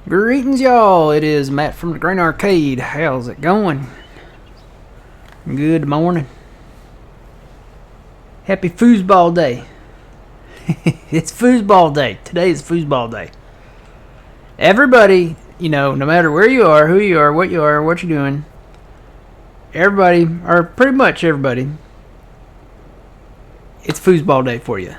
Greetings, y'all. It is Matt from the Grain Arcade. How's it going? Good morning. Happy Foosball Day. It's Foosball Day. Today is Foosball Day. Everybody, no matter where you are, who you are, what you're doing, everybody, or pretty much everybody, it's Foosball Day for you.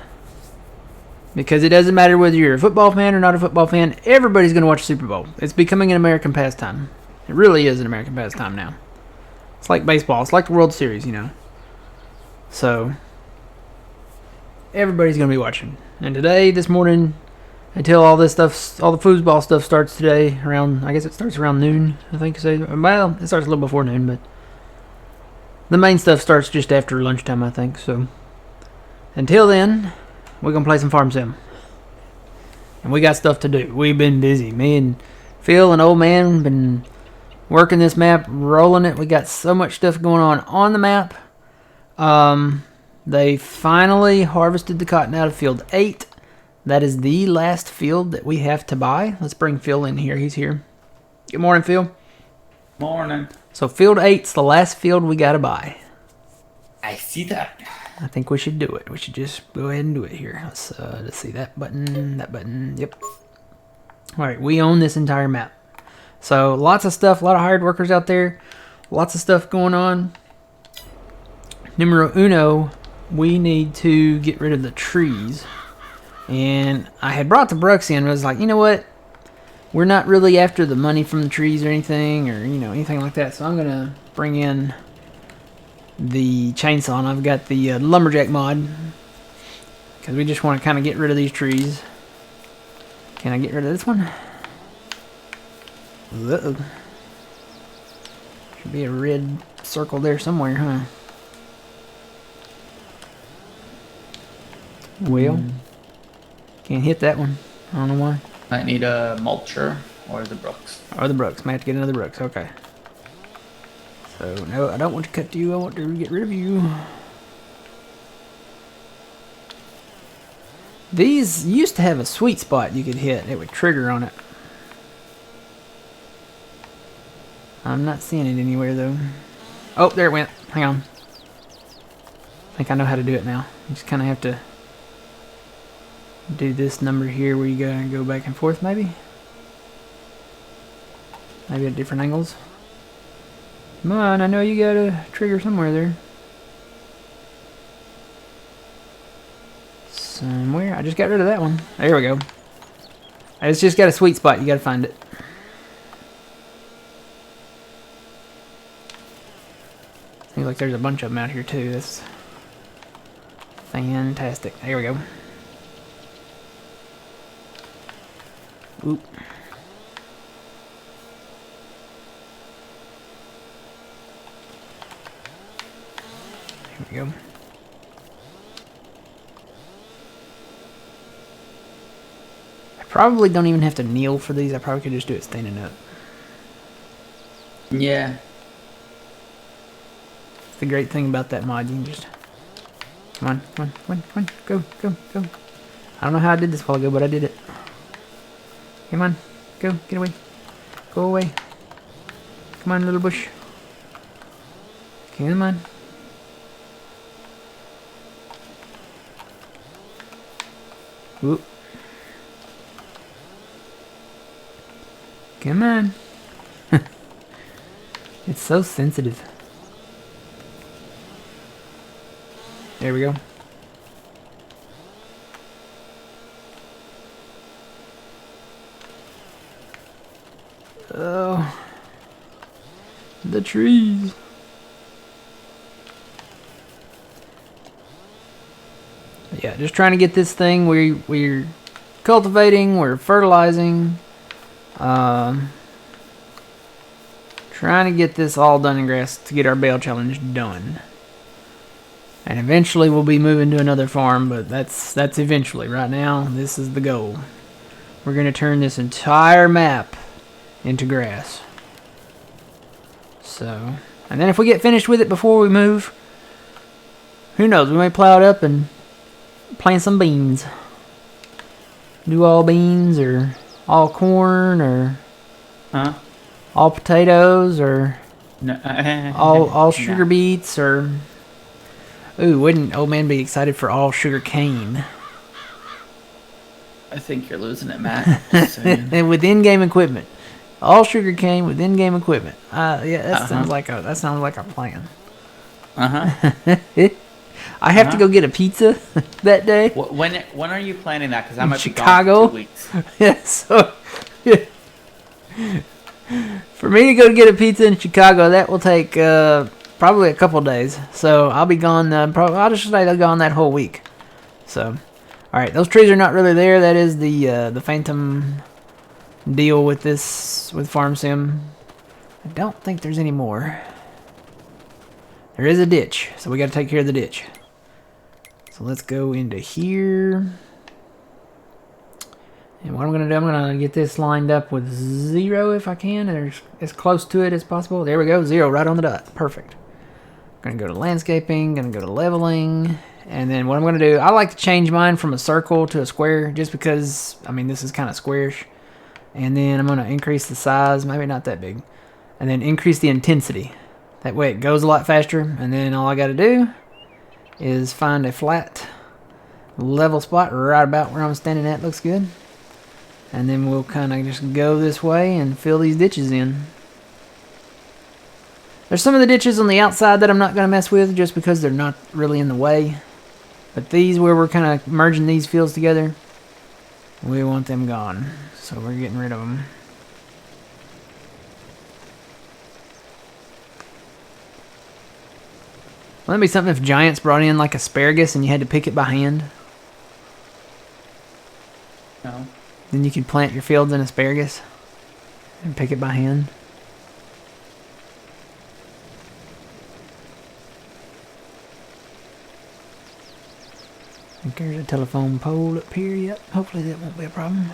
Because it doesn't matter whether you're a football fan or not a football fan, everybody's going to watch the Super Bowl. It's becoming an American pastime. It really is an American pastime now. It's like baseball. It's like the World Series, So, everybody's going to be watching. And today, this morning, until all this stuff, all the foosball stuff starts today around, I guess it starts around noon, I think. Well, it starts a little before noon, but the main stuff starts just after lunchtime, I think. So, until then, we're going to play some Farm Sim. And we got stuff to do. We've been busy. Me and Phil and old man been working this map, rolling it. We got so much stuff going on the map. They finally harvested the cotton out of field 8. That is the last field that we have to buy. Let's bring Phil in here. He's here. Good morning, Phil. Morning. So field 8's the last field we got to buy. I see that. I think we should do it. We should just go ahead and do it here. Let's see that button. Yep. All right, we own this entire map. So lots of stuff, a lot of hired workers out there, lots of stuff going on. Numero uno, we need to get rid of the trees. And I had brought the Brucks in, but I was like, you know what? We're not really after the money from the trees or anything, or anything like that. So I'm gonna bring in the chainsaw, and I've got the lumberjack mod because we just want to kind of get rid of these trees. Can I get rid of this one? Uh-oh. Should be a red circle there somewhere, huh? Well, can't hit that one. I don't know why. I need a mulcher or the Brooks. Or the Brooks. Might have to get another Brooks. Okay. So, no, I don't want to cut you. I want to get rid of you. These used to have a sweet spot you could hit. It would trigger on it. I'm not seeing it anywhere, though. Oh, there it went. Hang on. I think I know how to do it now. You just kind of have to do this number here where you gotta go back and forth, maybe? Maybe at different angles. Come on, I know you got a trigger somewhere there. Somewhere. I just got rid of that one. There we go. It's just got a sweet spot. You got to find it. Seems like there's a bunch of them out here too. That's fantastic. There we go. Oop. There we go. I probably don't even have to kneel for these. I probably could just do it standing up. Yeah. It's the great thing about that mod. You can just... Come on. Go. I don't know how I did this while ago, but I did it. Come on. Go. Get away. Go away. Come on, little bush. Come on. Whoop. Come on. It's so sensitive. There we go. Oh. The trees. Yeah, just trying to get this thing. We're cultivating, we're fertilizing, trying to get this all done in grass to get our bale challenge done. And eventually we'll be moving to another farm, but that's eventually. Right now, this is the goal. We're gonna turn this entire map into grass. So, and then if we get finished with it before we move, who knows? We may plow it up and plant some beans. Do all beans or all corn or Huh? all potatoes or No. all sugar Nah. beets or... Ooh, wouldn't old man be excited for all sugar cane? I think you're losing it, Matt. Just saying. And with in-game equipment. All sugar cane with in-game equipment. Yeah, that Uh sounds huh. like a plan. Uh huh. I Uh have to huh. go get a pizza that day When are you planning that? Because I in might be gone for Chicago. 2 weeks. Yeah, so for me to go get a pizza in Chicago, that will take probably a couple days. So I'll be gone. I'll just stay gone that whole week. So, all right, those trees are not really there. That is the Phantom deal with this with Farm Sim. I don't think there's any more. There is a ditch, so we got to take care of the ditch. So let's go into here. And what I'm going to do, I'm going to get this lined up with 0 if I can, or as close to it as possible. There we go, 0 right on the dot. Perfect. Going to go to landscaping, going to go to leveling. And then what I'm going to do, I like to change mine from a circle to a square just because, I mean, this is kind of squarish. And then I'm going to increase the size, maybe not that big. And then increase the intensity. That way it goes a lot faster. And then all I got to do is find a flat level spot right about where I'm standing at. Looks good. And then we'll kind of just go this way and fill these ditches in. There's some of the ditches on the outside that I'm not going to mess with just because they're not really in the way. But these where we're kind of merging these fields together, we want them gone. So we're getting rid of them. Wouldn't that be something if Giants brought in like asparagus and you had to pick it by hand? No. Then you could plant your fields in asparagus and pick it by hand. I think there's a telephone pole up here. Yep, hopefully that won't be a problem.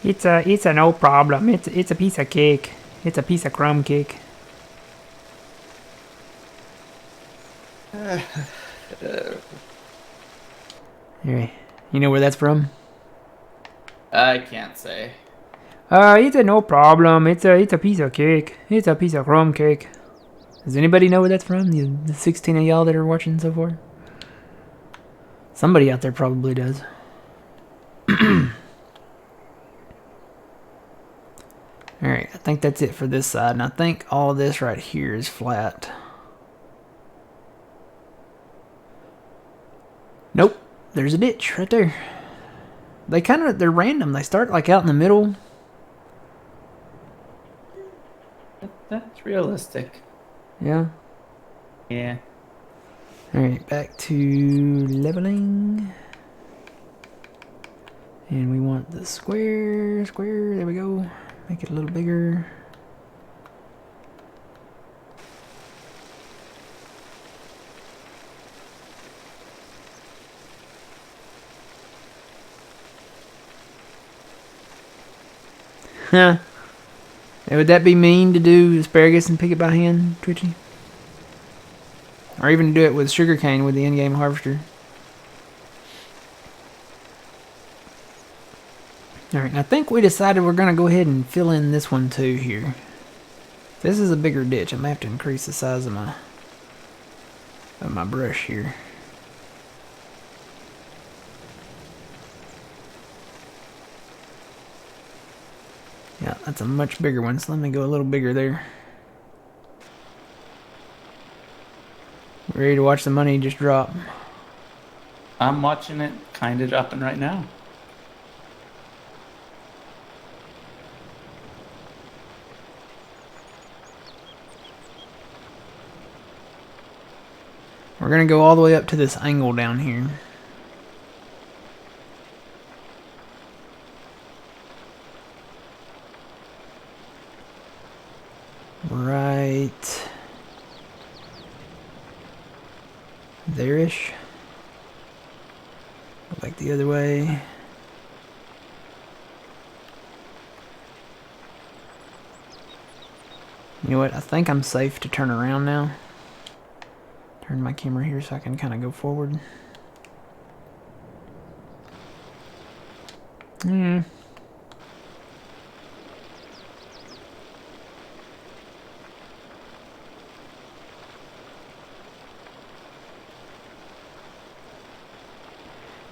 It's a no problem. It's a piece of cake. It's a piece of crumb cake. Here, you know where that's from? I can't say. It's a no problem. It's a piece of cake. It's a piece of crumb cake. Does anybody know where that's from? The 16 of y'all that are watching so far? Somebody out there probably does. Alright, I think that's it for this side. And I think all of this right here is flat. Nope. There's a ditch right there. They're random. They start like out in the middle. That's realistic. Yeah. Yeah. Alright, back to leveling. And we want the square, there we go. Make it a little bigger. Huh. Would that be mean to do asparagus and pick it by hand, Twitchy? Or even do it with sugarcane with the in-game harvester? Alright, I think we decided we're going to go ahead and fill in this one too here. This is a bigger ditch. I may have to increase the size of my brush here. Yeah, that's a much bigger one, so let me go a little bigger there. Ready to watch the money just drop. I'm watching it kind of dropping right now. We're going to go all the way up to this angle down here. Right there-ish. Go back the other way. You know what? I think I'm safe to turn around now. Turn my camera here so I can kind of go forward. Hmm.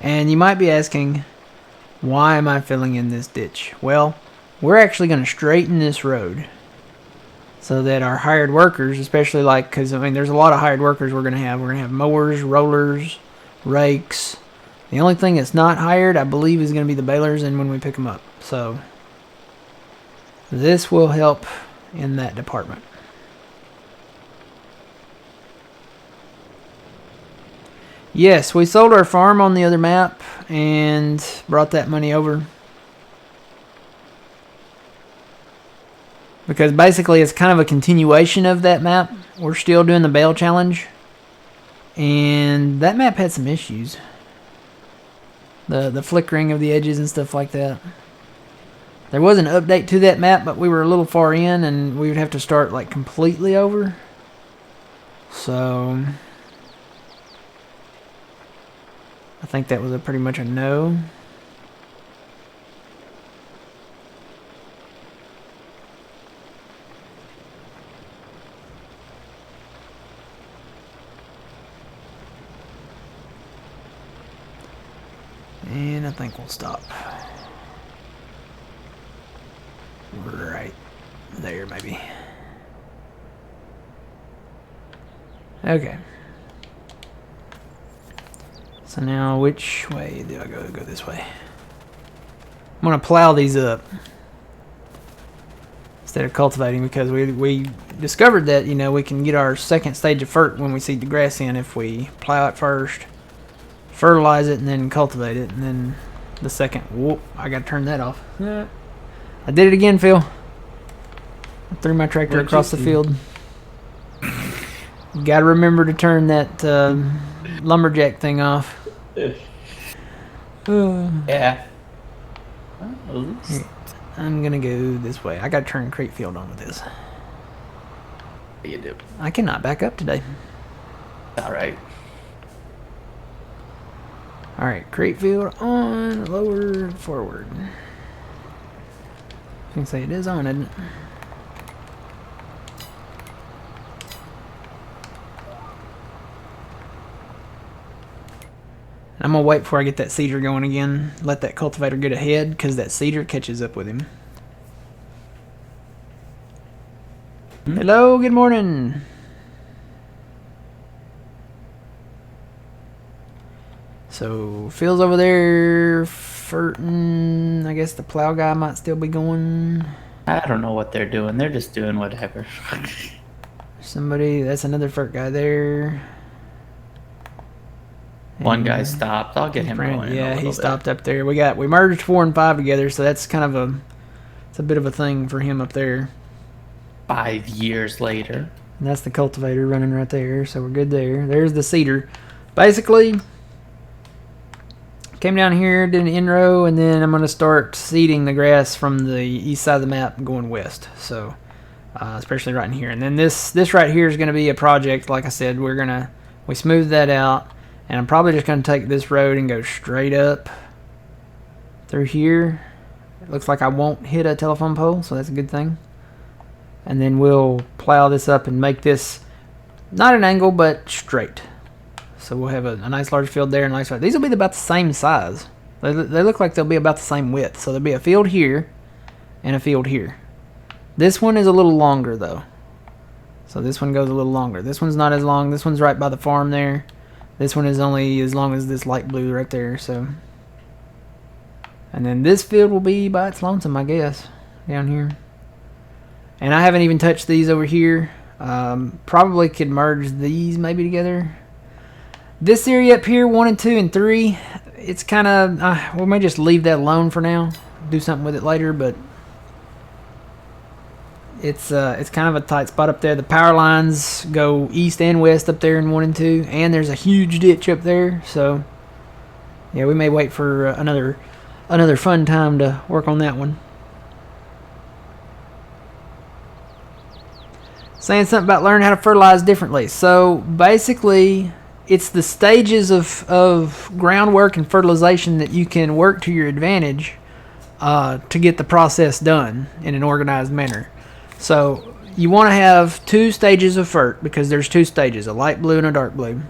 And you might be asking, why am I filling in this ditch? Well, we're actually going to straighten this road so that our hired workers, especially like, because I mean, there's a lot of hired workers we're going to have. We're going to have mowers, rollers, rakes. The only thing that's not hired, I believe, is going to be the balers and when we pick them up. So this will help in that department. Yes, we sold our farm on the other map and brought that money over. Because basically it's kind of a continuation of that map. We're still doing the bale challenge. And that map had some issues. The flickering of the edges and stuff like that. There was an update to that map, but we were a little far in and we would have to start like completely over. So I think that was a pretty much a no. And I think we'll stop. Right there, maybe. Okay. So now, which way do I go? Go this way. I'm gonna plow these up instead of cultivating because we discovered that, you know, we can get our second stage of fert when we seed the grass in if we plow it first, fertilize it, and then cultivate it, and then the second. Whoop! I gotta turn that off. Yeah. I did it again, Phil. I threw my tractor across the field. You gotta remember to turn that lumberjack thing off. Yeah. I'm gonna go this way. I gotta turn crate field on with this. You do. I cannot back up today. Alright. Alright, crate field on, lower, forward. I can say it is on, isn't it? I'm gonna wait before I get that seeder going again. Let that cultivator get ahead, because that seeder catches up with him. Hello, good morning. So, Phil's over there, fertin'. I guess the plow guy might still be going. I don't know what they're doing. They're just doing whatever. Somebody, that's another fert guy there. One guy stopped. I'll get him going. Yeah, he stopped up there. We merged 4 and 5 together, so that's kind of it's a bit of a thing for him up there. 5 years later. And that's the cultivator running right there, so we're good there. There's the seeder. Basically, came down here, did an in-row, and then I'm going to start seeding the grass from the east side of the map going west. So, especially right in here. And then this right here is going to be a project. Like I said, we smoothed that out. And I'm probably just going to take this road and go straight up through here. It looks like I won't hit a telephone pole, so that's a good thing. And then we'll plow this up and make this not an angle, but straight. So we'll have a nice large field there and a nice. These will be about the same size. They look like they'll be about the same width. So there'll be a field here and a field here. This one is a little longer though. So this one goes a little longer. This one's not as long. This one's right by the farm there. This one is only as long as this light blue right there, so. And then this field will be by its lonesome, I guess, down here. And I haven't even touched these over here. Probably could merge these maybe together. This area up here, 1 and 2 and 3, it's kind of, we may just leave that alone for now. Do something with it later, but it's kind of a tight spot up there. The power lines go east and west up there in 1 and 2, and there's a huge ditch up there. So, yeah, we may wait for another fun time to work on that one. saying something about learning how to fertilize differently. So basically, it's the stages of groundwork and fertilization that you can work to your advantage to get the process done in an organized manner. So you want to have 2 stages of fert because there's 2 stages, a light blue and a dark blue.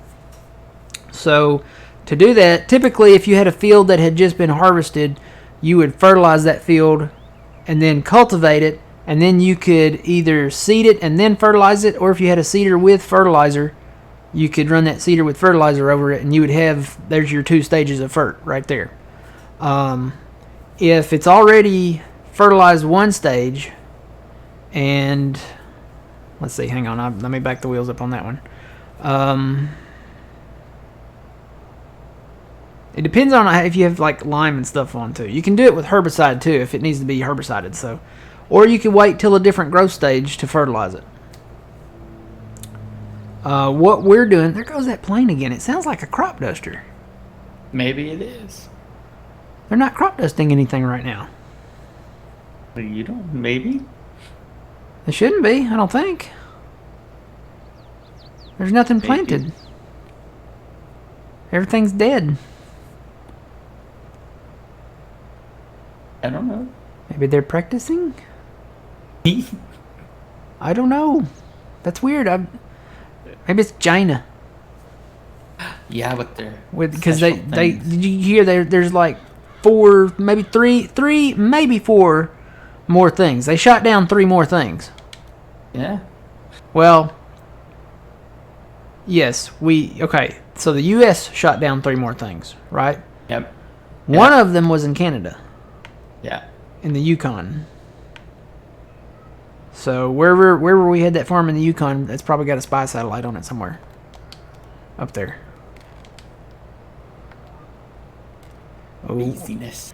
So to do that, typically if you had a field that had just been harvested, you would fertilize that field and then cultivate it, and then you could either seed it and then fertilize it, or if you had a seeder with fertilizer, you could run that seeder with fertilizer over it, and you would have, there's your 2 stages of fert right there. If it's already fertilized one stage, and let's see, hang on, let me back the wheels up on that one. It depends on if you have like lime and stuff on too. You can do it with herbicide too if it needs to be herbicided. So, or you can wait till a different growth stage to fertilize it. What we're doing, there goes that plane again. It sounds like a crop duster. Maybe it is. They're not crop dusting anything right now. You don't. Maybe. They shouldn't be. I don't think. There's nothing planted. Everything's dead. I don't know. Maybe they're practicing? I don't know. That's weird. Maybe it's China. Yeah, but they're Because they did you hear there's like 4, maybe 3, maybe 4 more things. They shot down 3 more things. Yeah. Well, yes, okay. So the U.S. shot down 3 more things, right? Yep. One of them was in Canada. Yeah. In the Yukon. So wherever we had that farm in the Yukon, it's probably got a spy satellite on it somewhere. Up there. Oh. Laziness.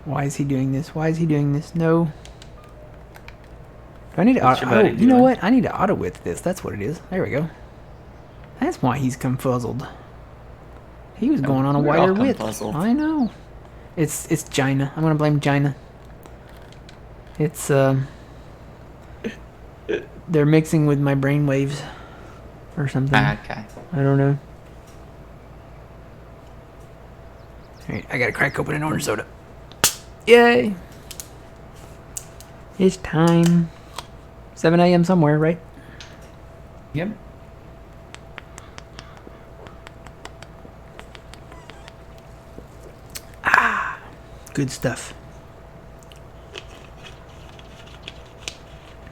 Why is he doing this? Why is he doing this? No. Do I need to What's your buddy you know doing? what? I need to auto width this. That's what it is. There we go. That's why he's confuzzled. He was going on a We're all wider width. confuzzled. I know. It's China. I'm gonna blame China. It's they're mixing with my brain waves or something. Okay. I don't know. Alright, I gotta crack open an orange soda. Yay! It's time. 7 a.m. somewhere, right? Yep. Good stuff.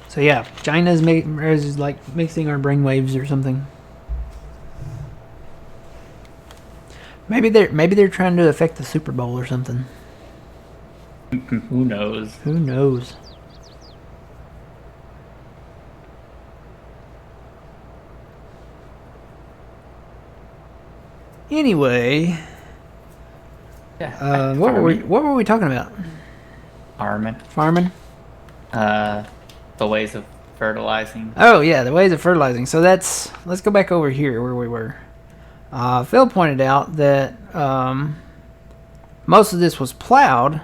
So yeah, China's is like mixing our brainwaves or something. Maybe they're trying to affect the Super Bowl or something. Who knows? Who knows? Anyway, Yeah. what were we talking about? Farming. The ways of fertilizing. Oh yeah, the ways of fertilizing. So let's go back over here where we were. Phil pointed out that most of this was plowed,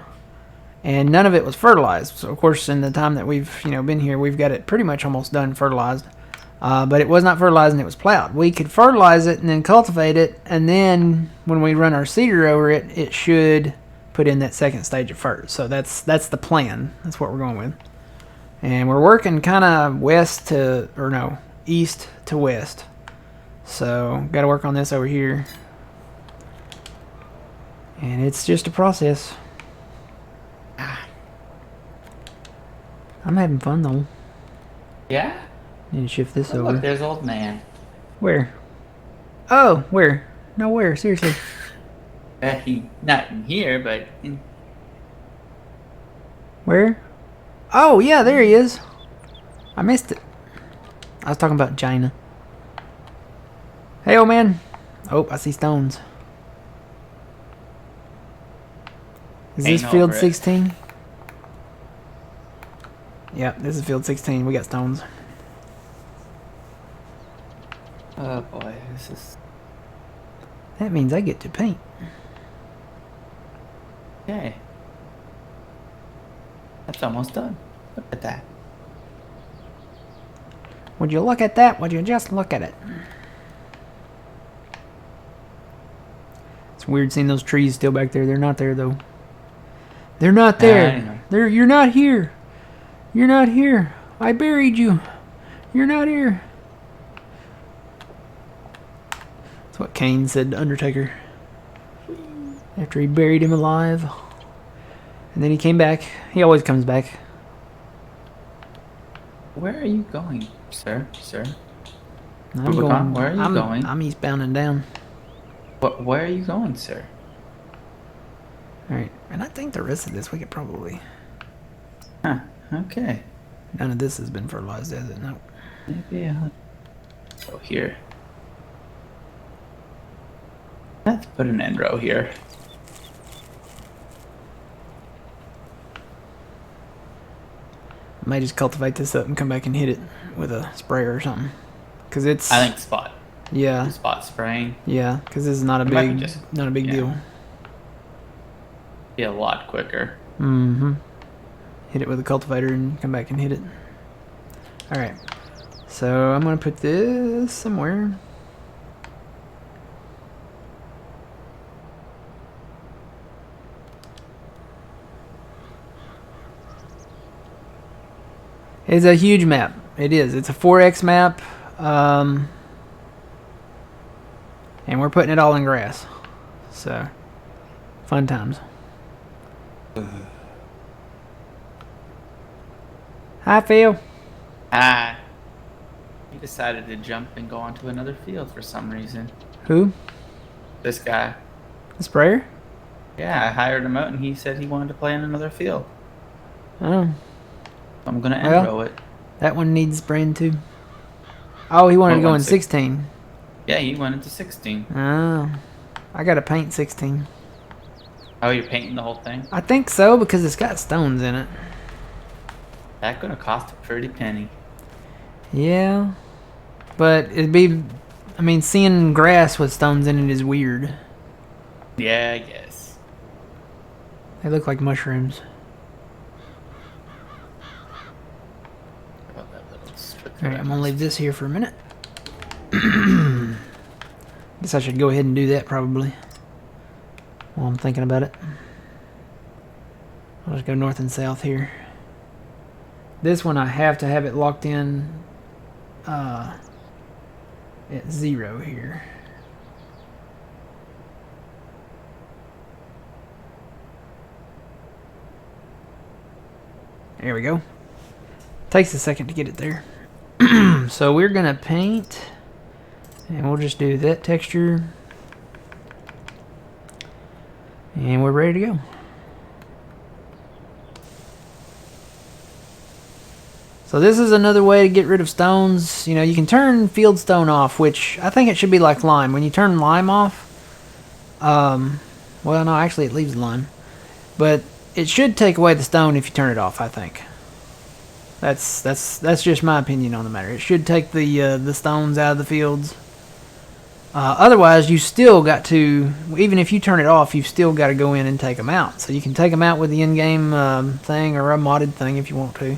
and none of it was fertilized. So of course, in the time that we've been here, we've got it pretty much almost done fertilized. But it was not fertilized and it was plowed. We could fertilize it and then cultivate it, and then when we run our seeder over it, it should put in that second stage of fert. So that's the plan. That's what we're going with. And we're working kind of east to west. So got to work on this over here. And it's just a process. I'm having fun though. Yeah. Need to shift this Oh, over. look, there's old man. Where? Oh, where? No, where? Seriously. He not in here, but in, Where? Oh, yeah, there he is. I missed it. I was talking about China. Hey, old man. Oh, I see stones. Is this Ain't field over it. 16? Yep, this is field 16. We got stones. oh boy, this is That means I get to paint. okay. That's almost done. Look at that. Would you look at that? Would you just look at it? It's weird seeing those trees still back there. They're not there, though. They're not I there. know. You're not here. You're not here. I buried you. You're not here. That's what Kane said to Undertaker after he buried him alive. And then he came back. He always comes back. Where are you going, sir? Sir? I'm Rubicon, where are you going? I'm eastbound and down. Where are you going, sir? Alright, and I think the rest of this we could probably... Huh, okay. None of this has been fertilized, has it? No. Maybe I'll go here. Let's put an end row here. I might just cultivate this up and come back and hit it with a sprayer or something. Because it's... I think spot Yeah. spot spraying. Yeah, because this is not a might be big, just- not a big yeah. deal. Be a lot quicker. Mm-hmm. Hit it with a cultivator and come back and hit it. Alright. So I'm going to put this somewhere. It's a huge map. It is. It's a 4x map. And we're putting it all in grass. So, fun times. Hi, Phil. Ah. He decided to jump and go onto another field for some reason. Who? This guy. The sprayer? Yeah, I hired him out and he said he wanted to play in another field. Oh, I'm gonna end Well. row it. that one needs spraying too. Oh, he wanted to What go in one? 16. Yeah, he went into 16. Oh, I got to paint 16. Oh, you're painting the whole thing? I think so because it's got stones in it. That's gonna cost a pretty penny. Yeah, but it'd be, I mean, seeing grass with stones in it is weird. Yeah, I guess. They look like mushrooms. About that little strip Alright, I'm there. gonna leave this here for a minute. Guess I should go ahead and do that probably while I'm thinking about it. I'll just go north and south here. This one I have to have it locked in at 0 here. There we go. Takes a second to get it there. So we're gonna paint, and we'll just do that texture, and we're ready to go. So this is another way to get rid of stones. You know, you can turn field stone off, which I think it should be like lime. When you turn lime off, well, no, actually it leaves lime, but it should take away the stone if you turn it off, I think. That's just my opinion on the matter. It should take the stones out of the fields. Otherwise, you still got to, even if you turn it off, you've still got to go in and take them out. So you can take them out with the in-game thing or a modded thing if you want to.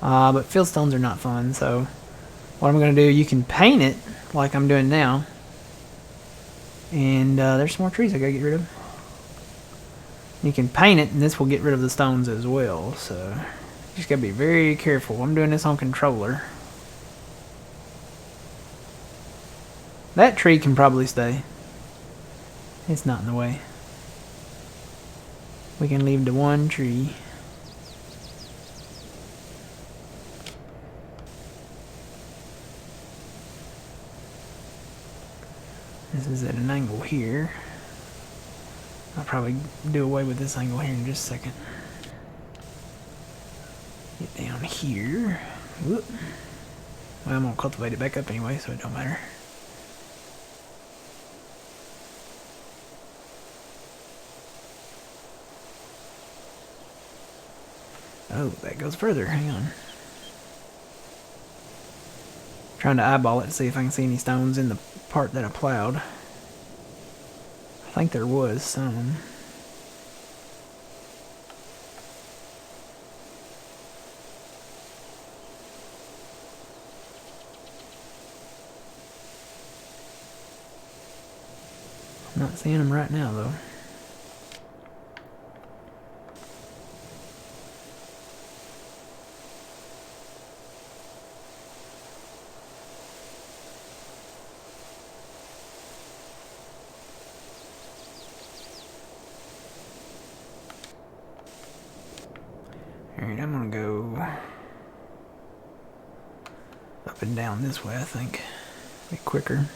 But field stones are not fun. So what I'm going to do, you can paint it like I'm doing now. And there's some more trees I got to get rid of. You can paint it, and this will get rid of the stones as well. So just got to be very careful. I'm doing this on controller. That tree can probably stay. It's not in the way. We can leave the one tree. This is at an angle here. I'll probably do away with this angle here in just a second. Get down here. Whoop. Well, I'm going to cultivate it back up anyway, so it don't matter. Oh, that goes further. Hang on. Trying to eyeball it to see if I can see any stones in the part that I plowed. I think there was some. Not seeing them right now, though. Alright, I'm gonna go up and down this way, I think. Be quicker.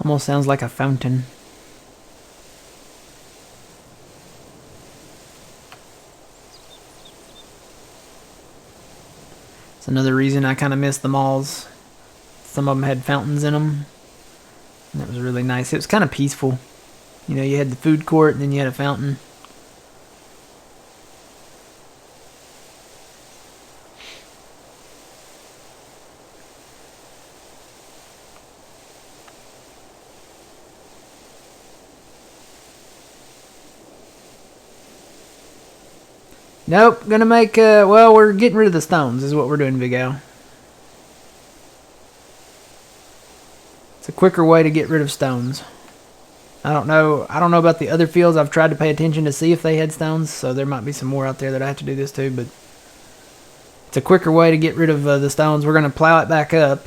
Almost sounds like a fountain. It's another reason I kind of miss the malls. Some of them had fountains in them. And that was really nice. It was kind of peaceful. You know, you had the food court and then you had a fountain. Nope, gonna make, well, we're getting rid of the stones is what we're doing, Big Al. It's a quicker way to get rid of stones. I don't know about the other fields. I've tried to pay attention to see if they had stones, so there might be some more out there that I have to do this to, but it's a quicker way to get rid of the stones. We're gonna plow it back up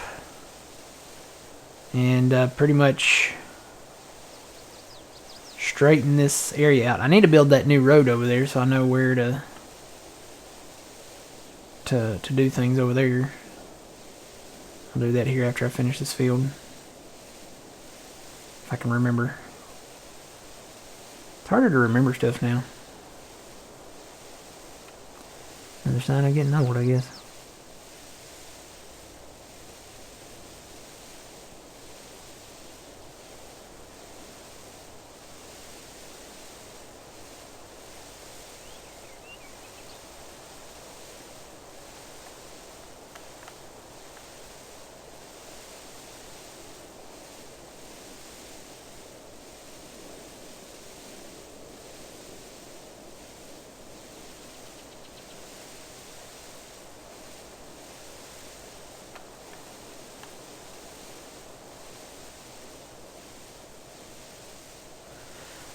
and pretty much straighten this area out. I need to build that new road over there so I know where to do things over there. I'll do that here after I finish this field. If I can remember. It's harder to remember stuff now. Another sign of getting old, I guess.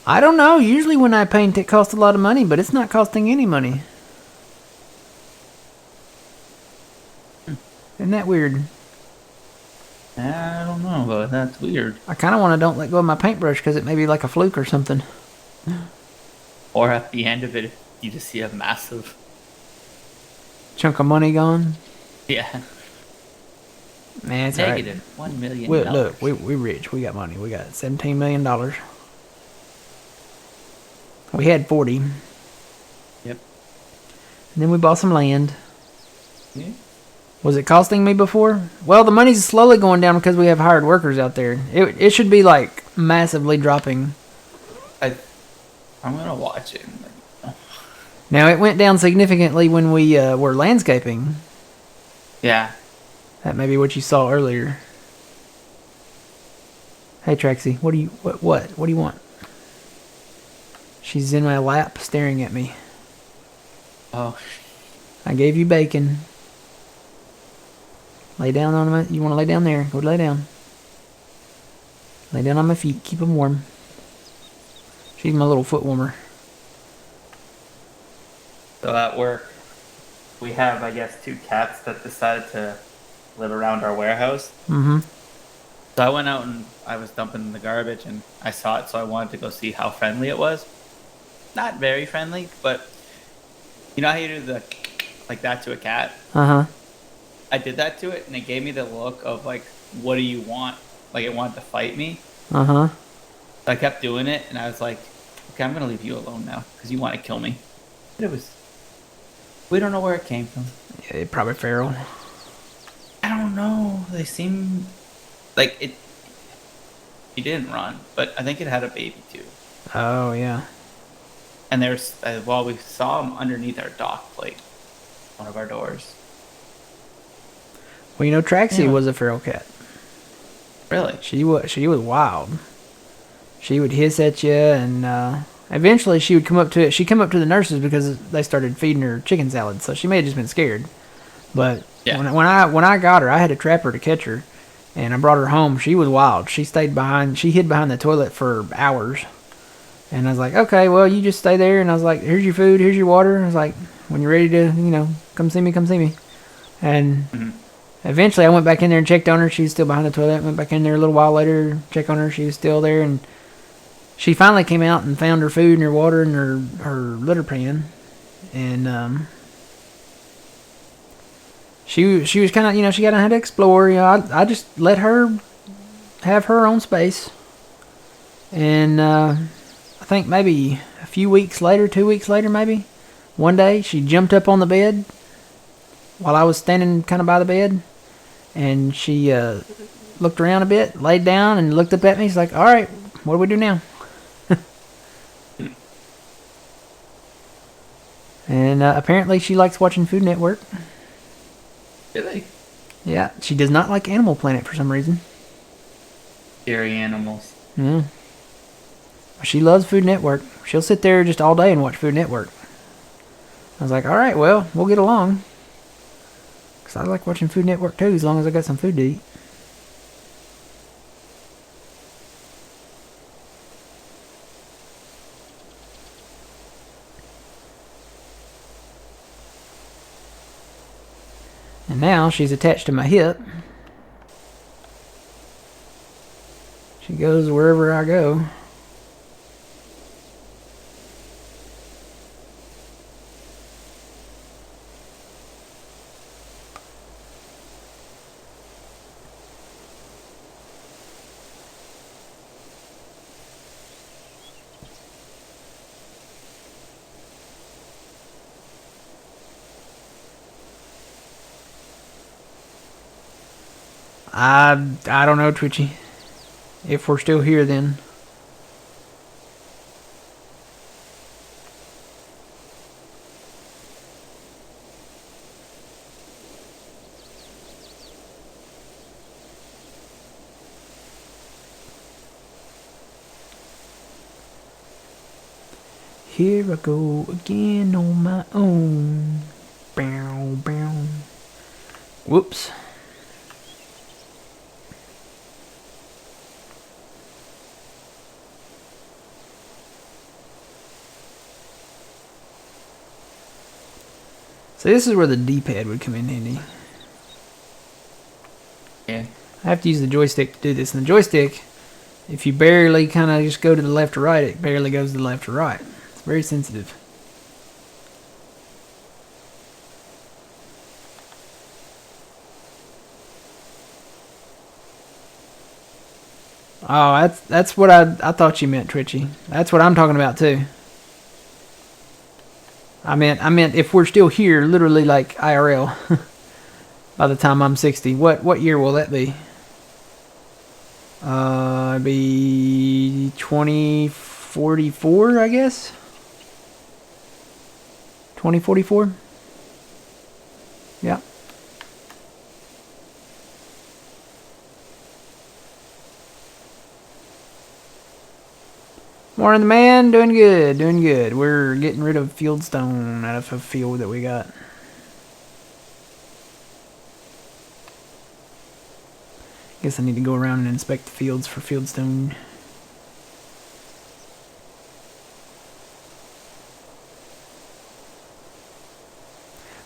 I don't know. Usually when I paint, it costs a lot of money, but it's not costing any money. Isn't that weird? I don't know, but that's weird. I kind of want to don't let go of my paintbrush because it may be like a fluke or something. Or at the end of it, you just see a massive Chunk of money gone. Yeah. Man, it's Negative $1 million. Look, we rich. We got money. We got $17 million. We had 40. Yep. And then we bought some land. Yeah. Was it costing me before? Well, the money's slowly going down because we have hired workers out there. It should be like massively dropping. I'm gonna watch it. Now it went down significantly when we were landscaping. Yeah. That may be what you saw earlier. Hey Traxie, what do you want? She's in my lap staring at me. Oh. I gave you bacon. Lay down on my... You want to lay down there? Go lay down. Lay down on my feet. Keep them warm. She's my little foot warmer. So at work, we have, I guess, 2 cats that decided to live around our warehouse. Mm-hmm. So I went out and I was dumping the garbage and I saw it, so I wanted to go see how friendly it was. Not very friendly, but you know how you do the like that to a cat? Uh-huh. I did that to it and it gave me the look of like, what do you want? Like it wanted to fight me. Uh-huh. So I kept doing it and I was like, okay, I'm going to leave you alone now because you want to kill me. But it was, we don't know where it came from. Yeah, probably feral. I don't know. They seem like it. He didn't run, but I think it had a baby too. Oh yeah. And there's well, we saw him underneath our dock plate, one of our doors. Well, you know, Traxie Anyway, was a feral cat. really? She was wild. She would hiss at you, and eventually she would come up to it. She come up to the nurses because they started feeding her chicken salad. So she may have just been scared. But Yeah. when I got her, I had to trap her to catch her, and I brought her home. She was wild. She stayed behind. She hid behind the toilet for hours. And I was like, okay, well, you just stay there. And I was like, here's your food, here's your water. I was like, when you're ready to, come see me, come see me. And Hmm. eventually I went back in there and checked on her. She was still behind the toilet. Went back in there a little while later, checked on her. She was still there. And she finally came out and found her food and her water and her litter pan. And she was kind of, she got to have to explore. I just let her have her own space. And I think maybe a few weeks later, 2 weeks later, maybe one day she jumped up on the bed while I was standing kind of by the bed, and she looked around a bit, laid down, and looked up at me. She's like, "All right, what do we do now?" And apparently she likes watching Food Network. Really? Yeah, she does not like Animal Planet for some reason. Scary animals. Yeah. She loves Food Network. She'll sit there just all day and watch Food Network. I was like, all right, well, we'll get along. Because I like watching Food Network too, as long as I got some food to eat. And now she's attached to my hip. She goes wherever I go. I don't know, Twitchy. If we're still here, then. Here I go again on my own. Bow, bow. Whoops. So this is where the D-pad would come in handy. Yeah. I have to use the joystick to do this. And the joystick, if you barely kind of just go to the left or right, it barely goes to the left or right. It's very sensitive. Oh, that's what I thought you meant, Twitchy. That's what I'm talking about too. I meant if we're still here, literally like IRL, by the time I'm 60. What year will that be? It'd be 2044, I guess. 2044. Yeah. Morning, man. Doing good, doing good. We're getting rid of fieldstone out of a field that we got. Guess I need to go around and inspect the fields for fieldstone.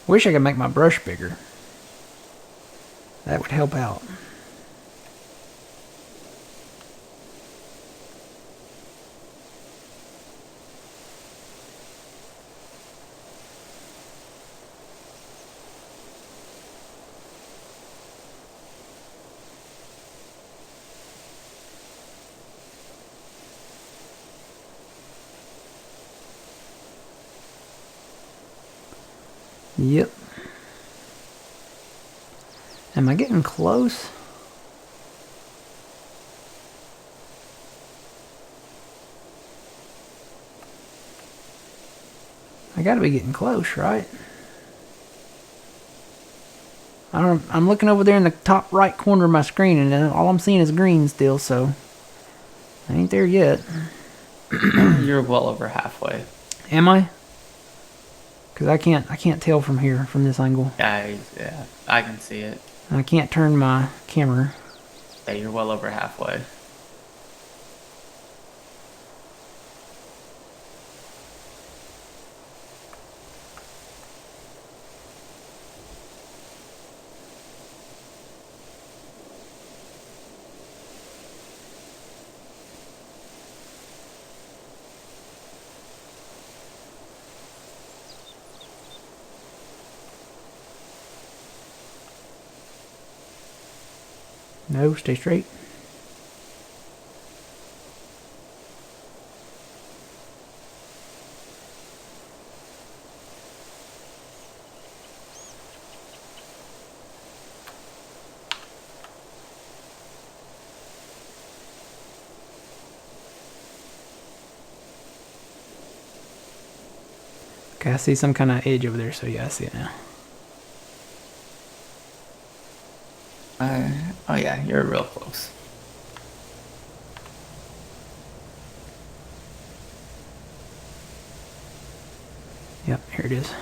Wish I could make my brush bigger. That would help out. Yep. Am I getting close? I gotta be getting close, right? I'm looking over there in the top right corner of my screen, and all I'm seeing is green still, so I ain't there yet. You're well over halfway. Am I? Because I can't tell from here, from this angle. Yeah, I can see it. I can't turn my camera. Yeah, you're well over halfway. No, stay straight. Okay, I see some kind of edge over there, so yeah, I see it now. Oh yeah, you're real close. Yep, here it is.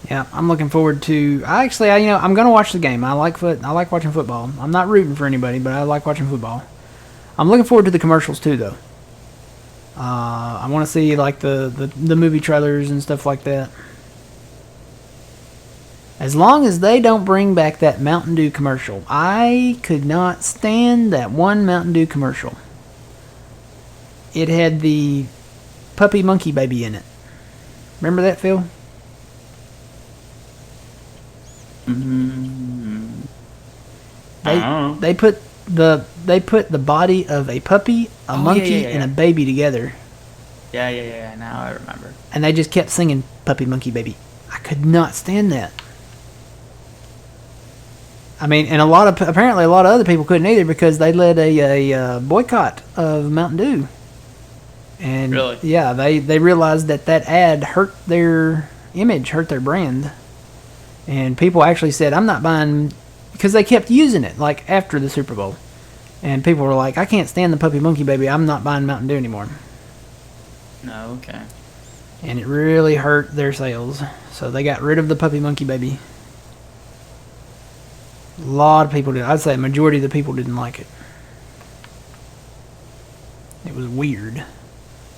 Yeah, I'm looking forward to. I'm gonna watch the game. I like watching football. I'm not rooting for anybody, but I like watching football. I'm looking forward to the commercials too, though. I want to see like the movie trailers and stuff like that. As long as they don't bring back that Mountain Dew commercial, I could not stand that one Mountain Dew commercial. It had the puppy monkey baby in it. Remember that, Phil? Mm-hmm. They put the body of a puppy, a monkey, and a baby together. Yeah. Now I remember. And they just kept singing "Puppy Monkey Baby." I could not stand that. I mean, and apparently a lot of other people couldn't either because they led a boycott of Mountain Dew. And really? Yeah, they realized that ad hurt their image, hurt their brand. And people actually said, I'm not buying, because they kept using it, like, after the Super Bowl. And people were like, I can't stand the Puppy Monkey Baby, I'm not buying Mountain Dew anymore. No, okay. And it really hurt their sales. So they got rid of the Puppy Monkey Baby. A lot of people did. I'd say a majority of the people didn't like it. It was weird.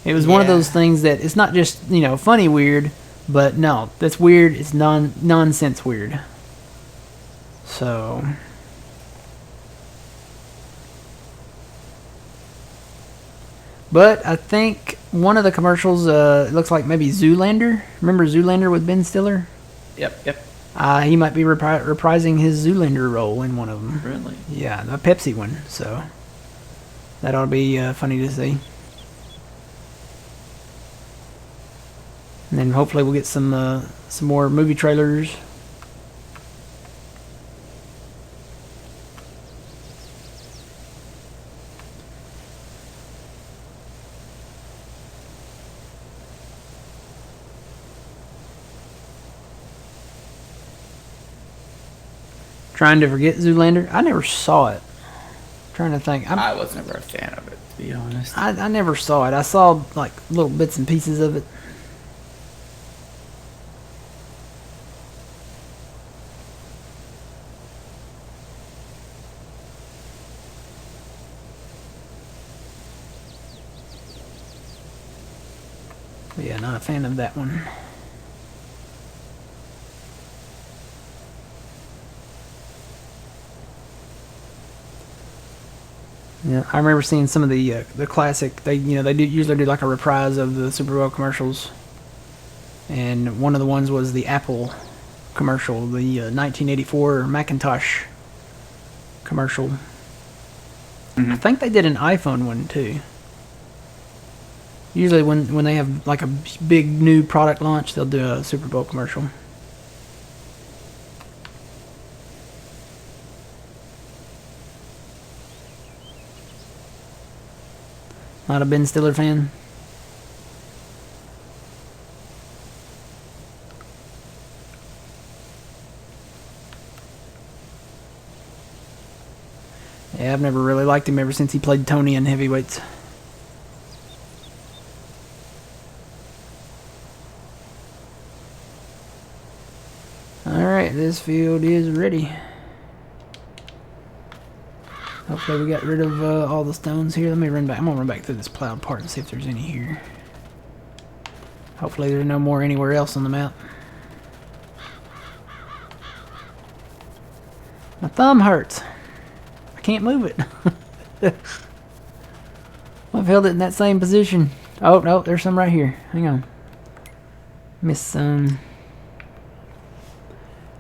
It was one of those things that it's not just, funny weird, but no, that's weird. It's nonsense weird. So but I think one of the commercials it looks like maybe Zoolander. Remember Zoolander with Ben Stiller? Yep. He might be reprising his Zoolander role in one of them. Really? Yeah, the Pepsi one. So that ought to be funny to see. And then hopefully we'll get some more movie trailers. Trying to forget Zoolander. I never saw it. Trying to think. I was never a fan of it, to be honest. I never saw it. I saw like little bits and pieces of it. But yeah, not a fan of that one. Yeah, I remember seeing some of the classic. They usually do like a reprise of the Super Bowl commercials, and one of the ones was the Apple commercial, the 1984 Macintosh commercial. I think they did an iPhone one too. Usually when they have like a big new product launch, they'll do a Super Bowl commercial. Not a Ben Stiller fan. Yeah, I've never really liked him ever since he played Tony in Heavyweights. Alright, this field is ready. Hopefully we got rid of all the stones here. Let me run back. I'm going to run back through this plowed part and see if there's any here. Hopefully there's no more anywhere else on the map. My thumb hurts. I can't move it. I've held it in that same position. Oh, no, there's some right here. Hang on. Missed some.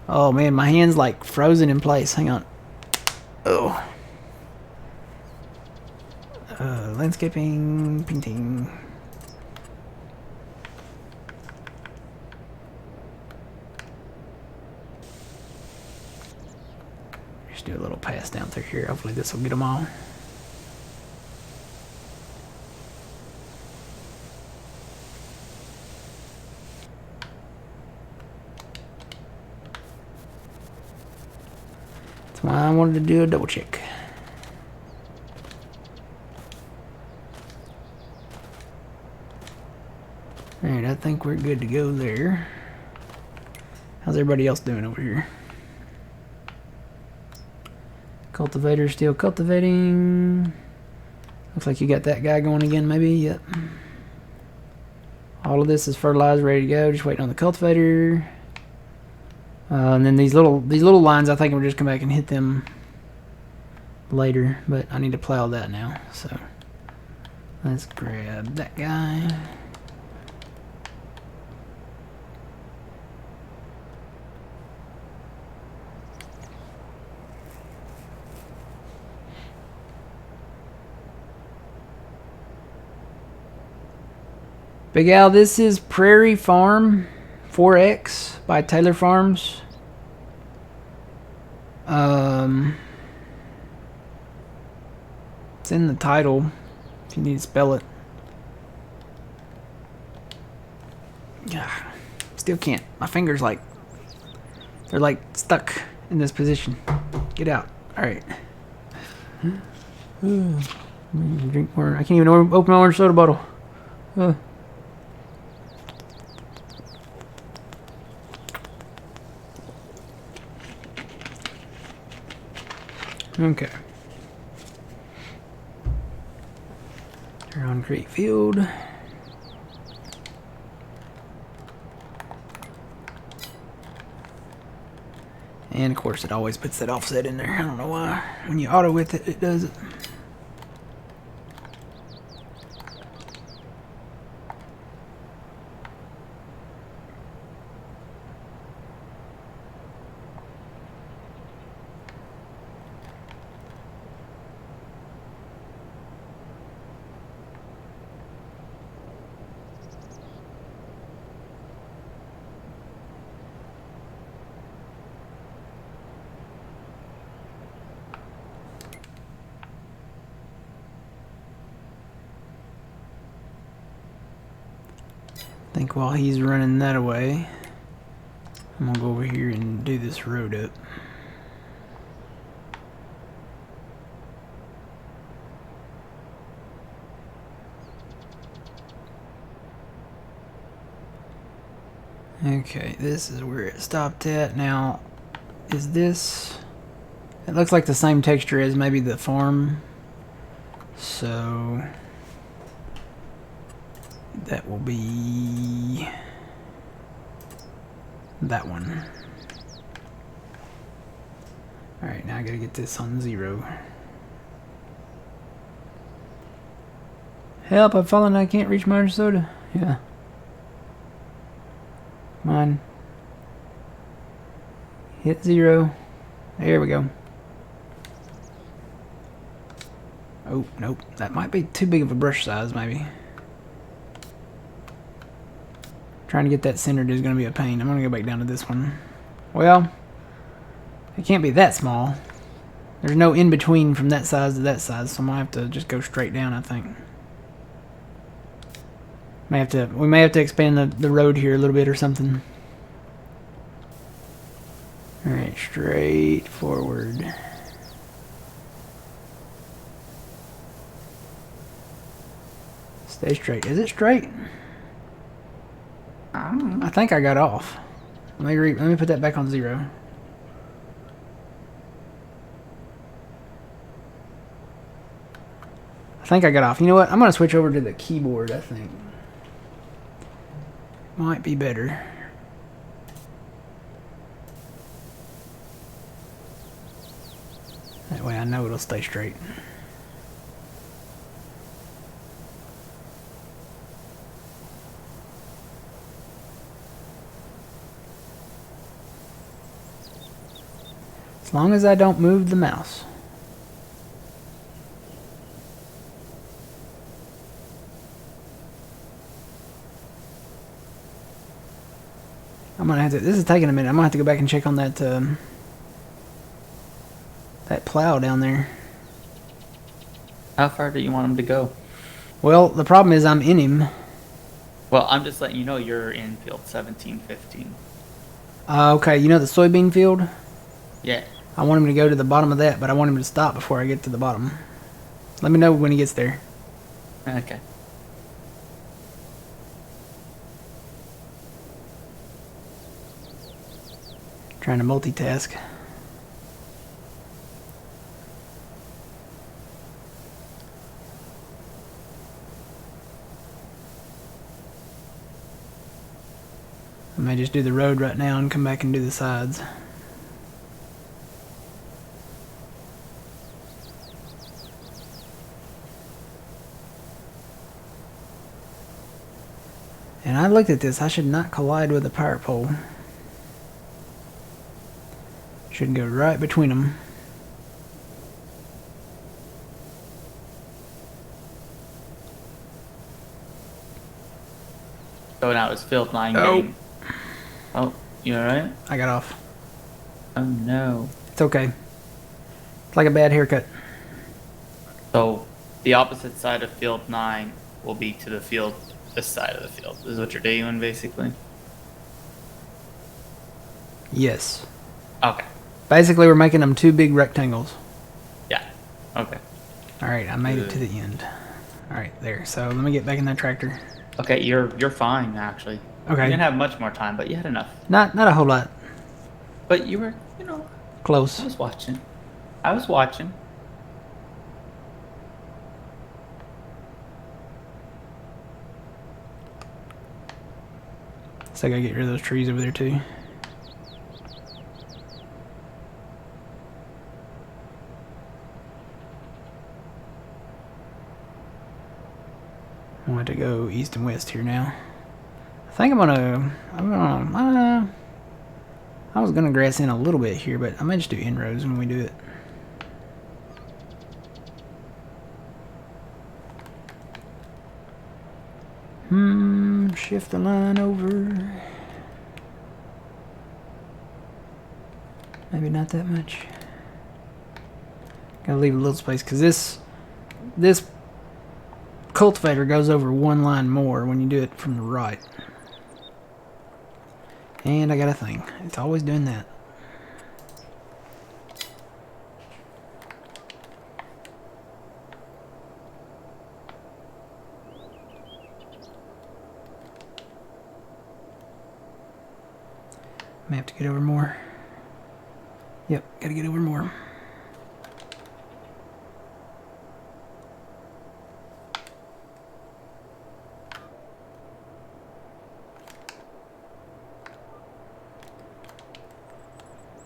Oh, man, my hand's like frozen in place. Hang on. Oh. Landscaping, painting. Just do a little pass down through here. Hopefully this will get them all. That's why I wanted to do a double check. Alright, I think we're good to go there. How's everybody else doing over here? Cultivator still cultivating. Looks like you got that guy going again, maybe. Yep. All of this is fertilized, ready to go. Just waiting on the cultivator. And then these little lines, I think we're just come back and hit them later. But I need to plow that now. So let's grab that guy. Big Al, this is Prairie Farm 4X by TaylorFarms. It's in the title if you need to spell it. Still can't. My fingers they're like stuck in this position. Get out. Alright. Drink more. I can't even open my orange soda bottle. Okay. Concrete field. And of course it always puts that offset in there. I don't know why. When you auto with it, it does it. I think while he's running that away, I'm gonna go over here and do this road up. Okay, this is where it stopped at. Now, is this... It looks like the same texture as maybe the farm. So... that will be... that one. Alright, now I gotta get this on 0. Help, I've fallen and I can't reach my soda. Yeah. Come on. Hit 0. There we go. Oh, nope. That might be too big of a brush size, maybe. Trying to get that centered is going to be a pain. I'm going to go back down to this one. Well, it can't be that small. There's no in-between from that size to that size, so I might have to just go straight down, I think. We may have to expand the road here a little bit or something. Alright, straight forward. Stay straight. Is it straight? I think I got off. Let me put that back on 0. I think I got off. You know what? I'm going to switch over to the keyboard, I think. Might be better. That way I know it'll stay straight. As long as I don't move the mouse. I'm gonna have to. This is taking a minute. I'm gonna have to go back and check on that that plow down there. How far do you want him to go? Well, the problem is I'm in him. Well, I'm just letting you know you're in field 1715. Okay, you know the soybean field? Yeah. I want him to go to the bottom of that, but I want him to stop before I get to the bottom. Let me know when he gets there. Okay. Trying to multitask. I may just do the road right now and come back and do the sides. And I looked at this. I should not collide with the power pole. Should go right between them. So now it's field 9 Oh. getting... Oh, you alright? I got off. Oh no. It's okay. It's like a bad haircut. So the opposite side of field 9 will be to the field, this side of the field. This is what you're doing, basically? Yes. Okay. Basically, we're making them 2 big rectangles. Yeah. Okay. Alright, I made it to the end. Alright, there. So let me get back in that tractor. Okay, you're fine, actually. Okay. You didn't have much more time, but you had enough. Not a whole lot. But you were, you know, Close. I was watching. I was watching. So I gotta get rid of those trees over there too. I want to go east and west here now. I think I was gonna grass in a little bit here, but I might just do inrows when we do it. Shift the line over. Maybe not that much. Gotta leave a little space because this cultivator goes over 1 line more when you do it from the right. And I got a thing. It's always doing that. May have to get over more. Yep, gotta get over more.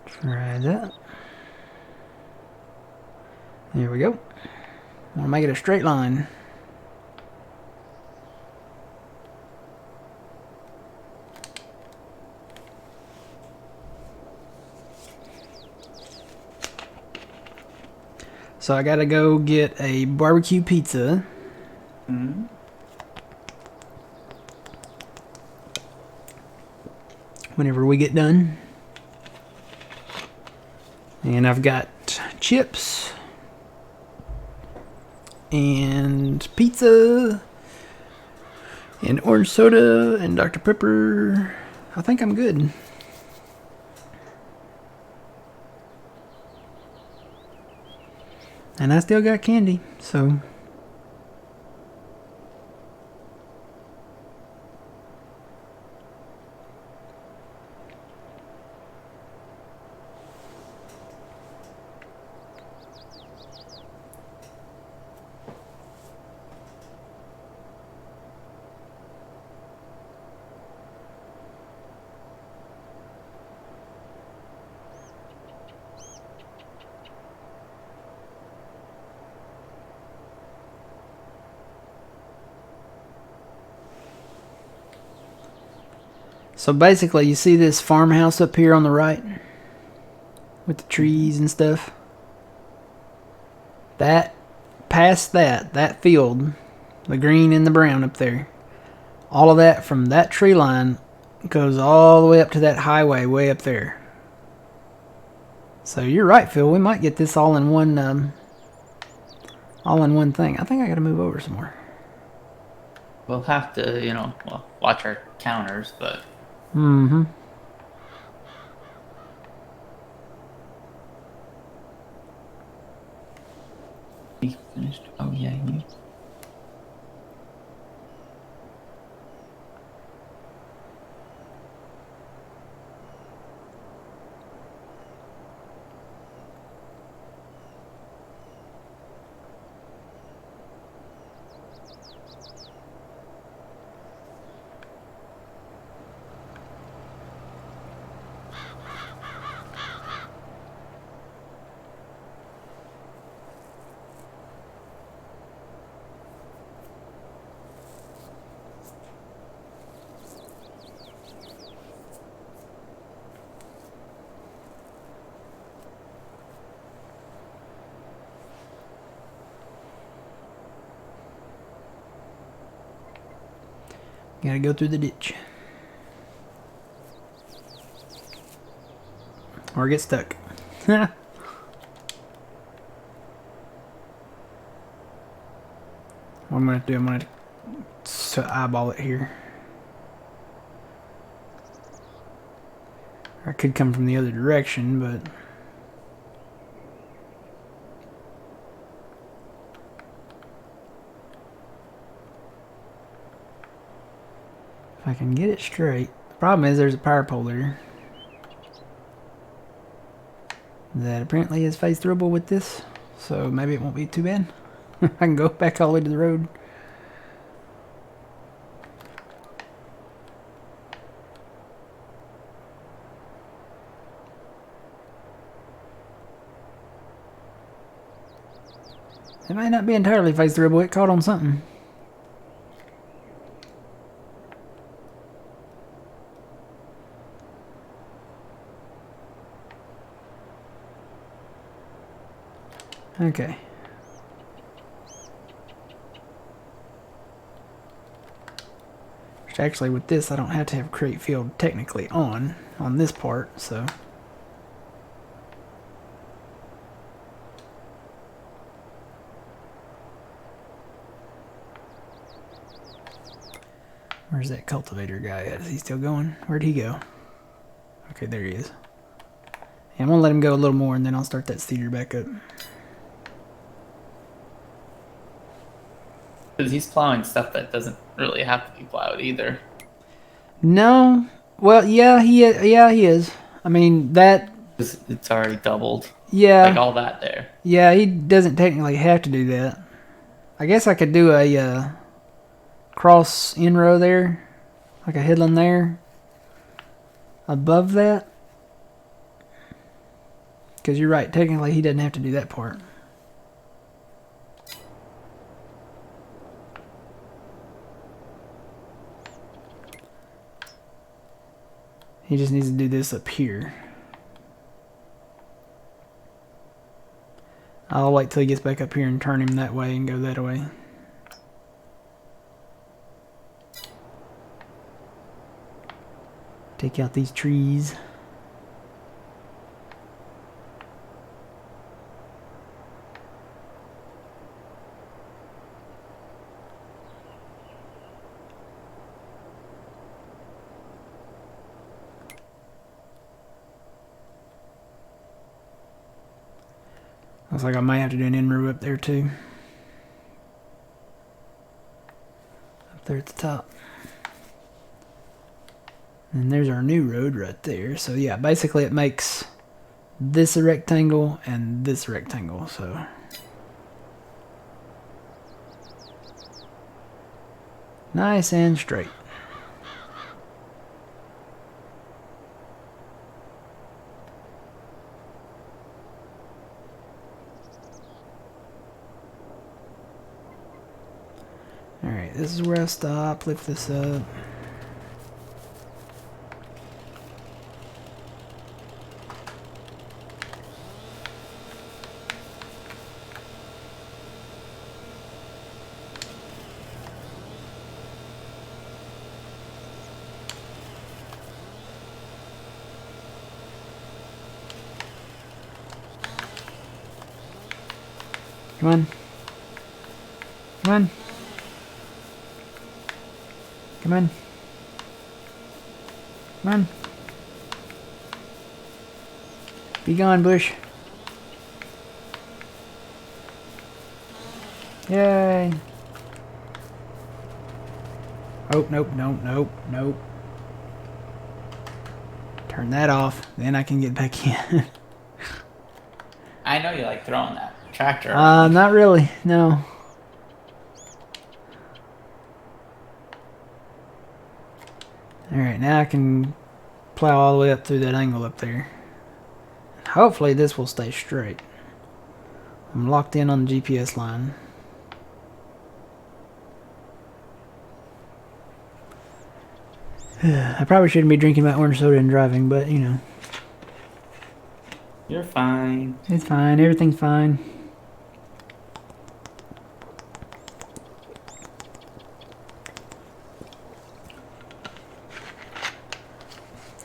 Try that. There we go. Want to make it a straight line. So I gotta go get a barbecue pizza. Mm-hmm. Whenever we get done. And I've got chips and pizza and orange soda and Dr. Pepper. I think I'm good. And I still got candy, so. So basically, you see this farmhouse up here on the right? With the trees and stuff? That, past that field, the green and the brown up there, all of that from that tree line goes all the way up to that highway way up there. So you're right, Phil. We might get this all in one thing. I think I gotta move over some more. We'll have to, well, watch our counters, but Mm-hmm. he finished. Oh yeah, you. Gotta go through the ditch. Or get stuck. What I'm gonna do, I'm gonna eyeball it here. Or I could come from the other direction, but if I can get it straight. The problem is there's a power pole there that apparently is phase throughable with this, so maybe it won't be too bad. I can go back all the way to the road. It might not be entirely phase throughable. It caught on something. Okay. Which actually with this I don't have to have create field technically on this part, so. Where's that cultivator guy at? Is he still going? Where'd he go? Okay, there he is. Yeah, I'm gonna let him go a little more and then I'll start that seeder back up. Because he's plowing stuff that doesn't really have to be plowed either. No. Well, yeah, he is. I mean, that... It's already doubled. Yeah. Like all that there. Yeah, he doesn't technically have to do that. I guess I could do a cross in row there. Like a headland there. Above that. Because you're right, technically he doesn't have to do that part. He just needs to do this up here. I'll wait till he gets back up here and turn him that way and go that way. Take out these trees. Looks like I might have to do an in-row up there too. Up there at the top. And there's our new road right there. So yeah, basically it makes this a rectangle and this rectangle. So nice and straight. Alright, this is where I stop. Lift this up. Come on. Come on. Come on. Come on. Be gone, Bush. Yay. Oh, nope, nope, nope, nope. Turn that off, then I can get back in. I know you like throwing that tractor around. Not really, no. Alright, now I can plow all the way up through that angle up there. Hopefully this will stay straight. I'm locked in on the GPS line. I probably shouldn't be drinking my orange soda and driving, but you know. You're fine. It's fine, everything's fine.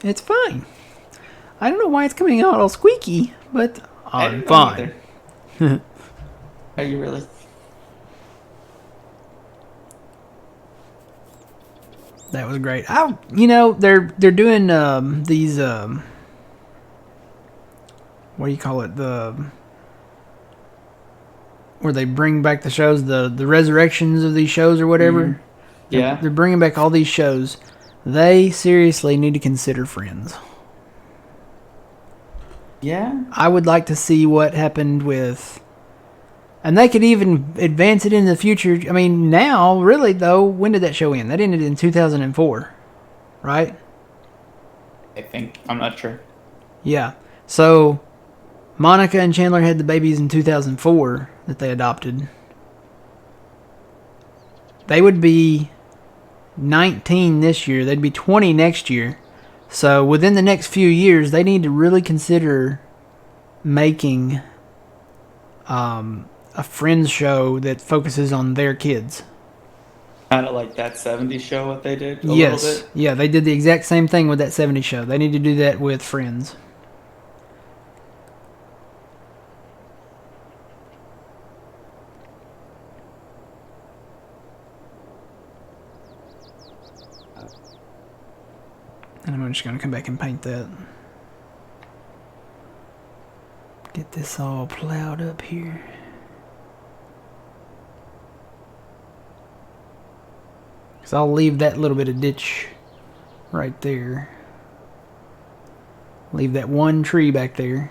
It's fine. I don't know why it's coming out all squeaky, but I'm fine. Are you really? That was great. You know, they're doing these what do you call it? Where they bring back the shows, the resurrections of these shows or whatever. Mm-hmm. Yeah. They're bringing back all these shows. They seriously need to consider Friends. Yeah. I would like to see what happened with... And they could even advance it in the future. I mean, now, really, though, when did that show end? That ended in 2004, right? I think. I'm not sure. Yeah. So, Monica and Chandler had the babies in 2004 that they adopted. They would be 19 this year. They'd be 20 next year. So within the next few years, they need to really consider making a Friends show that focuses on their kids. Kind of like that 70s show, what they did a Yes. little bit. Yeah, they did the exact same thing with that 70s show. They need to do that with Friends. And I'm just going to come back and paint that. Get this all plowed up here. Because I'll leave that little bit of ditch right there. Leave that one tree back there.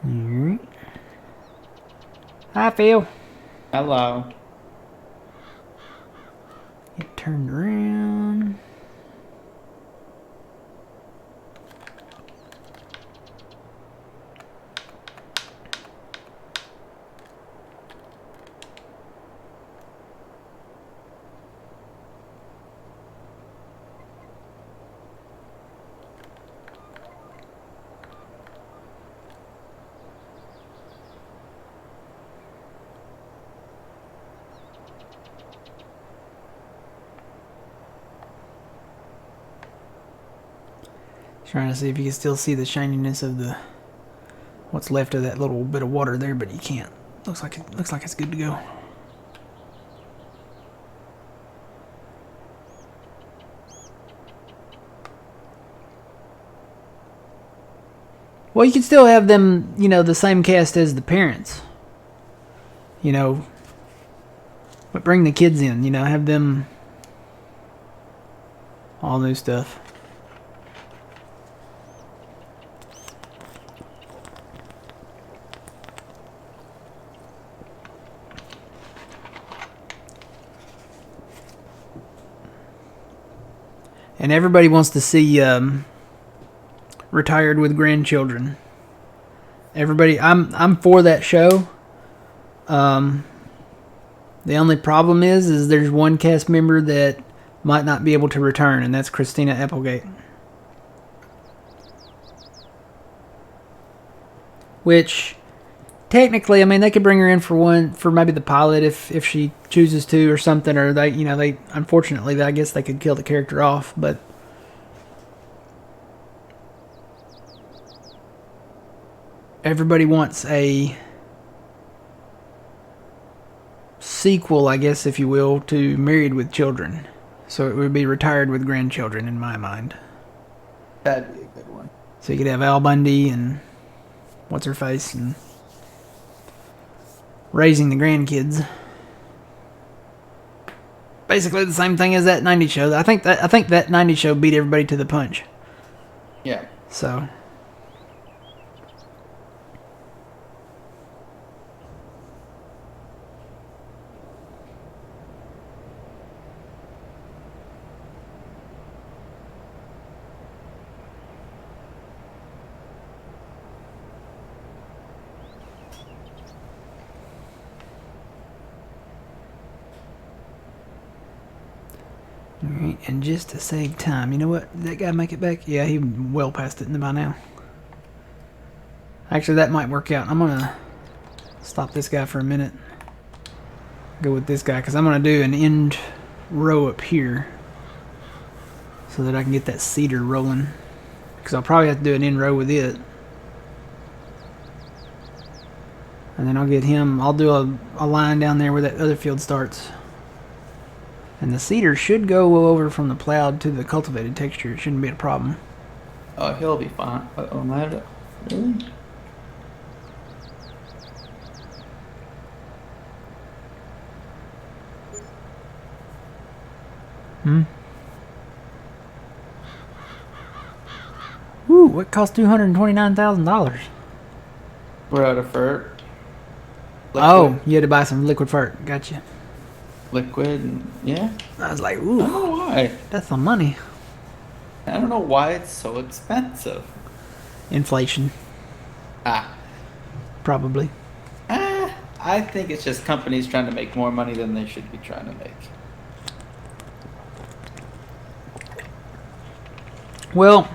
Alright. Hi, Phil. Hello. Get turned around. Trying to see if you can still see the shininess of the what's left of that little bit of water there, but you can't. Looks like it's good to go. Well, you can still have them, the same cast as the parents. But bring the kids in, have them all new stuff. And everybody wants to see Retired with Grandchildren. Everybody, I'm for that show. The only problem is there's one cast member that might not be able to return, and that's Christina Applegate. Which, technically, I mean, they could bring her in for maybe the pilot if she chooses to or something, or they unfortunately, I guess they could kill the character off, but everybody wants a sequel, I guess, if you will, to Married with Children. So it would be Retired with Grandchildren in my mind. That'd be a good one. So you could have Al Bundy and what's her face and raising the grandkids. Basically the same thing as that 90s show. I think that 90s show beat everybody to the punch. Yeah. So Alright, and just to save time, you know what? Did that guy make it back? Yeah, he well past it by now. Actually, that might work out. I'm going to stop this guy for a minute. Go with this guy, because I'm going to do an end row up here so that I can get that cedar rolling. Because I'll probably have to do an end row with it. And then I'll get him, I'll do a line down there where that other field starts. And the cedar should go over from the plowed to the cultivated texture. It shouldn't be a problem. Oh, he'll be fine. Really? Ooh, what cost $229,000? We're out of fur. Oh, you had to buy some liquid fert. Gotcha. Liquid, and yeah. I was like, I don't know ooh, why. that's some money. I don't know why it's so expensive. Inflation, Ah. probably. I think it's just companies trying to make more money than they should be trying to make. Well,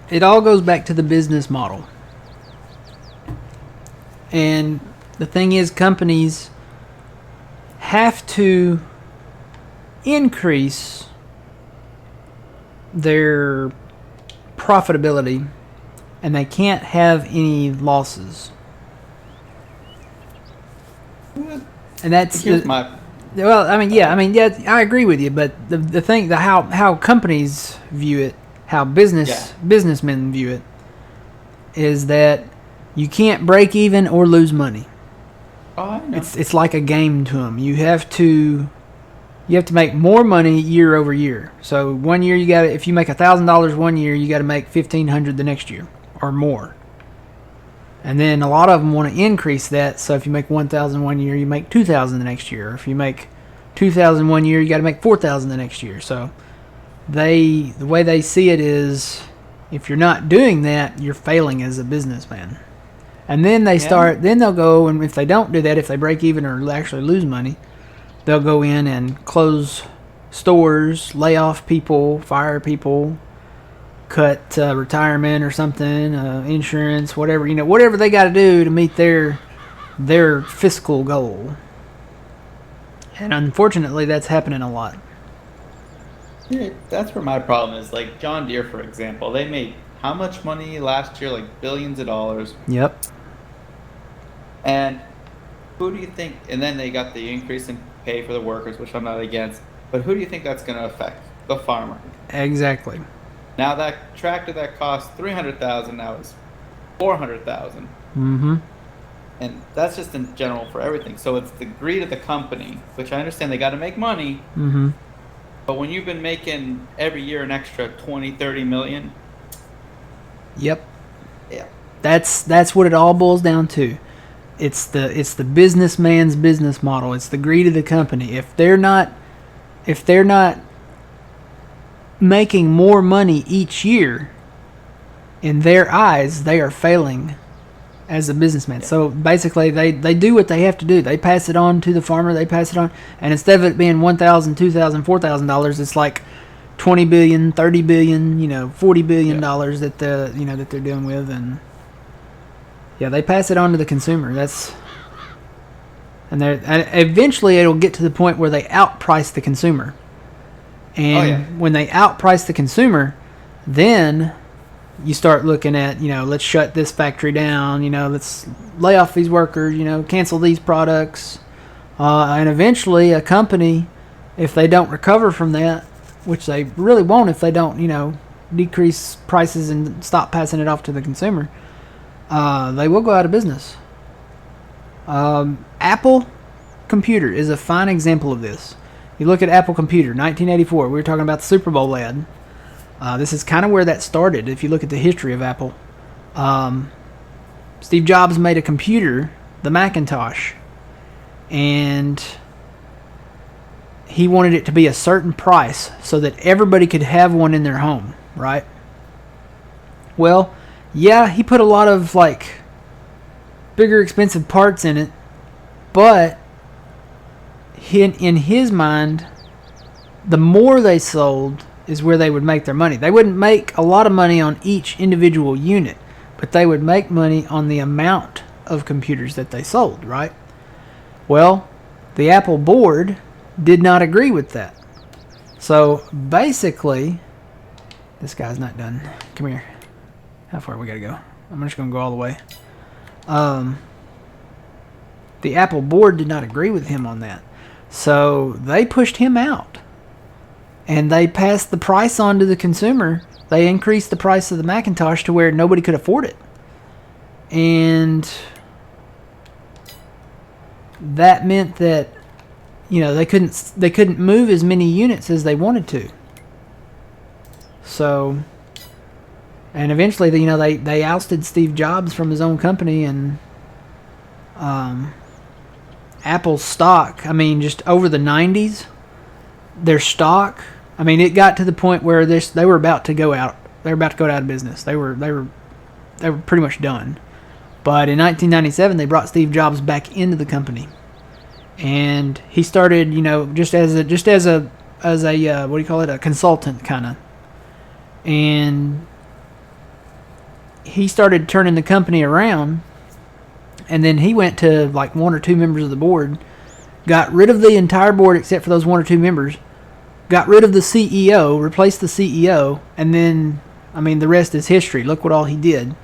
it all goes back to the business model. And the thing is, companies have to increase their profitability, and they can't have any losses. And that's Here's my... well, I mean, yeah, I agree with you, but the thing, how companies view it, how businessmen view it, is that you can't break even or lose money. Oh, I know. It's like a game to them. You have to make more money year over year. So one year if you make $1,000 one year, you got to make $1,500 the next year or more. And then a lot of them want to increase that. So if you make $1,000 one year, you make $2,000 the next year. Or if you make $2,000 one year, you got to make $4,000 the next year. So the way they see it is, if you're not doing that, you're failing as a businessman. And then then they'll go, and if they don't do that, if they break even or actually lose money, they'll go in and close stores, lay off people, fire people, cut retirement or something, insurance, whatever they got to do to meet their fiscal goal. And unfortunately, that's happening a lot. Yeah, that's where my problem is. Like John Deere, for example, they made how much money last year? Like billions of dollars. Yep. And who do you think? And then they got the increase in pay for the workers, which I'm not against. But who do you think that's going to affect? The farmer. Exactly. Now that tractor that cost 300,000 now is 400,000. Mm-hmm. And that's just in general for everything. So it's the greed of the company, which I understand they got to make money. Mm-hmm. But when you've been making every year an extra 20, 30 million. Yep. Yeah. That's what it all boils down to. It's the businessman's business model. It's the greed of the company. If they're not making more money each year, in their eyes, they are failing as a businessman. Yeah. So basically, they do what they have to do. They pass it on to the farmer. They pass it on, and instead of it being $1,000, $2,000, $4,000, it's like $20 billion, $30 billion, $40 billion dollars that they're dealing with, and yeah, they pass it on to the consumer. And eventually it'll get to the point where they outprice the consumer. And when they outprice the consumer, then you start looking at, let's shut this factory down, let's lay off these workers, cancel these products. And eventually a company, if they don't recover from that, which they really won't if they don't, decrease prices and stop passing it off to the consumer, they will go out of business. Apple Computer is a fine example of this. You look at Apple Computer, 1984. We were talking about the Super Bowl ad. This is kind of where that started. If you look at the history of Apple, Steve Jobs made a computer, the Macintosh, and he wanted it to be a certain price so that everybody could have one in their home, right? Well, yeah, he put a lot of bigger expensive parts in it, but in his mind, the more they sold is where they would make their money. They wouldn't make a lot of money on each individual unit, but they would make money on the amount of computers that they sold, right? Well, the Apple board did not agree with that. So basically, this guy's not done. Come here. How far we gotta go? I'm just gonna go all the way. The Apple board did not agree with him on that. So they pushed him out. And they passed the price on to the consumer. They increased the price of the Macintosh to where nobody could afford it. And that meant that they couldn't move as many units as they wanted to. So, and eventually they ousted Steve Jobs from his own company, and Apple's stock, just over the 90s, their stock, it got to the point where they were about to go out. They were about to go out of business. They were pretty much done. But in 1997, they brought Steve Jobs back into the company, and he started, just as a what do you call it, a consultant kind of, and he started turning the company around. And then he went to one or two members of the board, got rid of the entire board except for those one or two members, got rid of the CEO, replaced the CEO, and then, the rest is history. Look what all he did.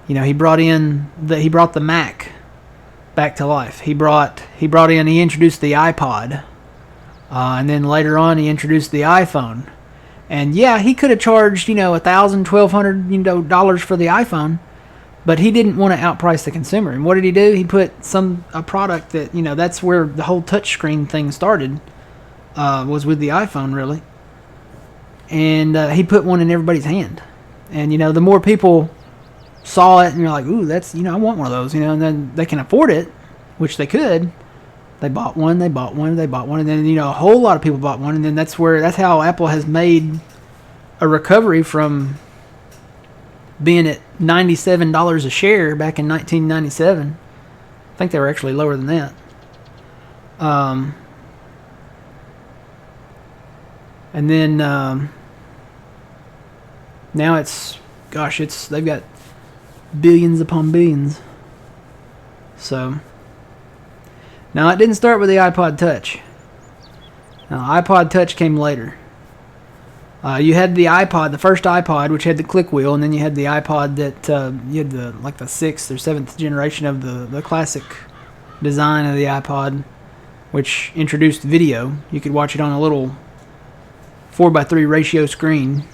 He brought the Mac back to life. He introduced the iPod, and then later on he introduced the iPhone. And yeah, he could have charged, $1,000, $1,200, for the iPhone. But he didn't want to outprice the consumer. And what did he do? He put a product that, that's where the whole touchscreen thing started, was with the iPhone, really. And he put one in everybody's hand. And, the more people saw it, and you're like, ooh, that's, I want one of those, and then they can afford it, which they could. They bought one, and then, a whole lot of people bought one. And then that's how Apple has made a recovery from being at $97 a share back in 1997. I think they were actually lower than that. And then now they've got billions upon billions. So now it didn't start with the iPod Touch. Now iPod Touch came later. You had the iPod, the first iPod, which had the click wheel, and then you had the iPod that you had the 6th or 7th generation of the classic design of the iPod, which introduced video. You could watch it on a little 4:3 ratio screen.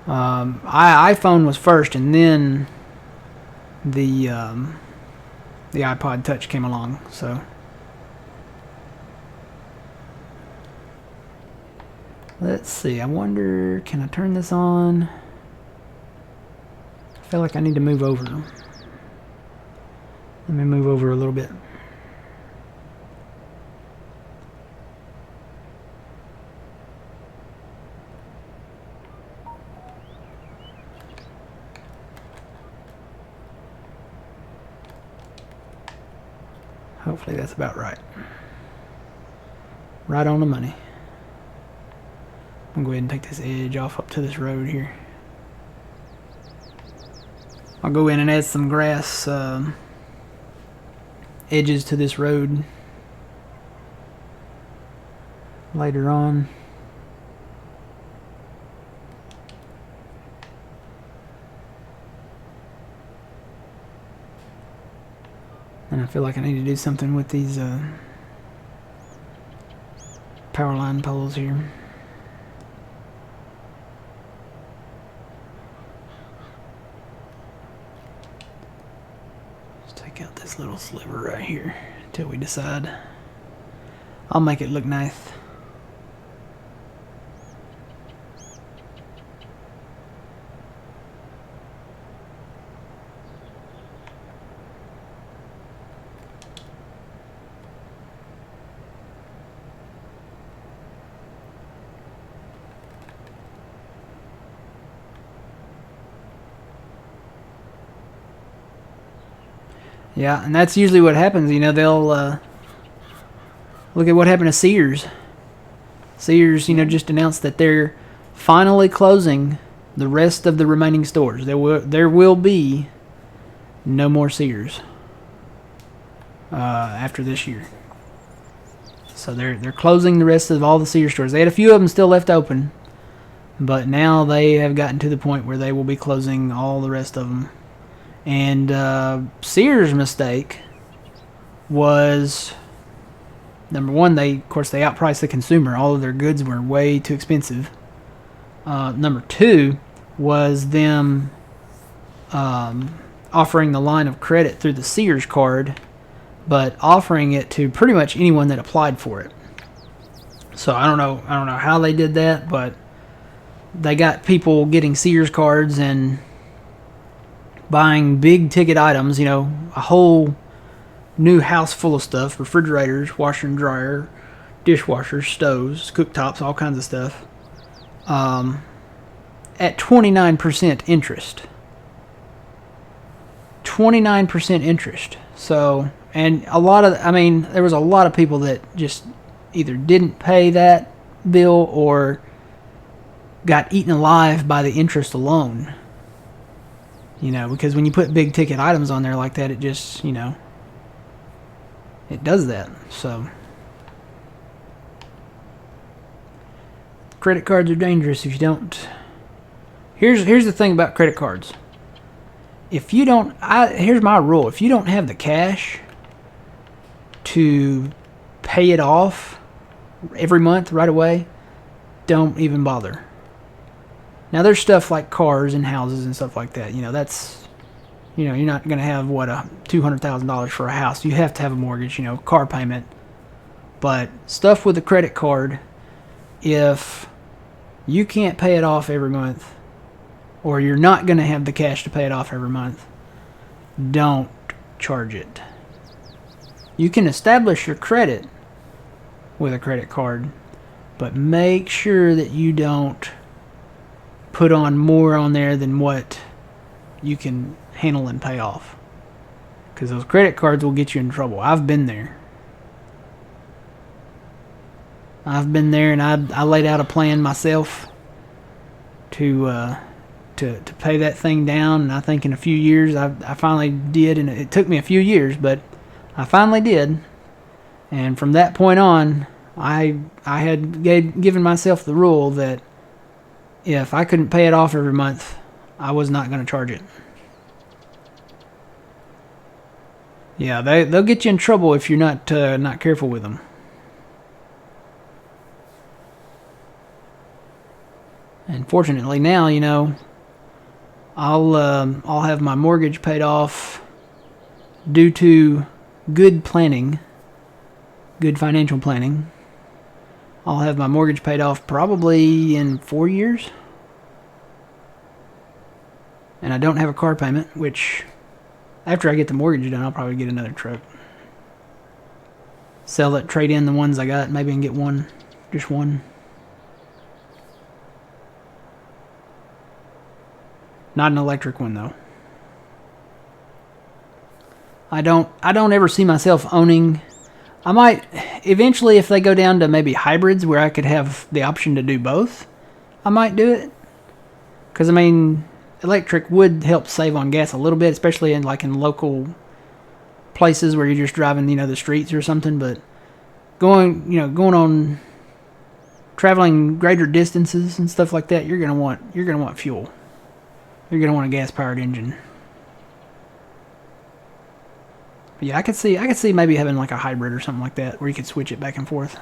iPhone was first, and then the iPod Touch came along. So let's see. I wonder, can I turn this on? I feel like I need to move over. Let me move over a little bit. Hopefully that's about right. Right on the money. I'm going to go ahead and take this edge off up to this road here. I'll go in and add some grass edges to this road later on. And I feel like I need to do something with these power line poles here. Let's take out this little sliver right here until we decide. I'll make it look nice. Yeah, and that's usually what happens. You know, they'll look at what happened to Sears. Sears, you know, just announced that they're finally closing the rest of the remaining stores. There will be no more Sears after this year. So they're closing the rest of all the Sears stores. They had a few of them still left open, but now they have gotten to the point where they will be closing all the rest of them. And Sears' mistake was, number one, they outpriced the consumer. All of their goods were way too expensive. Number two was them offering the line of credit through the Sears card, but offering it to pretty much anyone that applied for it. So I don't know how they did that, but they got people getting Sears cards and buying big ticket items, you know, a whole new house full of stuff, refrigerators, washer and dryer, dishwashers, stoves, cooktops, all kinds of stuff, at 29% interest. 29% interest. So, and there was a lot of people that just either didn't pay that bill or got eaten alive by the interest alone. You know, because when you put big ticket items on there like that, it just, you know, it does that. So credit cards are dangerous if you don't. Here's the thing about credit cards. If you don't, here's my rule. If you don't have the cash to pay it off every month right away, don't even bother. Now, there's stuff like cars and houses and stuff like that. You know, that's, you know, you're not going to have, $200,000 for a house. You have to have a mortgage, you know, car payment. But stuff with a credit card, if you can't pay it off every month, or you're not going to have the cash to pay it off every month, don't charge it. You can establish your credit with a credit card, but make sure that you don't put on more on there than what you can handle and pay off, because those credit cards will get you in trouble. I've been there, and I laid out a plan myself to pay that thing down, and I think in a few years I finally did, and it took me a few years, but I finally did. And from that point on, I had given myself the rule that if I couldn't pay it off every month, I was not going to charge it. Yeah, they'll get you in trouble if you're not careful with them. And fortunately now, I'll have my mortgage paid off due to good planning, good financial planning. I'll have my mortgage paid off probably in 4 years. And I don't have a car payment, which after I get the mortgage done, I'll probably get another truck. Sell it, trade in the ones I got, maybe and get one, just one. Not an electric one though. I don't ever see myself owning. I might eventually, if they go down to maybe hybrids where I could have the option to do both, I might do it. Because I mean, electric would help save on gas a little bit, especially in local places where you're just driving, the streets or something. But going on traveling greater distances and stuff like that, you're gonna want fuel. You're gonna want a gas-powered engine. But yeah, I could see maybe having like a hybrid or something like that where you could switch it back and forth.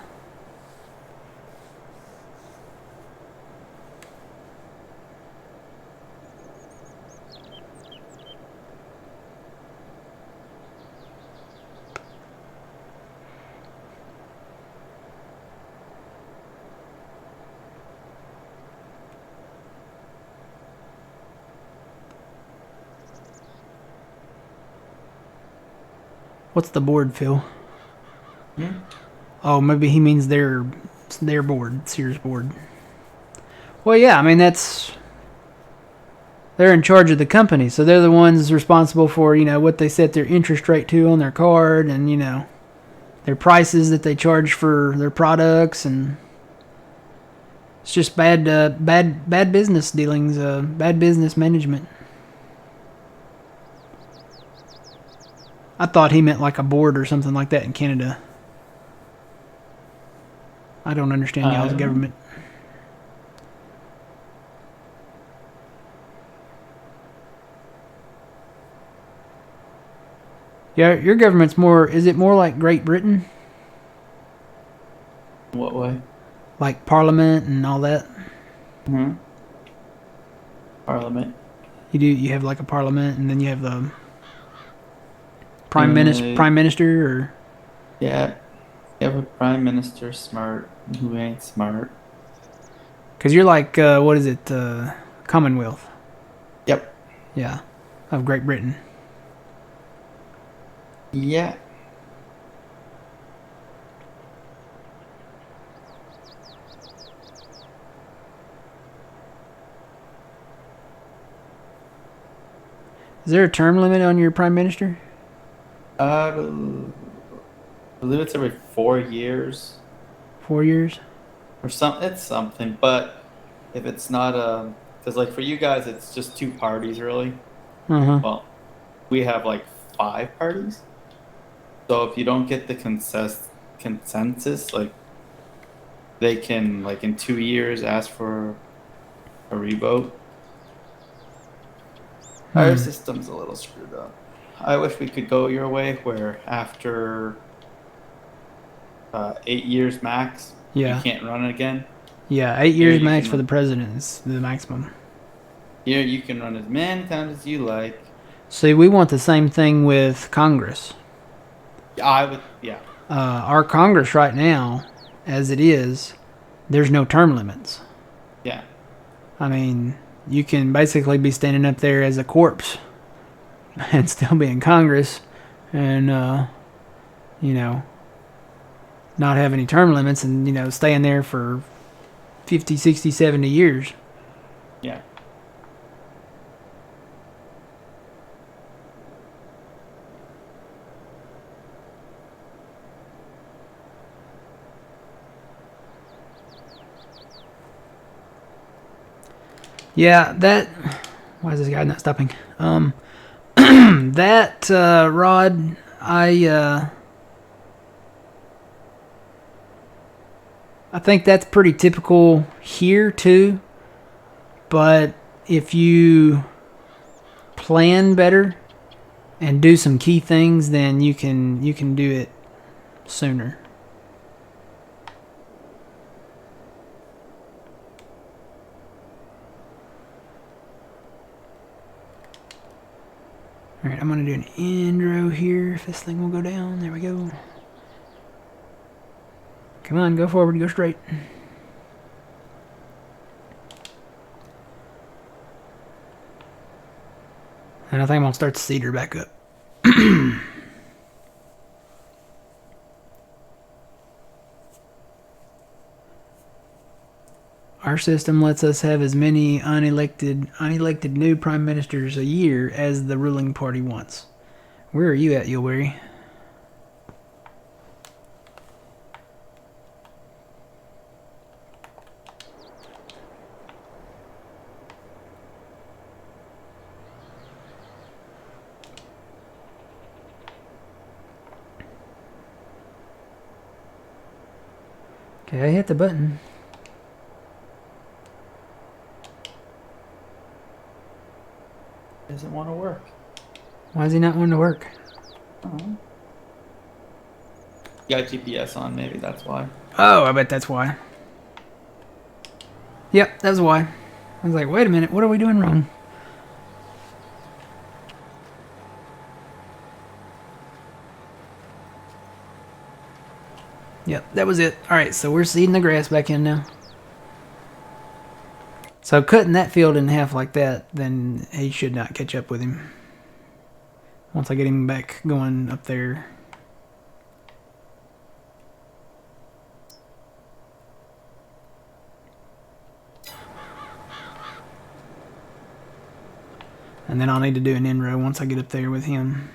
What's the board, Phil? Oh, maybe he means their board, Sears board. Well, yeah, I mean they're in charge of the company, so they're the ones responsible for what they set their interest rate to on their card, and their prices that they charge for their products, and it's just bad business dealings, bad business management. I thought he meant like a board or something like that in Canada. I don't understand y'all's government. Yeah, your government's more. Is it more like Great Britain? What way? Like Parliament and all that. Parliament. You have like a Parliament, and then you have the Prime Minister, or yeah, you have a Prime Minister smart who ain't smart. Because you're like what is it? Commonwealth. Yep. Yeah, of Great Britain. Yeah. Is there a term limit on your Prime Minister? I believe it's every 4 years. 4 years? Or it's something, but if it's not because like for you guys, it's just 2 parties really. Well, we have like 5 parties. So if you don't get the consensus, like they can like in 2 years ask for a revote. Our system's a little screwed up. I wish we could go your way, where after 8 years max, you can't run it again. Yeah, 8 years max for the president is the maximum. Here you can run as many times as you like. See, we want the same thing with Congress. Yeah. Our Congress right now, as it is, there's no term limits. Yeah. I mean, you can basically be standing up there as a corpse and still be in Congress and, not have any term limits and, staying there for 50, 60, 70 years. Yeah. Yeah, why is this guy not stopping? That, Rod, I think that's pretty typical here, too. but if you plan better and do some key things, then you can do it sooner. Alright, I'm going to do an end row here if this thing will go down. There we go. Come on, go forward, go straight. And I think I'm going to start the cedar back up. Our system lets us have as many unelected new prime ministers a year as the ruling party wants. Where are you at, Yulberry? Okay, I hit the button. Doesn't want to work. Why does he not want to work? You got GPS on, maybe that's why. Oh, I bet that's why. Yep, that's why. I was like, wait a minute, what are we doing wrong? Yep, that was it. Alright, so we're seeding the grass back in now. So cutting that field in half like that, then he should not catch up with him. Once I get him back going up there. And then I'll need to do an end row once I get up there with him.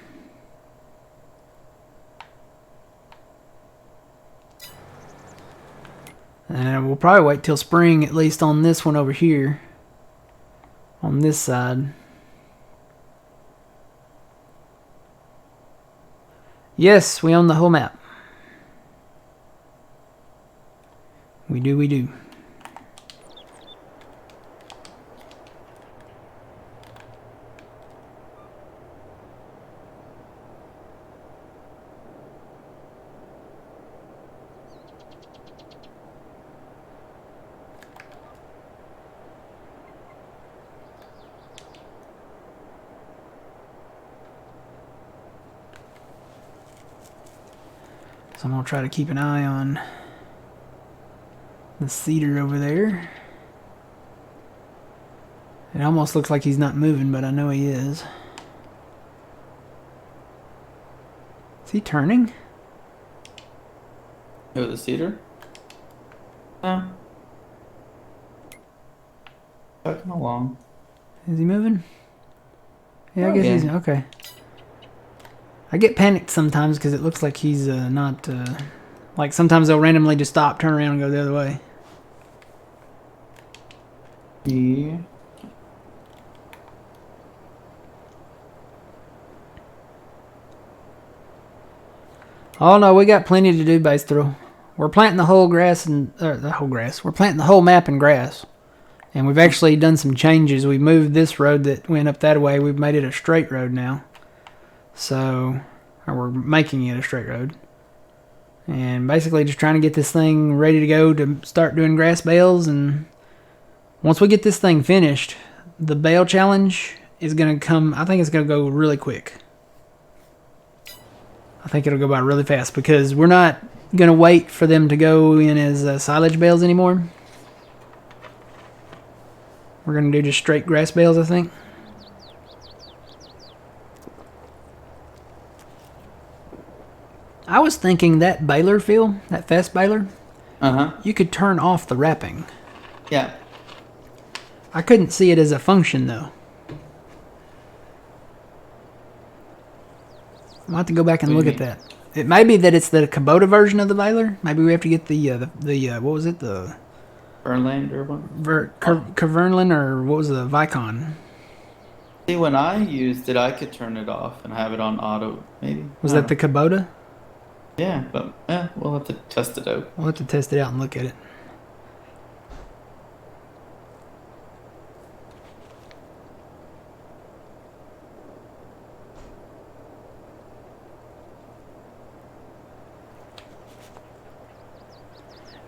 And we'll probably wait till spring, at least on this one over here. On this side. Yes, we own the whole map. We do, we do. So I'm going to try to keep an eye on the cedar over there. It almost looks like he's not moving, but I know he is. Is he turning? Oh, the cedar? No. Chugging along. Is he moving? Yeah, I Oh, guess yeah. he's okay. I get panicked sometimes because it looks like he's not... like sometimes they'll randomly just stop, turn around, and go the other way. Yeah. Oh no, we got plenty to do base through. We're planting the whole grass and the whole grass. We're planting the whole map in grass, and we've actually done some changes. We've moved this road that went up that way. We've made it a straight road now. So, or we're making it a straight road, and basically just trying to get this thing ready to go to start doing grass bales. And once we get this thing finished, the bale challenge is gonna come. I think it's gonna go really quick. I think it'll go by really fast because we're not going to wait for them to go in as silage bales anymore. We're going to do just straight grass bales, I think. I was thinking that baler feel, that fast baler, you could turn off the wrapping. Yeah. I couldn't see it as a function, though. I'll have to go back and look at that. It may be that it's the Kubota version of the baler. Maybe we have to get the what was it? The Verland or what? Kverneland, or what was the Vicon? See, when I used it, I could turn it off and have it on auto, maybe. Was that the Kubota? Yeah, but we'll have to test it out. We'll have to test it out and look at it.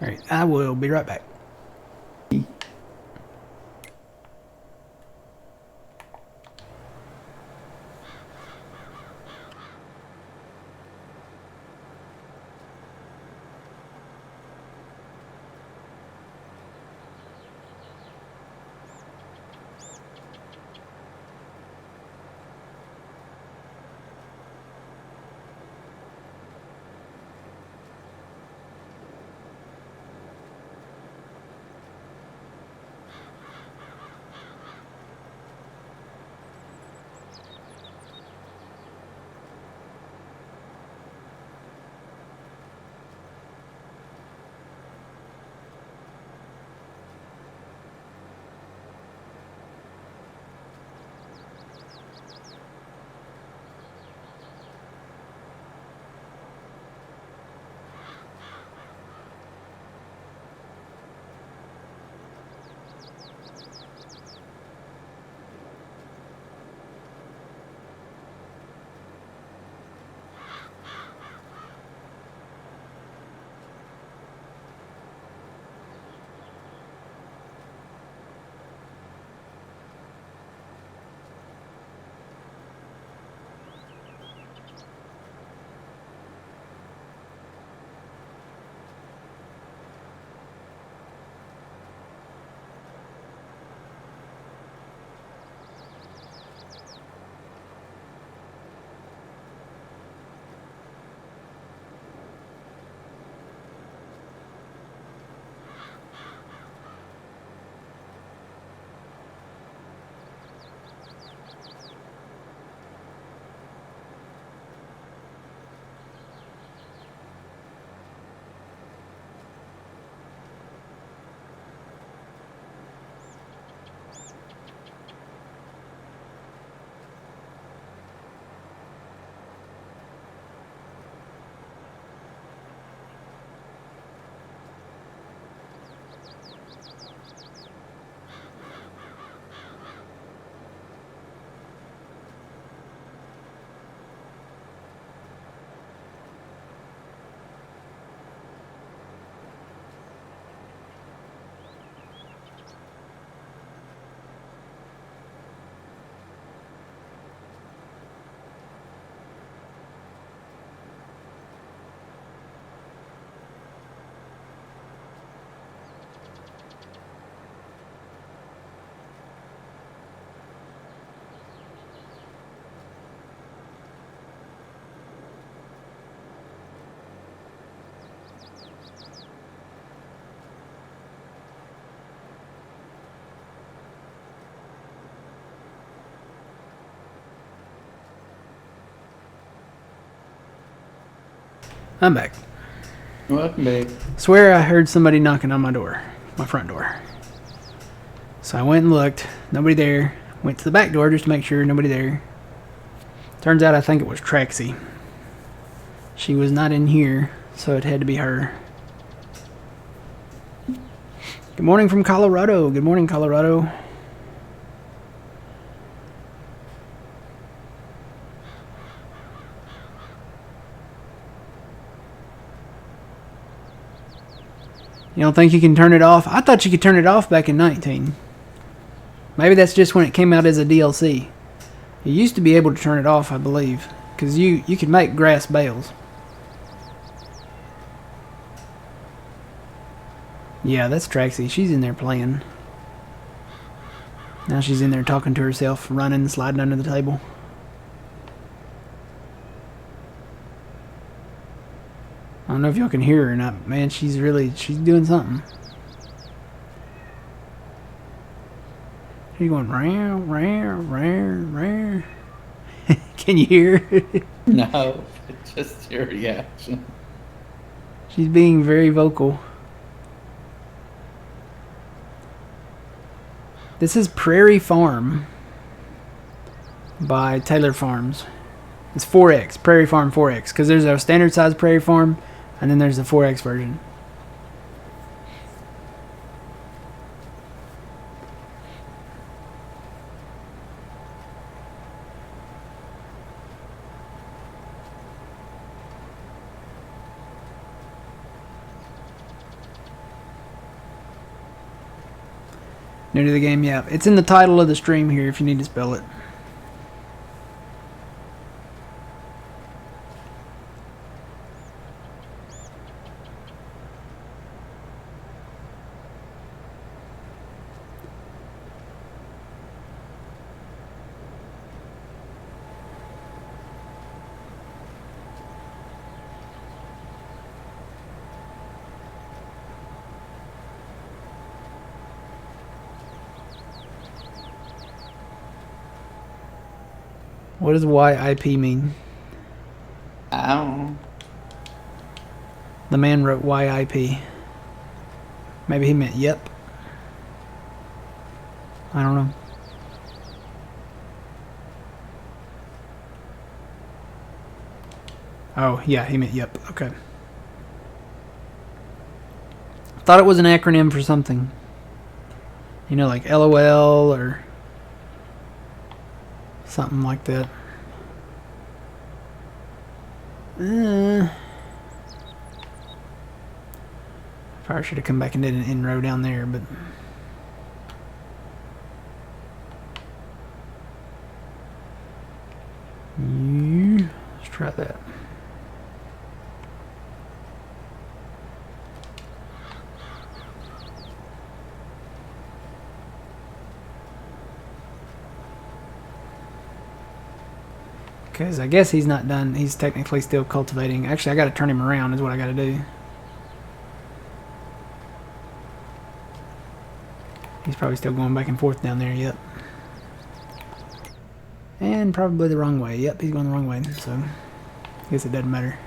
All right, I will be right back. I'm back. Welcome back. Swear I heard somebody knocking on my door, my front door. So I went and looked. Nobody there. Went to the back door just to make sure nobody there. Turns out I think it was Traxie. She was not in here, so it had to be her. Good morning from Colorado. Good morning, Colorado. You don't think you can turn it off? I thought you could turn it off back in 19. Maybe that's just when it came out as a DLC. You used to be able to turn it off, I believe. Because you could make grass bales. Yeah, that's Traxie. She's in there playing. Now she's in there talking to herself, running, sliding under the table. I don't know if y'all can hear her or not. Man, she's doing something. She's going, row, row, row, row. Can you hear her? No, it's just your reaction. She's being very vocal. This is Prairie Farm by TaylorFarms. It's 4X, Prairie Farm 4X, because there's a standard size Prairie Farm, and then there's the 4X version. New to the game, yeah. It's in the title of the stream here if you need to spell it. What does YIP mean? I don't know. The man wrote YIP. Maybe he meant yep. I don't know. Oh, yeah, he meant yep. Okay. Thought it was an acronym for something. You know, like LOL or something like that. Probably should have come back and did an in row down there, but let's try that. Because I guess he's not done. He's technically still cultivating. Actually, I got to turn him around is what I got to do. He's probably still going back and forth down there, yep. And probably the wrong way. Yep, he's going the wrong way, so I guess it doesn't matter.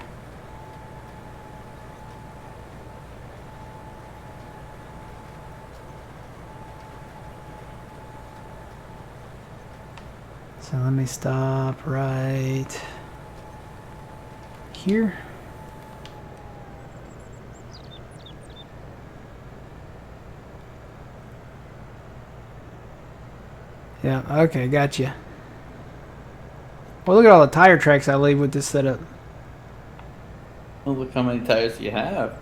So let me stop right here. Yeah, okay, gotcha. Well, look at all the tire tracks I leave with this setup. Well, look how many tires you have.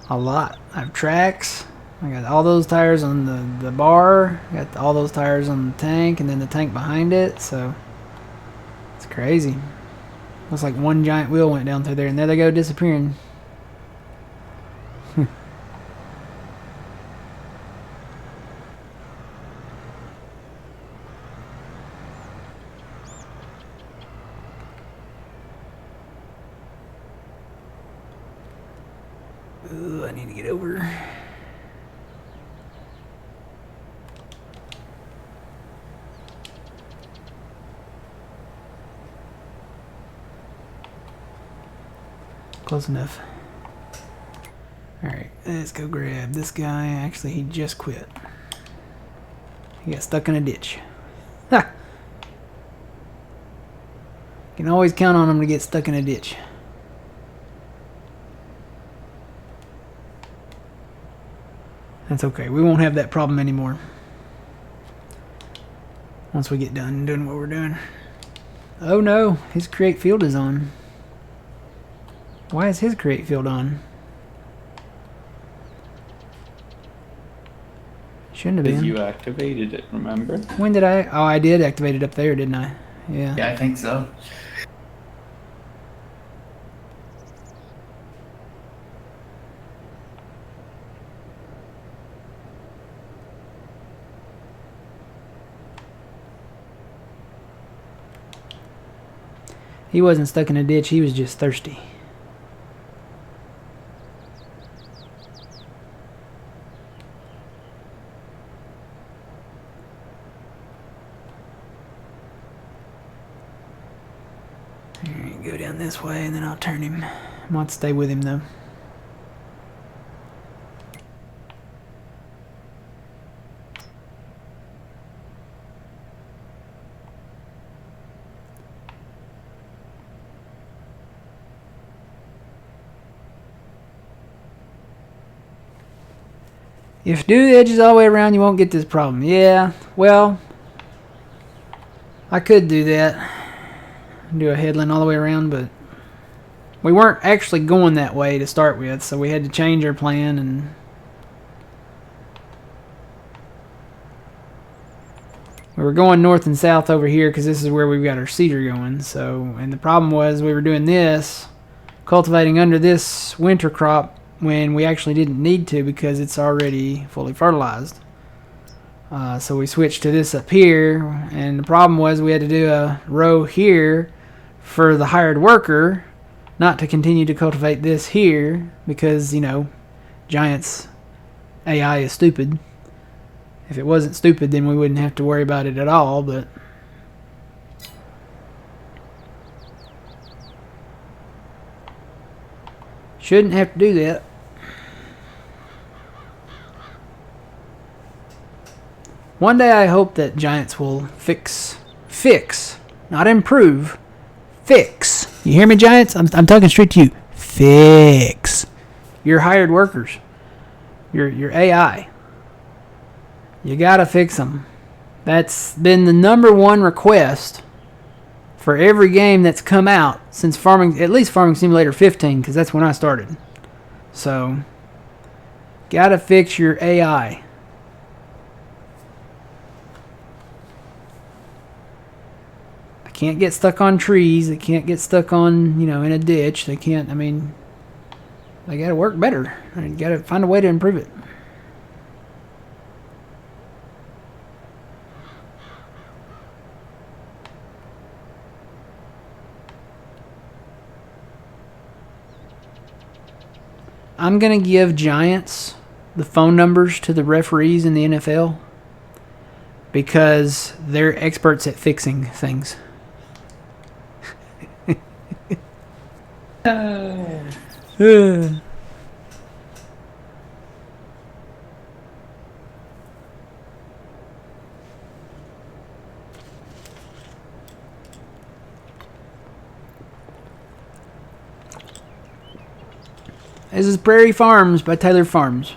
A lot. I have tracks. I got all those tires on the bar. I got all those tires on the tank, and then the tank behind it. So it's crazy. Looks like one giant wheel went down through there, and there they go disappearing. Ooh, I need to get over. Close enough. Alright, let's go grab this guy. Actually, he just quit. He got stuck in a ditch. Ha! Can always count on him to get stuck in a ditch. That's okay. We won't have that problem anymore. Once we get done doing what we're doing. Oh no, his create field is on. Why is his create field on? Shouldn't have Because been. you activated it, remember? When did I? Oh, I did activate it up there, didn't I? Yeah. Yeah, I think so. He wasn't stuck in a ditch, he was just thirsty. Alright, go down this way and then I'll turn him. I might stay with him though. If you do the edges all the way around, you won't get this problem. Yeah, well, I could do that. Do a headland all the way around, but we weren't actually going that way to start with, so we had to change our plan, and we were going north and south over here because this is where we've got our cedar going. So, and the problem was we were doing this, cultivating under this winter crop when we actually didn't need to because it's already fully fertilized. So we switched to this up here, and the problem was we had to do a row here for the hired worker, not to continue to cultivate this here because, you know, Giant's AI is stupid. If it wasn't stupid, then we wouldn't have to worry about it at all, but shouldn't have to do that. One day I hope that Giants will fix, not improve, fix. You hear me, Giants? I'm talking straight to you. Fix your hired workers, your AI. You gotta fix them. That's been the #1 request for every game that's come out since at least Farming Simulator 15, because that's when I started. So, gotta fix your AI. Can't get stuck on trees. They can't get stuck on, you know, in a ditch. They can't, I mean, they got to work better. You got to find a way to improve it. I'm going to give Giants the phone numbers to the referees in the NFL because they're experts at fixing things. This is Prairie Farms by TaylorFarms.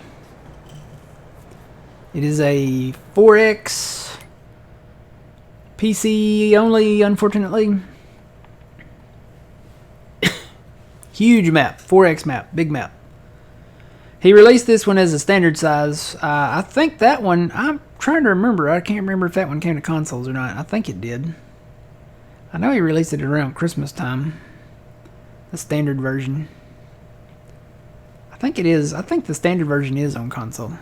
It is a 4X PC only, unfortunately. Huge map, 4X map, big map. He released this one as a standard size. I think that one, I'm trying to remember. I can't remember if that one came to consoles or not. I think it did. I know he released it around Christmas time. The standard version. I think it is. I think the standard version is on console.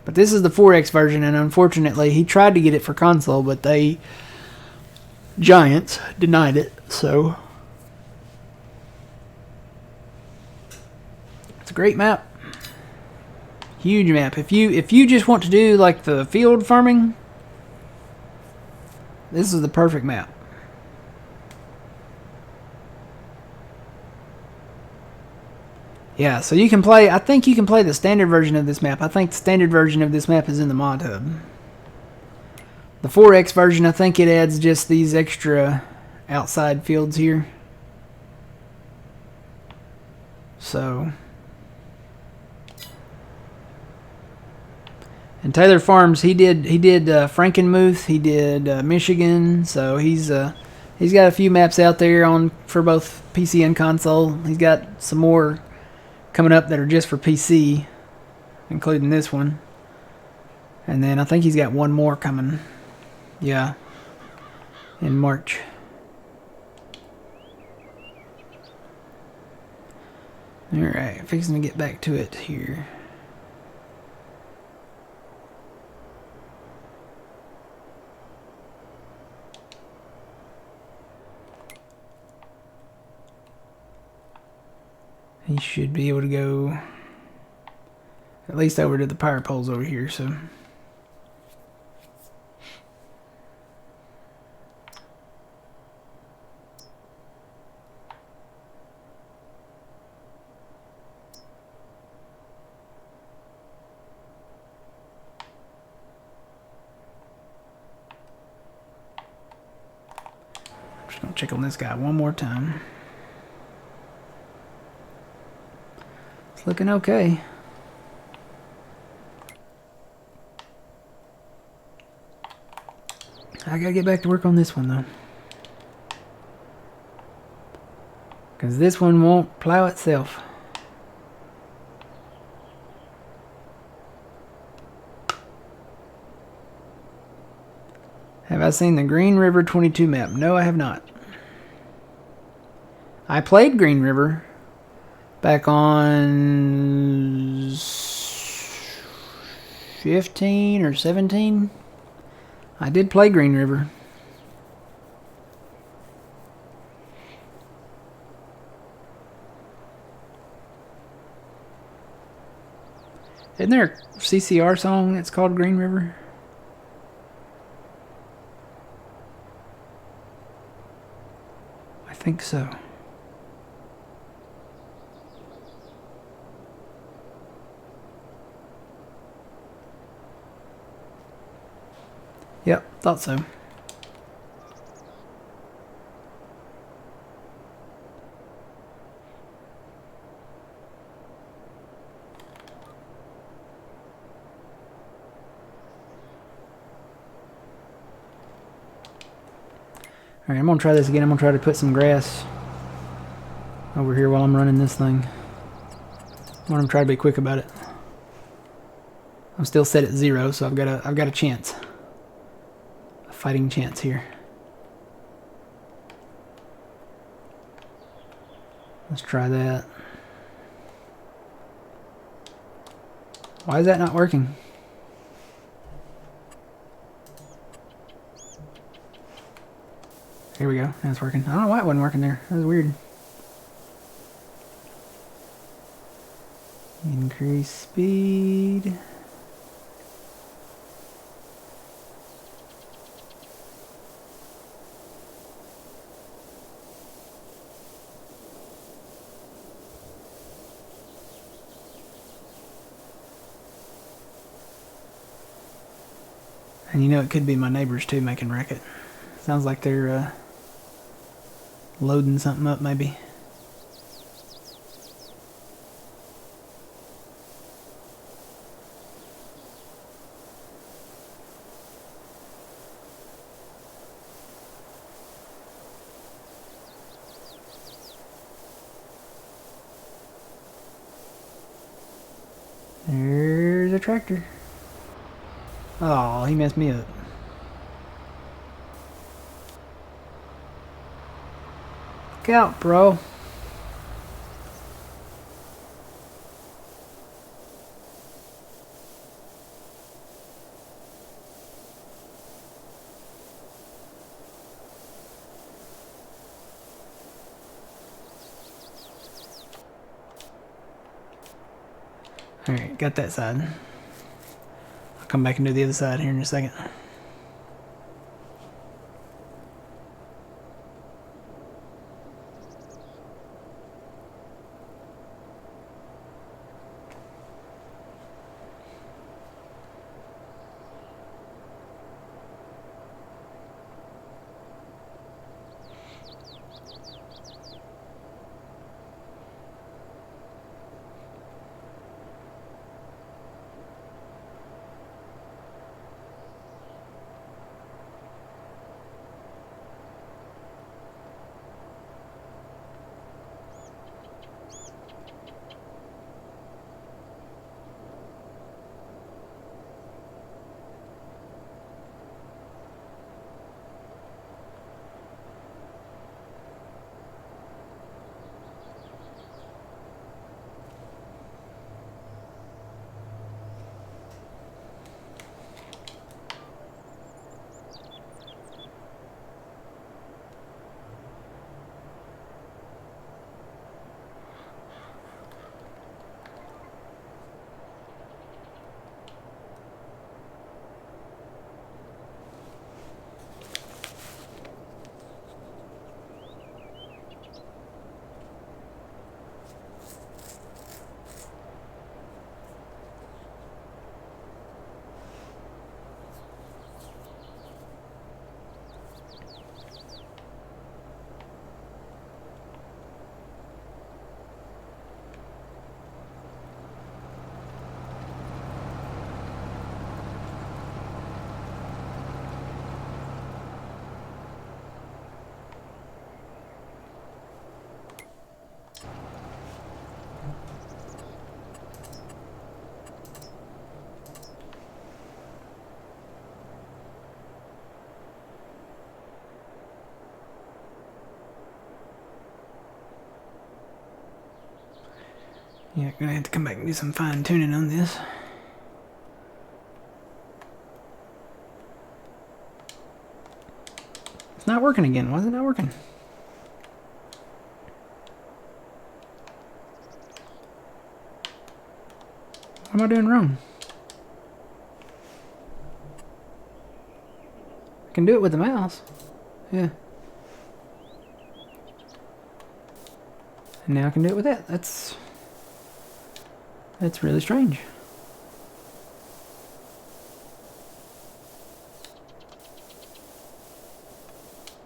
But this is the 4X version, and unfortunately, he tried to get it for console, but Giants denied it, so it's a great map. Huge map. If you just want to do like the field farming, this is the perfect map. Yeah, so you can play, I think you can play the standard version of this map. I think the standard version of this map is in the mod hub. The 4X version, I think it adds just these extra outside fields here. So, and TaylorFarms, he did Frankenmuth, he did Michigan, so he's got a few maps out there for both PC and console. He's got some more coming up that are just for PC, including this one. And then I think he's got one more coming. Yeah. In March. Alright, fixing to get back to it here. He should be able to go at least over to the power poles over here, so. I'm just gonna check on this guy one more time. It's looking okay. I gotta get back to work on this one though, because this one won't plow itself. Have I seen the Green River 22 map? No, I have not. I played Green River back on 15 or 17. I did play Green River. Isn't there a CCR song that's called Green River? I think so. Yep, thought so. Alright, I'm going to try this again. I'm going to try to put some grass over here while I'm running this thing. I'm going to try to be quick about it. I'm still set at 0, so I've got a chance. A fighting chance here. Let's try that. Why is that not working? Here we go. That's working. I don't know why it wasn't working there. That was weird. Increase speed. And you know it could be my neighbors too making racket. Sounds like they're loading something up maybe. There's a tractor. Oh, he messed me up. Look out, bro. Alright, got that side. I'll come back and do the other side here in a second. Yeah, gonna have to come back and do some fine tuning on this. It's not working again. Why is it not working? What am I doing wrong? I can do it with the mouse. Yeah. And now I can do it with that. That's really strange.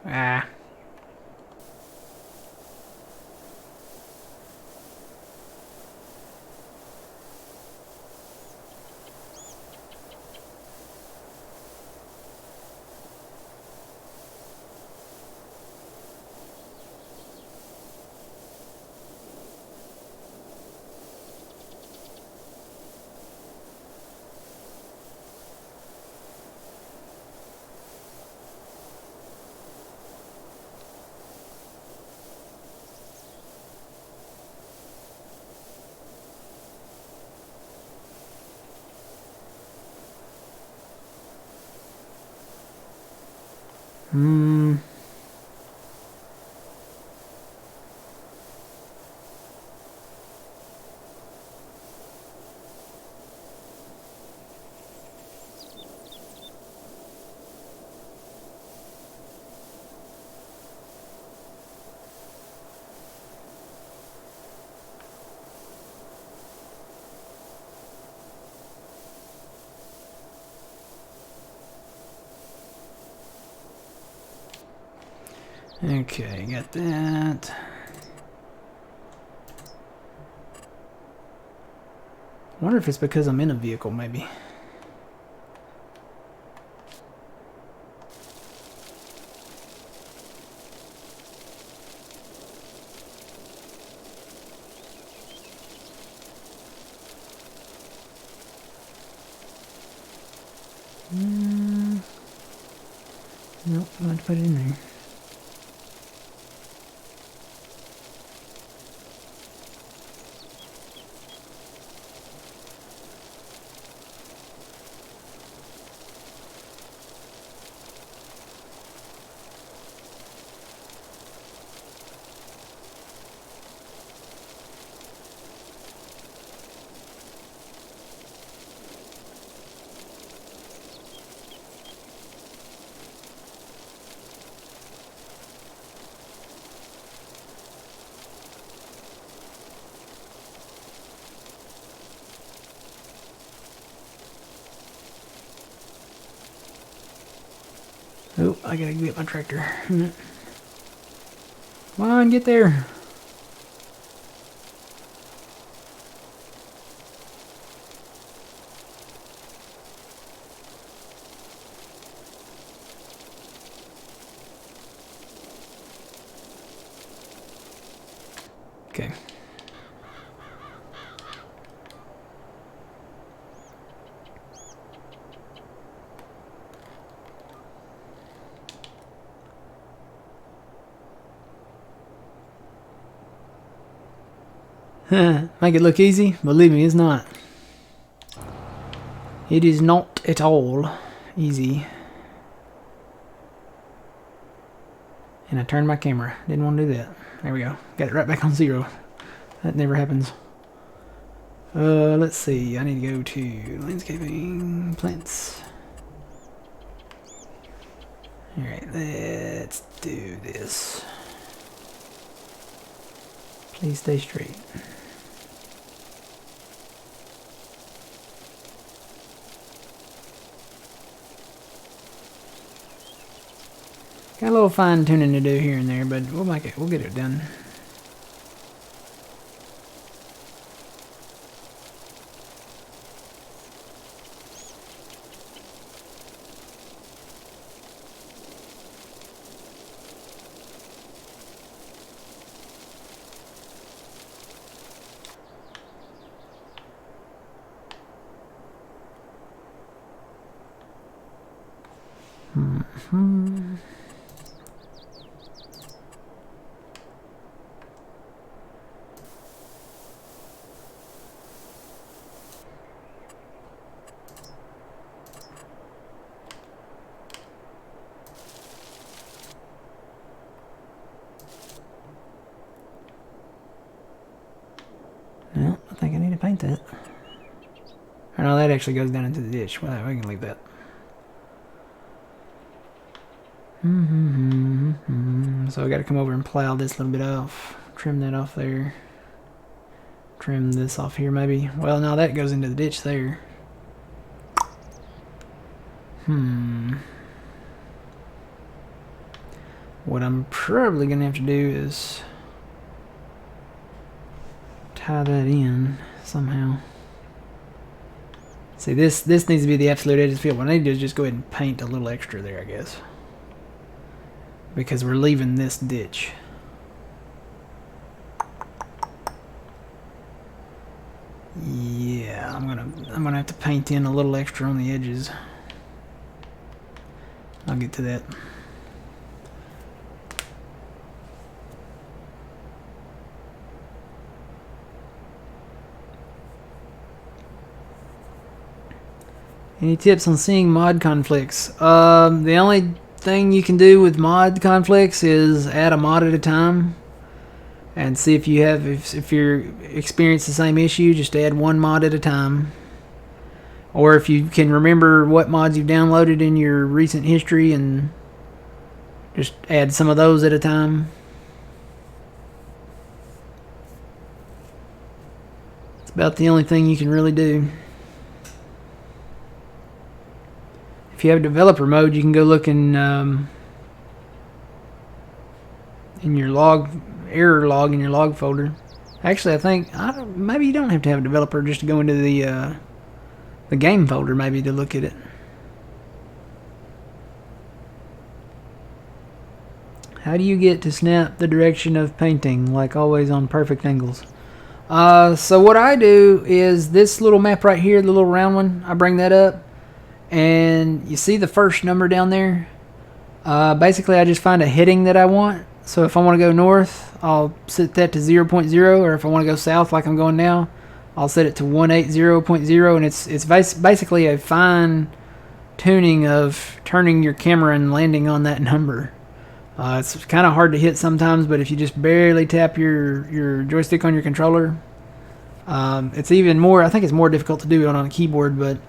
Ah. Hmm. Okay, got that. Wonder if it's because I'm in a vehicle, maybe. Nope, I have to put it in there. Oh, I gotta get my tractor. Come on, get there. Okay. Make it look easy? Believe me, it's not. It is not at all easy. And I turned my camera. Didn't want to do that. There we go. Got it right back on 0. That never happens. Let's see. I need to go to landscaping, plants. Alright, let's do this. Please stay straight. Got a little fine tuning to do here and there, but we'll make it. We'll get it done. paint that. Oh no, that actually goes down into the ditch. Well, we can leave that. So I got to come over and plow this little bit off. Trim that off there. Trim this off here maybe. Well, now that goes into the ditch there. What I'm probably going to have to do is tie that in somehow. See, this needs to be the absolute edge of the field. What I need to do is just go ahead and paint a little extra there, I guess. Because we're leaving this ditch. Yeah, I'm gonna have to paint in a little extra on the edges. I'll get to that. Any tips on seeing mod conflicts? The only thing you can do with mod conflicts is add a mod at a time and see if you're experience the same issue. Just add one mod at a time, or if you can remember what mods you've downloaded in your recent history and just add some of those at a time. It's about the only thing you can really do. If you have developer mode, you can go look in your error log in your log folder. Actually, I think maybe you don't have to have a developer just to go into the game folder maybe to look at it. How do you get to snap the direction of painting, like always on perfect angles? So what I do is this little map right here, the little round one, I bring that up. And you see the first number down there? Basically, I just find a heading that I want. So if I want to go north, I'll set that to 0.0, or if I want to go south like I'm going now, I'll set it to 180.0, and it's basically a fine tuning of turning your camera and landing on that number. It's kind of hard to hit sometimes, but if you just barely tap your joystick on your controller, it's even more, I think it's more difficult to do it on a keyboard, but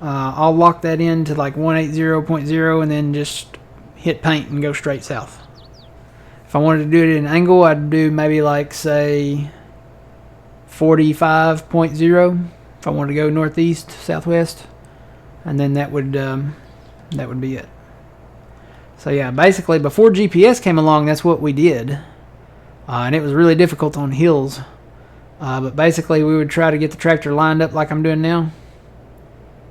I'll lock that in to like 180.0 and then just hit paint and go straight south. If I wanted to do it at an angle, I'd do maybe like, say, 45.0 if I wanted to go northeast, southwest, and then that would be it. So yeah, basically before GPS came along, that's what we did, and it was really difficult on hills. But basically, we would try to get the tractor lined up like I'm doing now.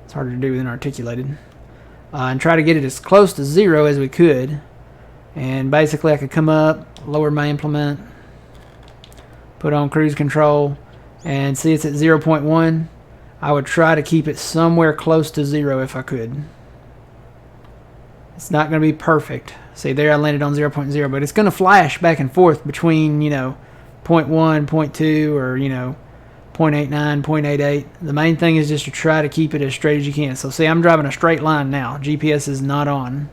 It's harder to do than articulated. And try to get it as close to 0 as we could. And basically I could come up, lower my implement, put on cruise control, and see it's at 0.1. I would try to keep it somewhere close to 0 if I could. It's not going to be perfect. See, there I landed on 0.0, but it's going to flash back and forth between, 0.1, 0.2, or, 0.89, 0.88. The main thing is just to try to keep it as straight as you can. So see, I'm driving a straight line now. GPS is not on.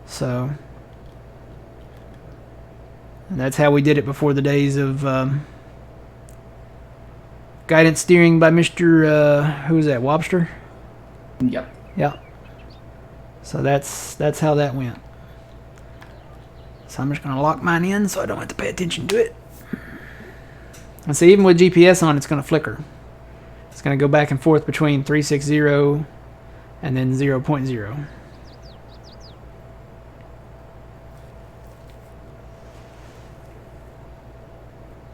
So and that's how we did it before the days of guidance steering by Mr. Who was that, Wobster? Yep. Yeah. So that's how that went. So I'm just going to lock mine in so I don't have to pay attention to it. And see, even with GPS on, it's going to flicker. It's going to go back and forth between 360 and then 0.0.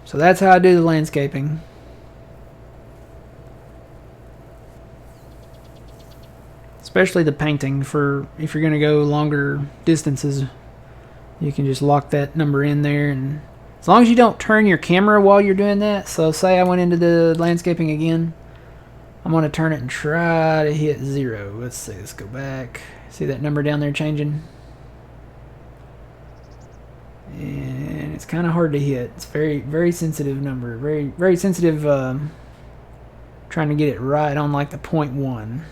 So that's how I do the landscaping. Especially the painting. For if you're going to go longer distances, you can just lock that number in there, and as long as you don't turn your camera while you're doing that. So say I went into the landscaping again, I'm going to turn it and try to hit 0. Let's see, let's go back. See that number down there changing? And it's kind of hard to hit. It's very, very sensitive number. Very, very sensitive, trying to get it right on like the 0.1.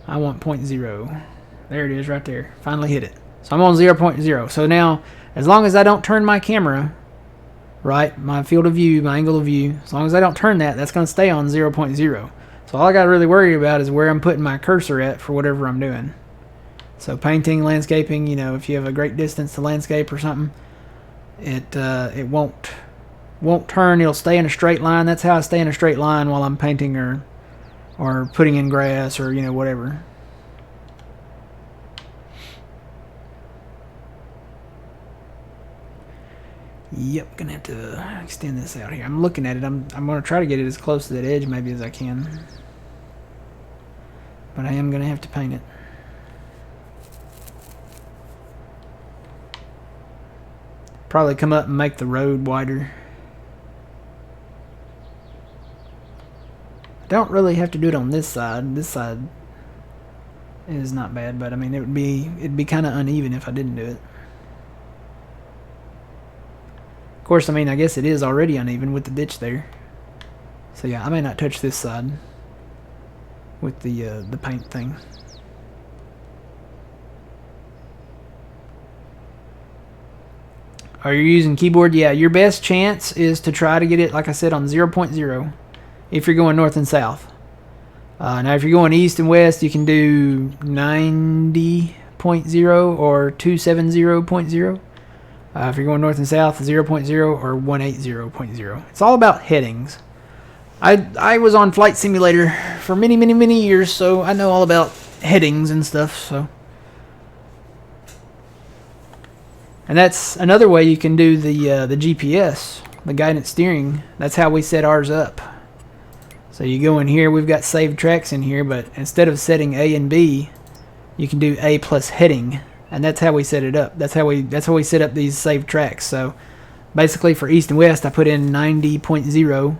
I want 0.0. There it is right there. Finally hit it. So I'm on 0.0. So now, as long as I don't turn my camera, right? My field of view, my angle of view. As long as I don't turn that, that's going to stay on 0.0. So all I got to really worry about is where I'm putting my cursor at for whatever I'm doing. So painting, landscaping, you know, if you have a great distance to landscape or something, it won't turn. It'll stay in a straight line. That's how I stay in a straight line while I'm painting or putting in grass or, you know, whatever. Yep, gonna have to extend this out here. I'm looking at it. I'm gonna try to get it as close to that edge maybe as I can, but I am gonna have to paint it. Probably come up and make the road wider. I don't really have to do it on this side. This side is not bad, but I mean it'd be kind of uneven if I didn't do it. Of course, I mean I guess it is already uneven with the ditch there. So yeah, I may not touch this side with the paint thing. Are you using keyboard? Yeah, your best chance is to try to get it, like I said, on 0.0 if you're going north and south. Now, if you're going east and west, you can do 90.0 or 270.0. If you're going north and south, 0.0 or 180.0. It's all about headings. I was on Flight Simulator for many years, so I know all about headings and stuff. So. And that's another way you can do the GPS, the guidance steering. That's how we set ours up. So you go in here, we've got saved tracks in here, but instead of setting A and B, you can do A plus heading, and that's how we set it up. That's how we set up these saved tracks. So basically for east and west, I put in 90.0,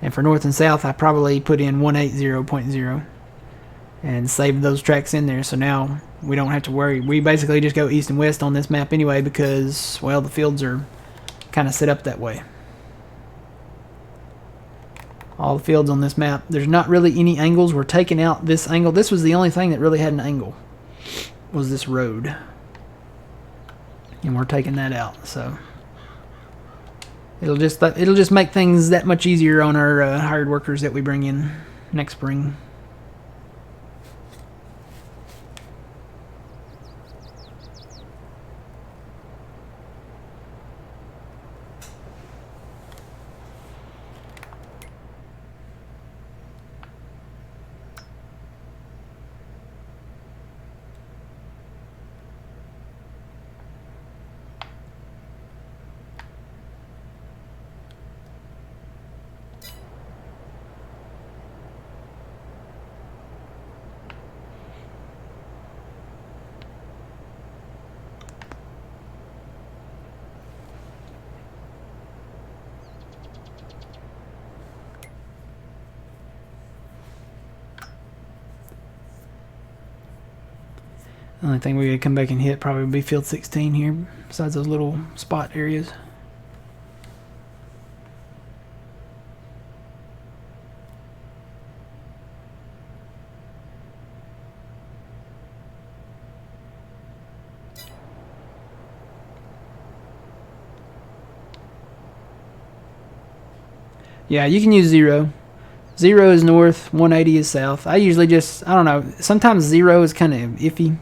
and for north and south, I probably put in 180.0. And save those tracks in there, so now we don't have to worry. We basically just go east and west on this map anyway because, well, the fields are kind of set up that way. All the fields on this map, there's not really any angles. We're taking out this angle. This was the only thing that really had an angle, was this road. And we're taking that out, so it'll just make things that much easier on our hired workers that we bring in next spring. The only thing we could come back and hit probably would be field 16 here, besides those little spot areas. Yeah, you can use 0. 0 is north, 180 is south. I usually just, I don't know, sometimes 0 is kind of iffy.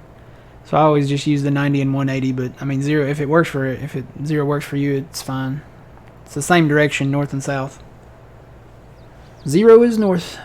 So I always just use the 90 and 180, but I mean 0, if 0 works for you, it's fine. It's the same direction, north and south. 0 is north.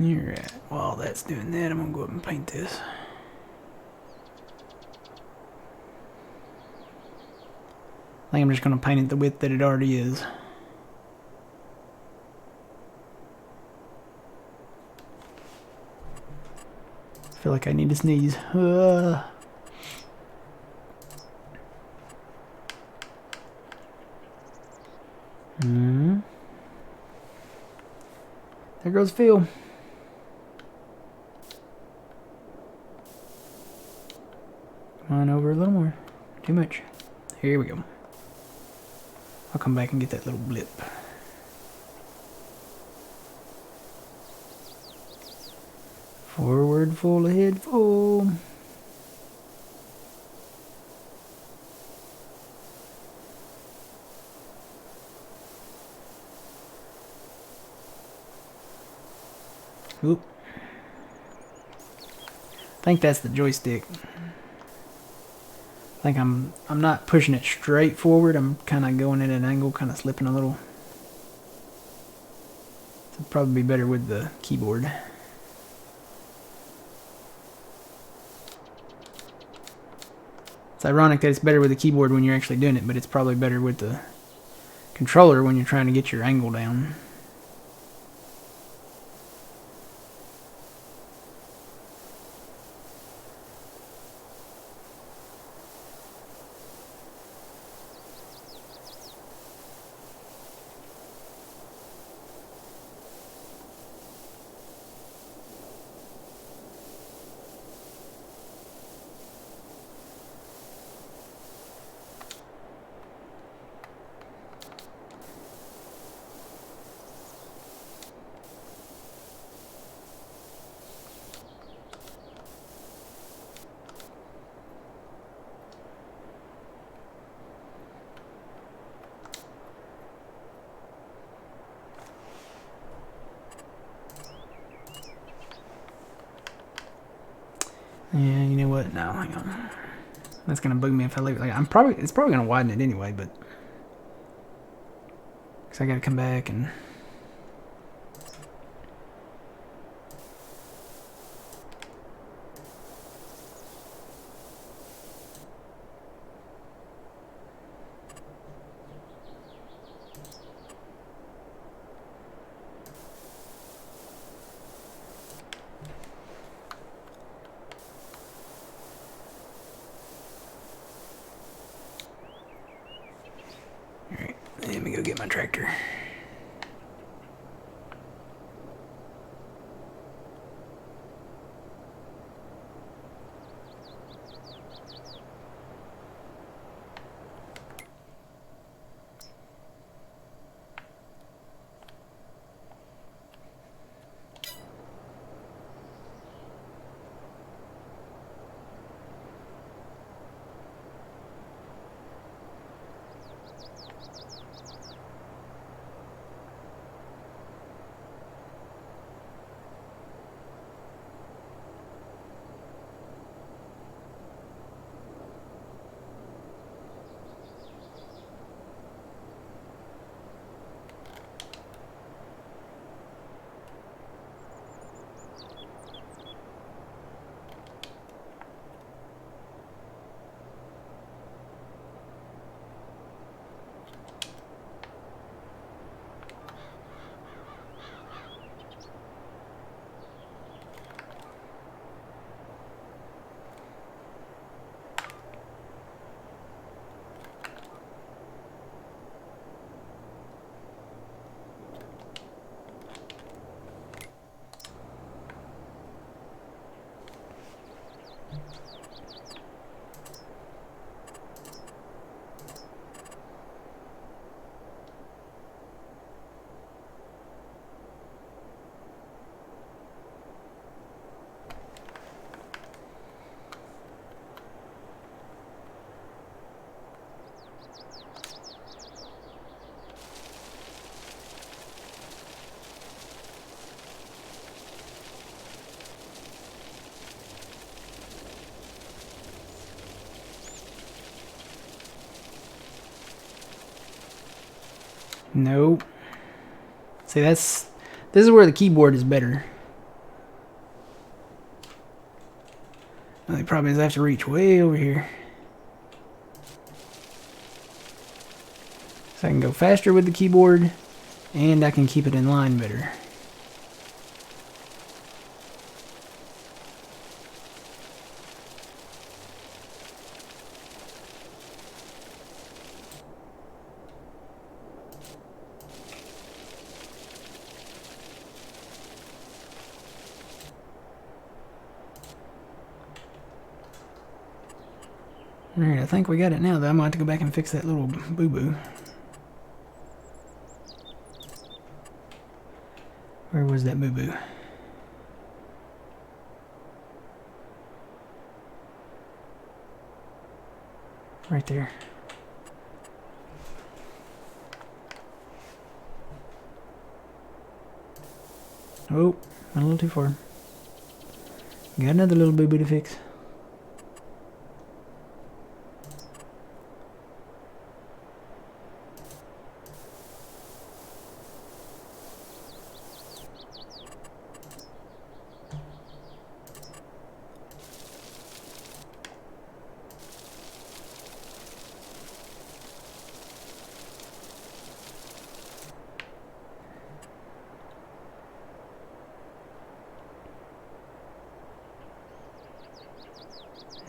Alright, while that's doing that, I'm gonna go up and paint this. I think I'm just gonna paint it the width that it already is. I feel like I need to sneeze. There goes Phil. Come on over a little more. Too much. Here we go. I'll come back and get that little blip. Forward full, ahead full. Oop. I think that's the joystick. I think I'm not pushing it straight forward. I'm kind of going at an angle, kind of slipping a little. It'd probably be better with the keyboard. It's ironic that it's better with the keyboard when you're actually doing it, but it's probably better with the controller when you're trying to get your angle down. Yeah, you know what? No, hang on. That's gonna bug me if I leave it. Like, it's probably gonna widen it anyway, but because I gotta come back and. Alright, let me go get my tractor. Nope. See, this is where the keyboard is better. Well, the problem is I have to reach way over here. So I can go faster with the keyboard, and I can keep it in line better. Alright, I think we got it now, though. I'm going to have to go back and fix that little boo-boo. Where was that boo-boo? Right there. Oh, went a little too far. Got another little boo-boo to fix.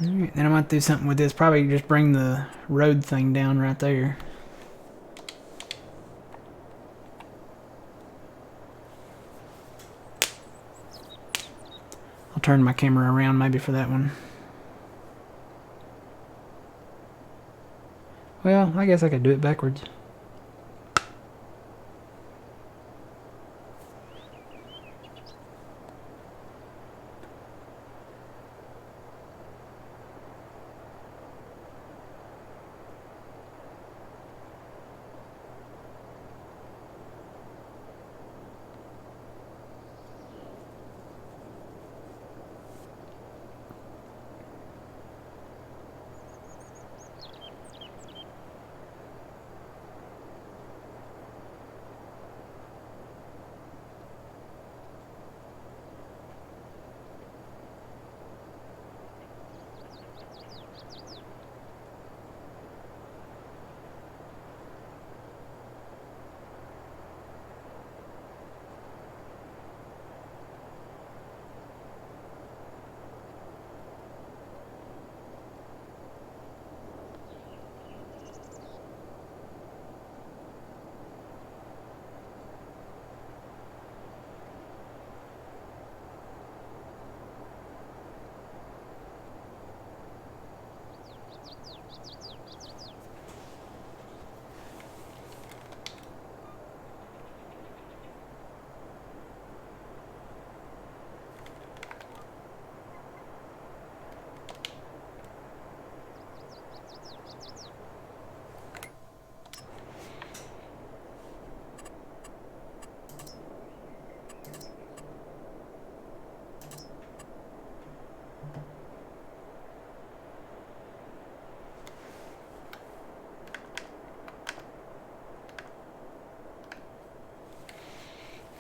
Alright, then I might do something with this. Probably just bring the road thing down right there. I'll turn my camera around maybe for that one. Well, I guess I could do it backwards.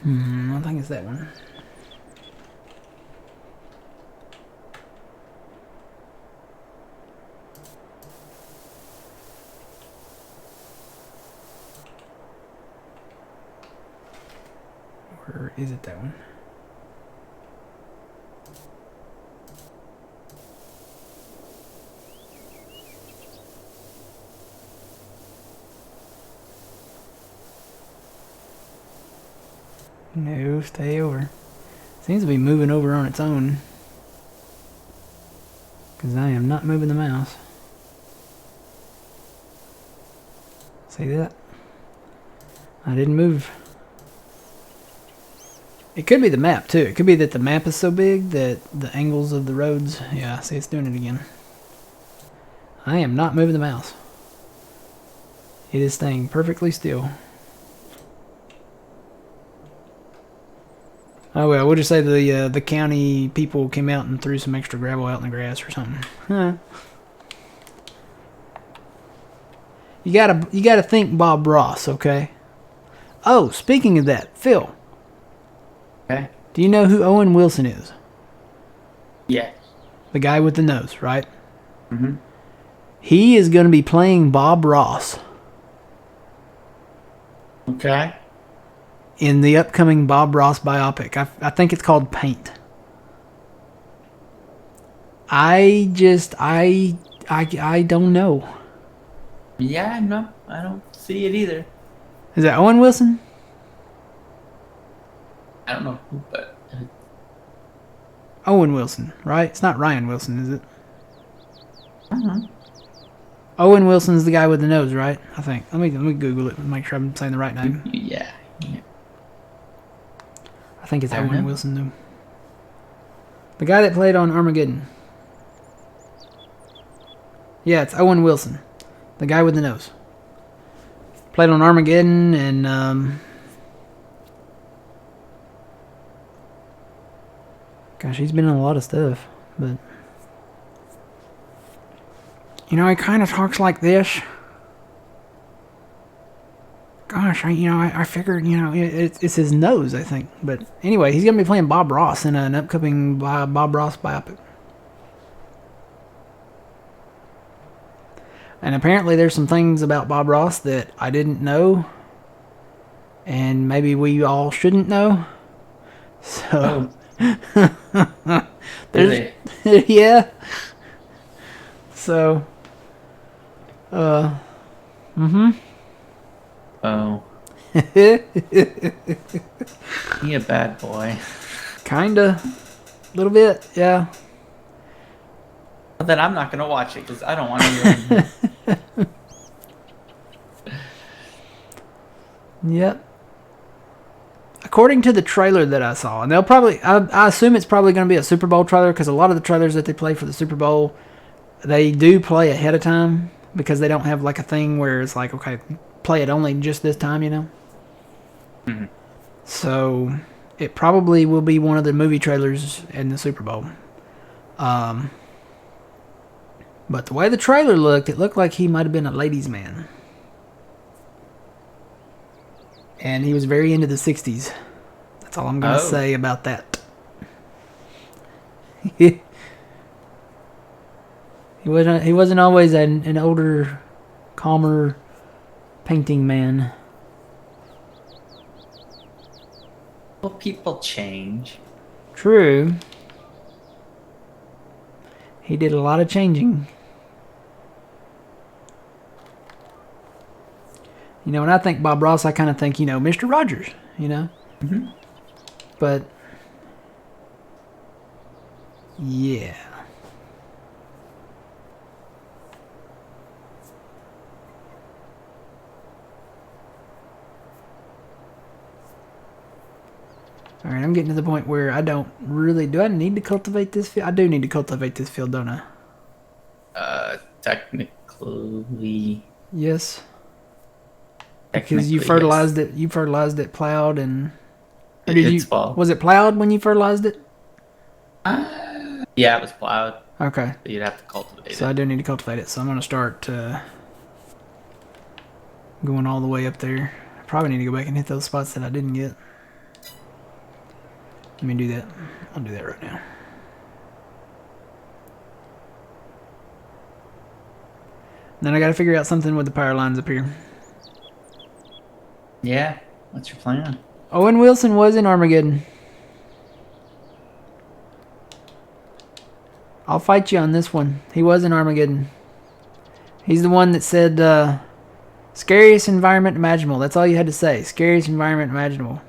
I think it's that one. Or is it that one? No, stay over. Seems to be moving over on its own. Because I am not moving the mouse. See that? I didn't move. It could be the map too. It could be that the map is so big that the angles of the roads... Yeah, see, it's doing it again. I am not moving the mouse. It is staying perfectly still. Oh well, we'll just say the county people came out and threw some extra gravel out in the grass or something. Huh. You gotta think Bob Ross, okay? Oh, speaking of that, Phil. Okay. Do you know who Owen Wilson is? Yeah. the guy with the nose, right? Mm-hmm. He is going to be playing Bob Ross Okay. in the upcoming Bob Ross biopic. I think it's called Paint. I don't know. Yeah, no, I don't see it either. Is that Owen Wilson? I don't know who, but Owen Wilson, right? It's not Ryan Wilson, is it? I don't know. Owen Wilson's the guy with the nose, right? I think. Let me Google it and make sure I'm saying the right name. Yeah. I think it's I don't Owen know. Wilson, though. The guy that played on Armageddon. Yeah, it's Owen Wilson. The guy with the nose. Played on Armageddon and, gosh, he's been in a lot of stuff. But, you know, he kind of talks like this. Gosh, I figured, it's his nose, I think. But anyway, he's going to be playing Bob Ross in an upcoming Bob Ross biopic. And apparently there's some things about Bob Ross that I didn't know. And maybe we all shouldn't know. So, Really? yeah. So, mm-hmm. Oh, he a bad boy. Kinda. A little bit, yeah. But then I'm not gonna watch it because I don't want to. Yep. According to the trailer that I saw, and I assume it's probably going to be a Super Bowl trailer because a lot of the trailers that they play for the Super Bowl, they do play ahead of time because they don't have like a thing where it's like, okay, play it only just this time, Mm-hmm. So it probably will be one of the movie trailers in the Super Bowl. But the way the trailer looked, it looked like he might have been a ladies' man. And he was very into the 60s. That's all I'm going to say about that. He wasn't always an older, calmer painting man. Well, people change. True. He did a lot of changing. You know, when I think Bob Ross, I kind of think, Mr. Rogers, Mm-hmm. But, yeah. All right, I'm getting to the point where I don't really... Do I need to cultivate this field? I do need to cultivate this field, don't I? Technically... Yes. Because you fertilized it. You fertilized it, plowed, and... Or did you? Plowed. Was it plowed when you fertilized it? Yeah, it was plowed. Okay. But you'd have to cultivate it. So I do need to cultivate it. So I'm going to start going all the way up there. I probably need to go back and hit those spots that I didn't get. Let me do that. I'll do that right now. Then I got to figure out something with the power lines up here. Yeah. What's your plan? Owen Wilson was in Armageddon. I'll fight you on this one. He was in Armageddon. He's the one that said, scariest environment imaginable. That's all you had to say. Scariest environment imaginable.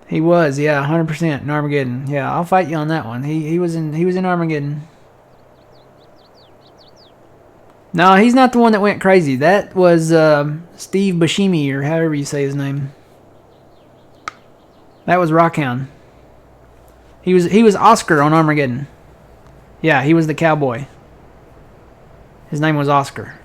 He was, yeah, 100% in Armageddon. Yeah, I'll fight you on that one. He was in Armageddon. No, he's not the one that went crazy. That was Steve Buscemi, or however you say his name. That was Rockhound. He was Oscar on Armageddon. Yeah, he was the cowboy. His name was Oscar.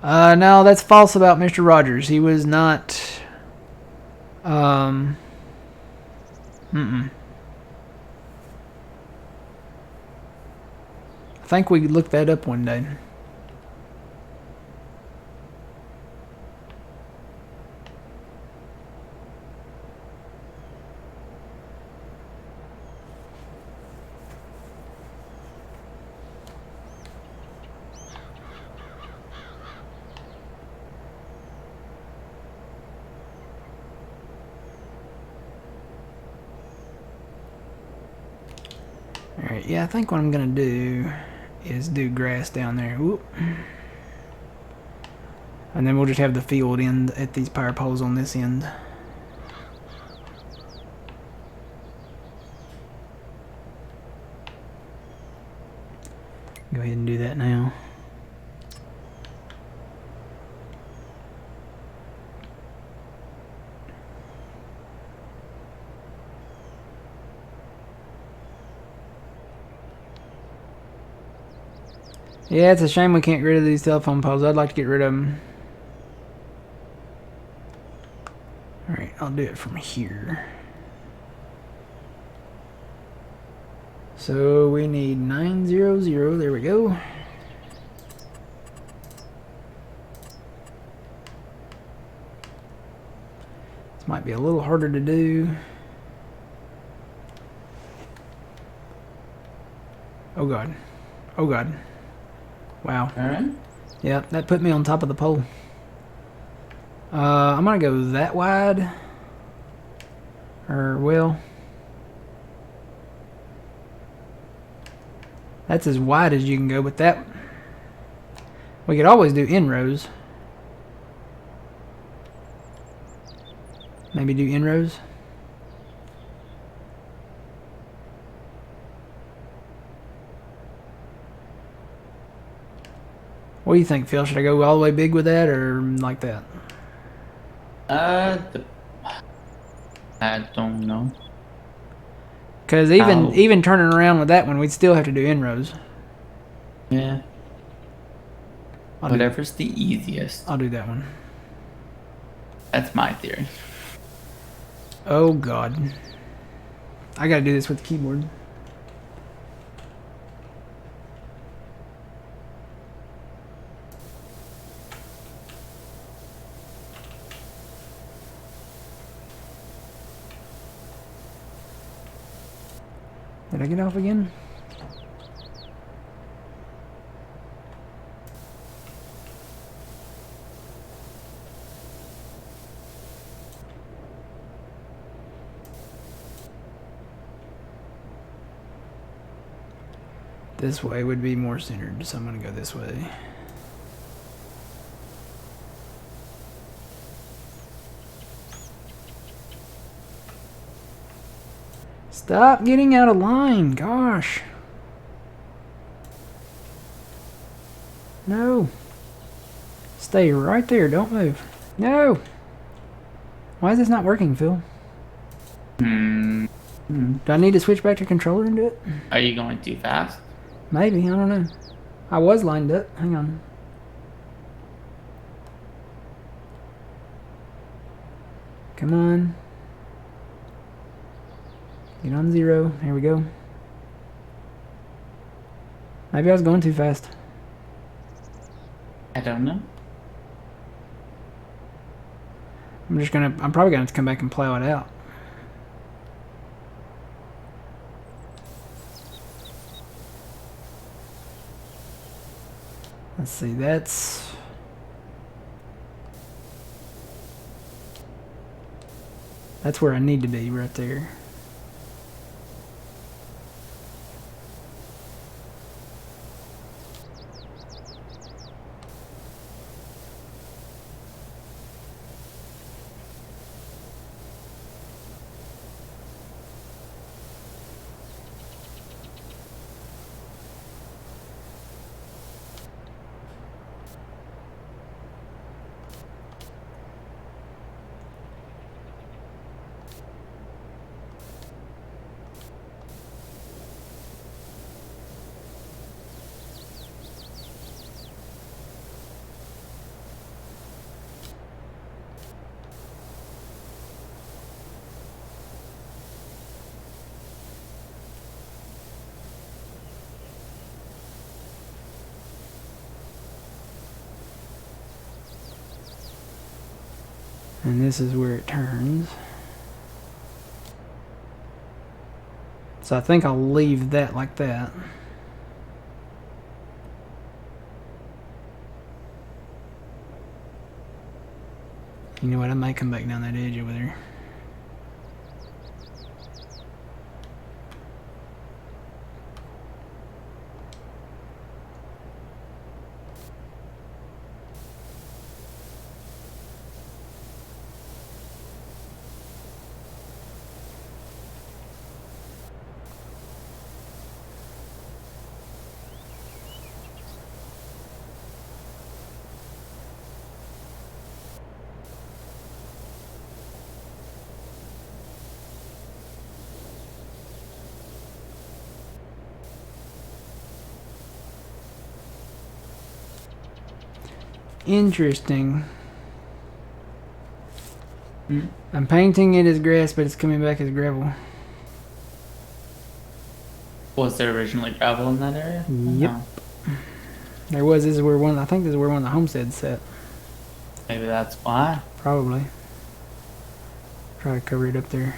No, that's false about Mr. Rogers. He was not. Mm-mm. I think we looked that up one day. Alright, yeah, I think what I'm gonna do is do grass down there. Whoop. And then we'll just have the field end at these power poles on this end. Go ahead and do that now. Yeah, it's a shame we can't get rid of these telephone poles. I'd like to get rid of them. Alright, I'll do it from here. So we need 900. There we go. This might be a little harder to do. Oh god. Oh god. Wow. Alright. Yeah, that put me on top of the pole. I'm gonna go that wide. Or, well, that's as wide as you can go, but that, we could always do in-rows. Maybe do in-rows. What do you think, Phil? Should I go all the way big with that, or like that? I don't know. Because even turning around with that one, we'd still have to do in-rows. Yeah. Whatever's the easiest. I'll do that one. That's my theory. Oh god. I gotta do this with the keyboard. Did I get off again? This way would be more centered, so I'm going to go this way. Stop getting out of line, gosh. No. Stay right there, don't move. No. Why is this not working, Phil? Do I need to switch back to controller and do it? Are you going too fast? Maybe, I don't know. I was lined up. Hang on. Come on. Get on 0. Here we go. Maybe I was going too fast. I don't know. I'm probably gonna have to come back and plow it out. Let's see, that's where I need to be, right there. And this is where it turns. So I think I'll leave that like that. You know what, I might come back down that edge over there. Interesting. I'm painting it as grass, but it's coming back as gravel. Was there originally gravel in that area? Yep. No. There was. This is where one. I think this is where one of the homesteads set. Maybe that's why. Probably. Try to cover it up there.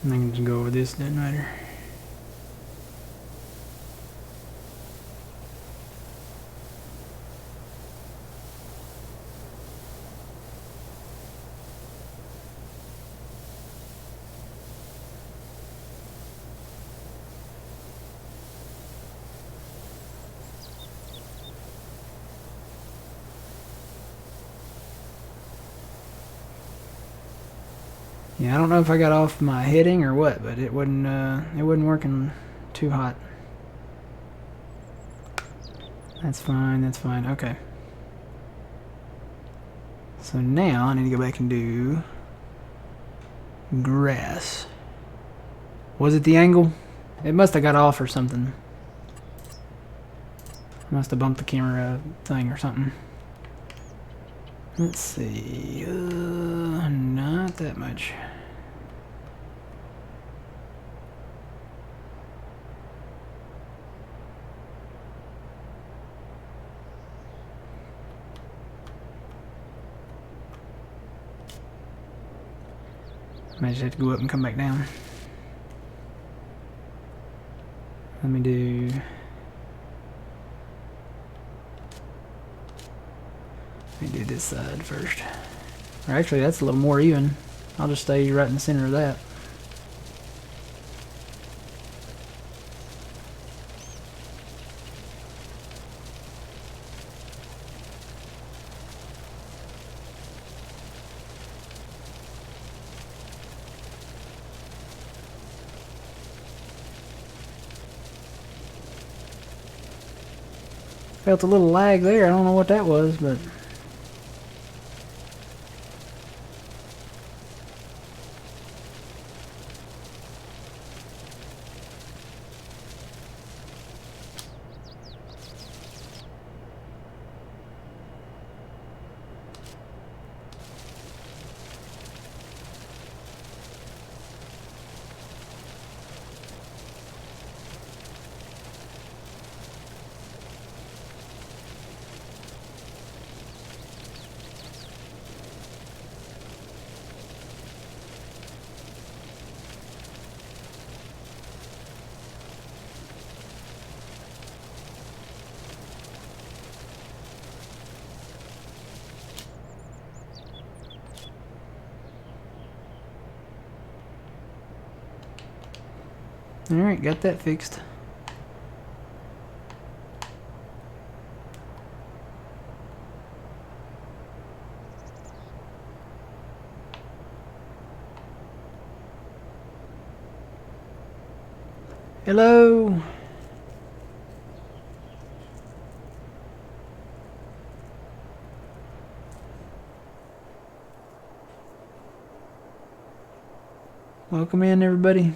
And I can just go over this, doesn't matter. Yeah, I don't know if I got off my heading or what, but it wasn't working too hot. That's fine, that's fine. Okay. So now I need to go back and do grass. Was it the angle? It must have got off or something. I must have bumped the camera thing or something. Let's see. Not that much. Might just have to go up and come back down. Let me do... Let me do this side first. Or actually, that's a little more even. I'll just stay right in the center of that. Felt a little lag there. I don't know what that was, but... Alright, got that fixed. Hello. Welcome in, everybody.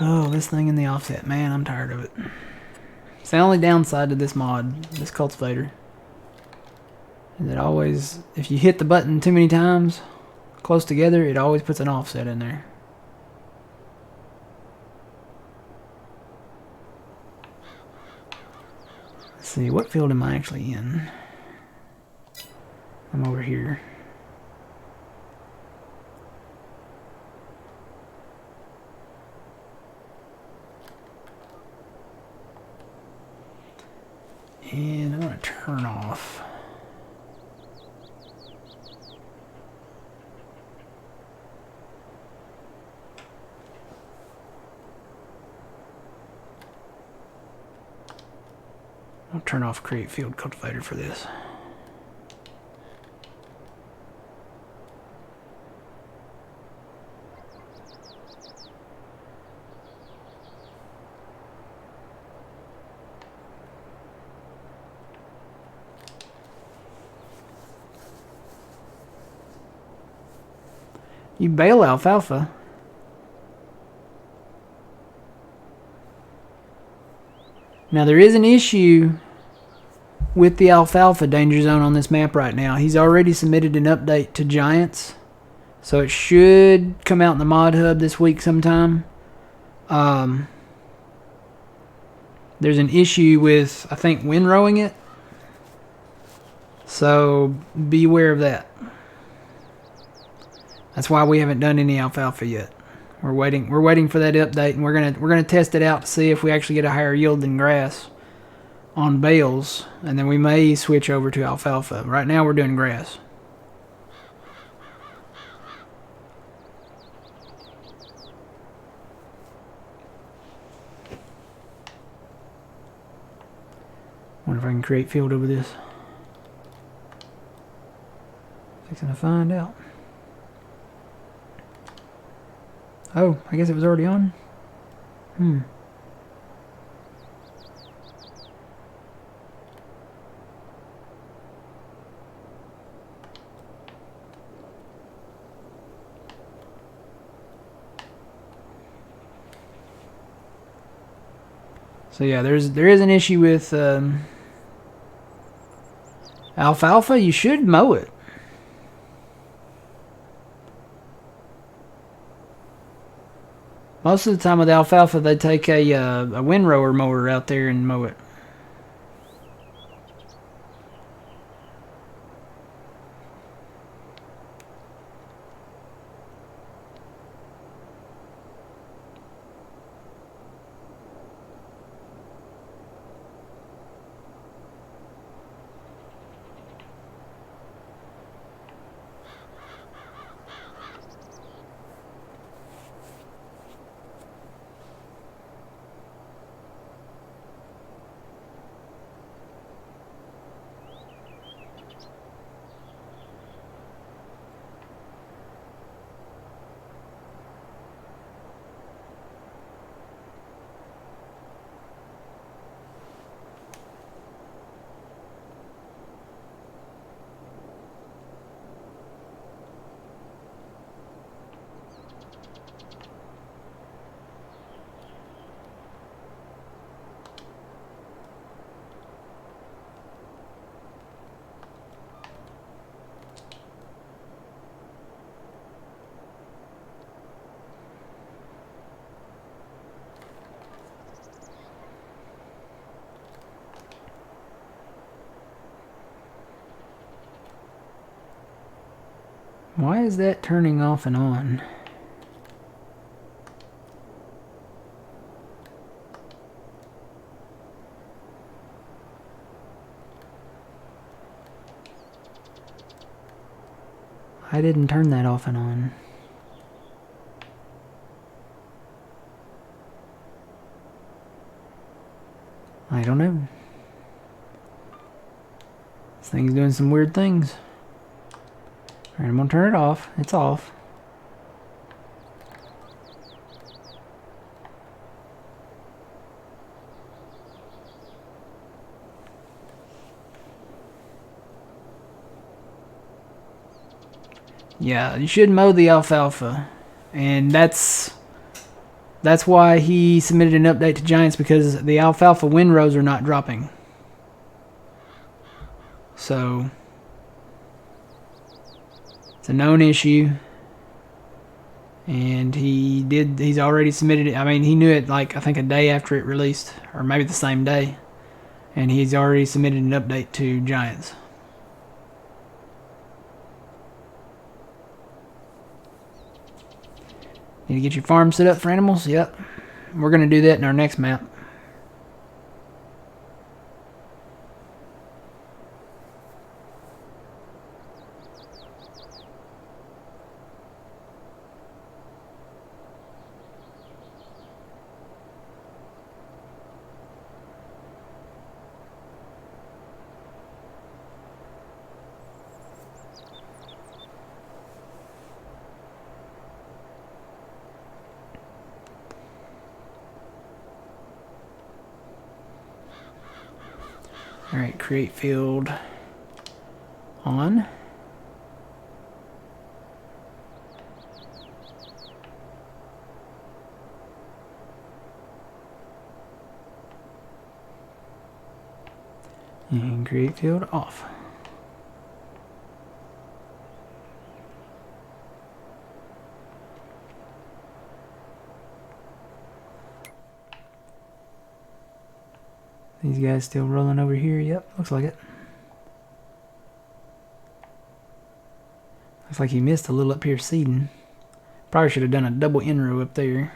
Oh, this thing in the offset. Man, I'm tired of it. It's the only downside to this mod, this cultivator. Is it always, if you hit the button too many times close together, it always puts an offset in there. Let's see, what field am I actually in? I'm over here. And I'm going to turn off. I'll turn off create field cultivator for this. You bale alfalfa. Now there is an issue with the alfalfa danger zone on this map right now. He's already submitted an update to Giants, so it should come out in the mod hub this week sometime. There's an issue with, I think, windrowing it, so beware of that. That's why we haven't done any alfalfa yet. We're waiting for that update, and we're gonna test it out to see if we actually get a higher yield than grass on bales, and then we may switch over to alfalfa. Right now we're doing grass. Wonder if I can create field over this. Fixing to find out. Oh, I guess it was already on. So yeah, there is an issue with alfalfa. You should mow it. Most of the time with alfalfa, they take a windrower mower out there and mow it. Why is that turning off and on? I didn't turn that off and on. I don't know. This thing's doing some weird things. Alright, I'm gonna turn it off. It's off. Yeah, you should mow the alfalfa. And that's why he submitted an update to Giants, because the alfalfa windrows are not dropping. So it's a known issue. And he's already submitted it. I mean, he knew it like I think a day after it released, or maybe the same day. And he's already submitted an update to Giants. Need to get your farm set up for animals? Yep. We're going to do that in our next map. Alright, create field on. And create field off. These guys still rolling over here. Yep, looks like it. Looks like he missed a little up here seeding. Probably should have done a double in row up there.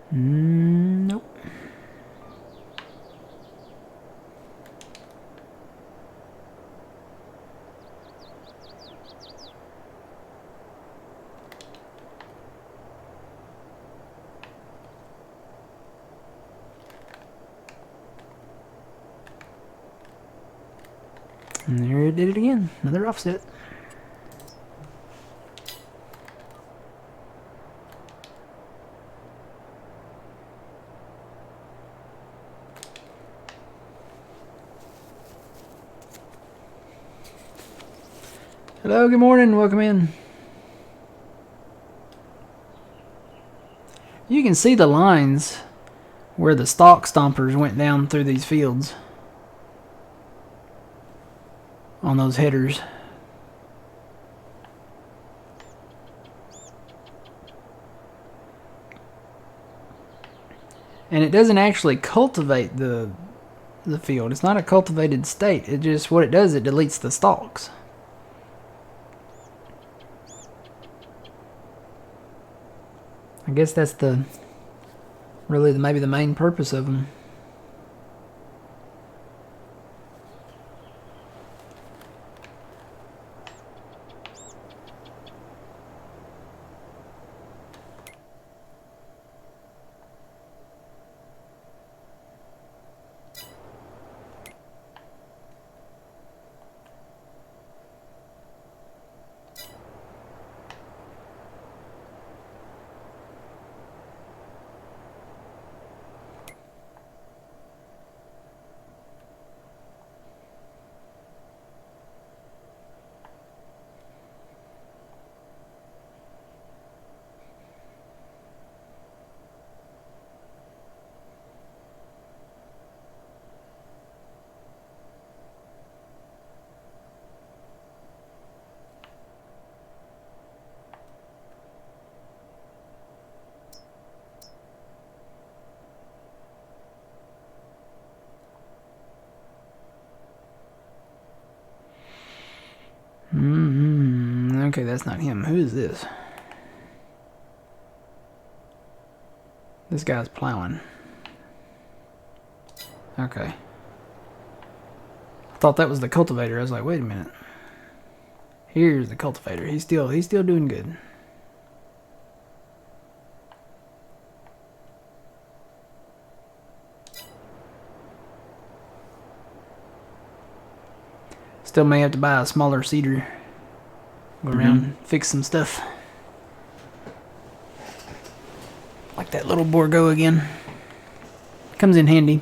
Nope. And there it did it again. Another offset. Hello, good morning, welcome in. You can see the lines where the stalk stompers went down through these fields on those headers. And it doesn't actually cultivate the field. It's not a cultivated state. It just, what it does, it deletes the stalks. I guess that's maybe the main purpose of them. Okay, that's not him. Who is this? This guy's plowing. Okay. I thought that was the cultivator. I was like, wait a minute. Here's the cultivator. He's still doing good. Still may have to buy a smaller seeder. Go around, fix some stuff. Like that little Borgo again. Comes in handy.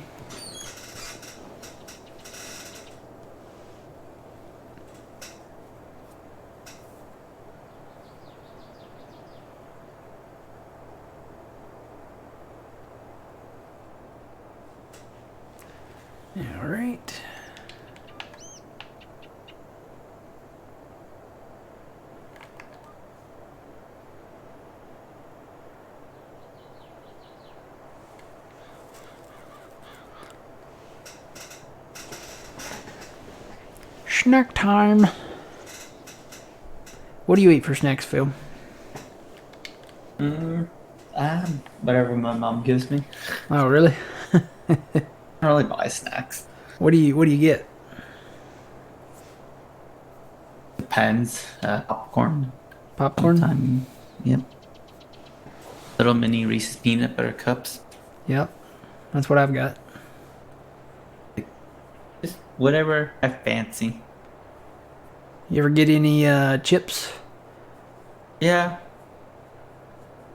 All right. Snack time. What do you eat for snacks, Phil? Whatever my mom gives me. Oh, really? I don't really buy snacks. What do you get? Depends. Popcorn. Popcorn? Sometime. Yep. Little mini Reese's peanut butter cups. Yep. That's what I've got. Just whatever I fancy. You ever get any chips? Yeah.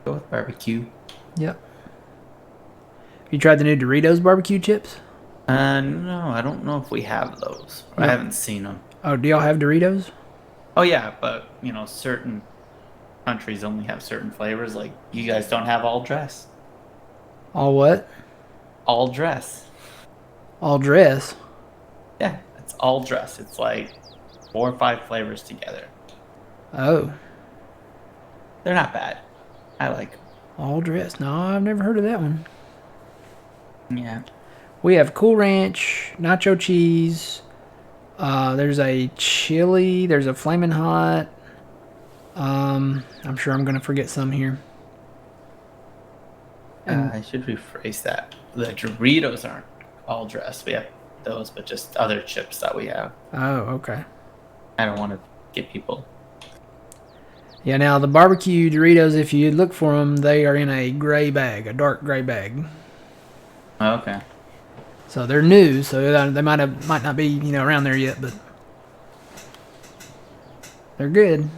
Go with barbecue. Yep. You tried the new Doritos barbecue chips? No, I don't know if we have those. I haven't seen them. Oh, do y'all have Doritos? Oh yeah, but certain countries only have certain flavors. Like you guys don't have all dress. All what? All dress. All dress? Yeah, it's all dress. It's like 4 or 5 flavors together. Oh. They're not bad. I like them. All dress. No, I've never heard of that one. Yeah. We have Cool Ranch, nacho cheese. There's a chili. There's a Flamin' Hot. I'm sure I'm going to forget some here. I should rephrase that. The Doritos aren't all dressed. We have those, but just other chips that we have. Oh, okay. I don't want to get people. Yeah, now the barbecue Doritos, if you look for them, they are in a gray bag, a dark gray bag. Okay. So they're new, so they might not be around there yet, but they're good.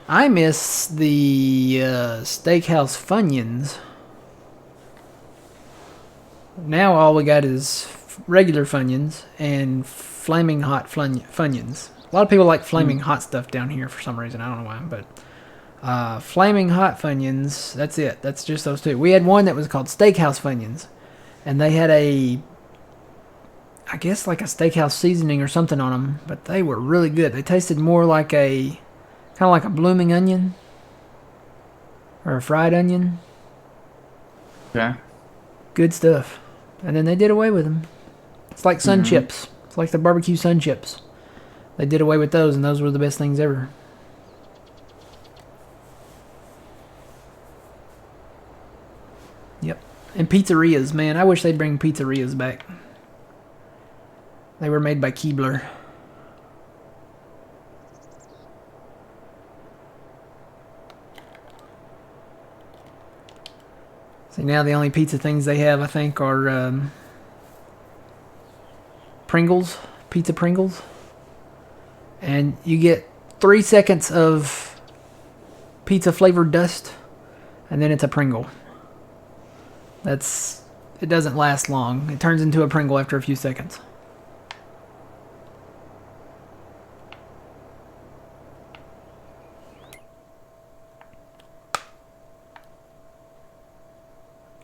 I miss the Steakhouse Funyuns. Now all we got is regular Funyuns and Flaming Hot Funyuns. A lot of people like Flaming Hot stuff down here for some reason. I don't know why, but Flaming Hot Funyuns, that's it. That's just those two. We had one that was called Steakhouse Funyuns, and they had I guess like a steakhouse seasoning or something on them, but they were really good. They tasted more like kind of like a blooming onion or a fried onion. Yeah. Good stuff. And then they did away with them. It's like sun chips. It's like the barbecue sun chips. They did away with those, and those were the best things ever. Yep. And pizzerias, man. I wish they'd bring pizzerias back. They were made by Keebler. See, now the only pizza things they have, I think, are Pringles. Pizza Pringles. And you get 3 seconds of pizza flavored dust, and then it's a Pringle. It doesn't last long. It turns into a Pringle after a few seconds.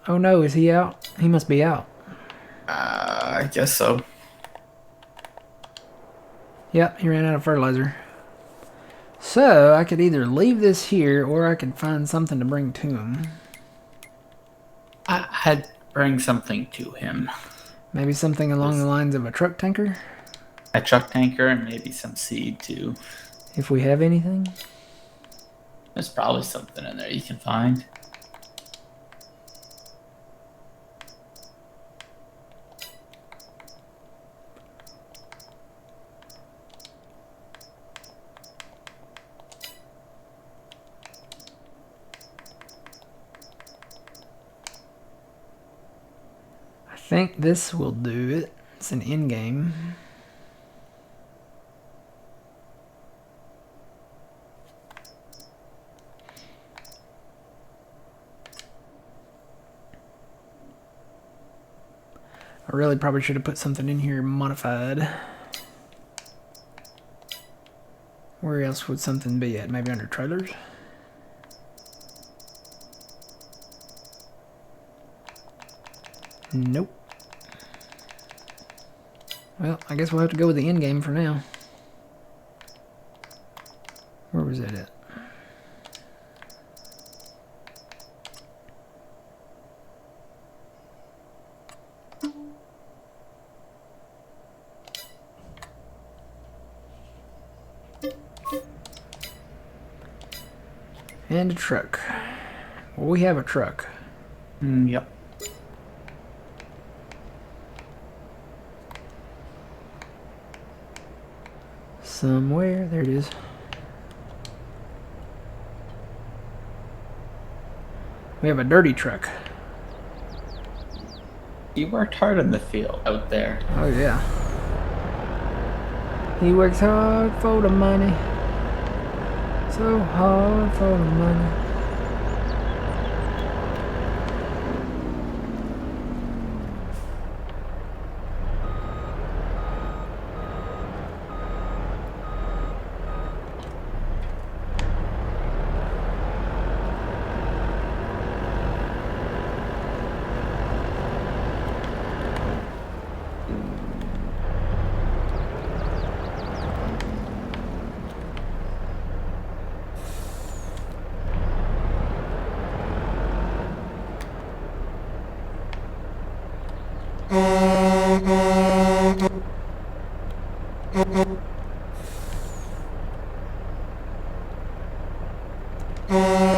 Oh no, is he out? He must be out. I guess so. Yep, he ran out of fertilizer. So, I could either leave this here, or I could find something to bring to him. I'd bring something to him. Maybe something along the lines of a truck tanker? A truck tanker and maybe some seed too. If we have anything. There's probably something in there you can find. I think this will do it. It's an end game. I really probably should have put something in here modified. Where else would something be at? Maybe under trailers? Nope. Well, I guess we'll have to go with the end game for now. Where was that at? And a truck. Well, we have a truck. Yep. Somewhere. There it is. We have a dirty truck. You worked hard in the field out there. Oh, yeah. He works hard for the money. So hard for the money.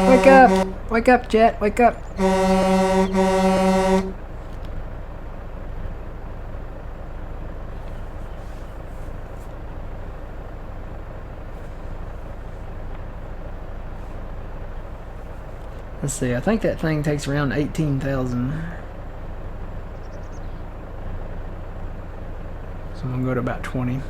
Wake up! Wake up, Jet! Wake up! Let's see, I think that thing takes around 18,000. So I'm gonna go to about 20.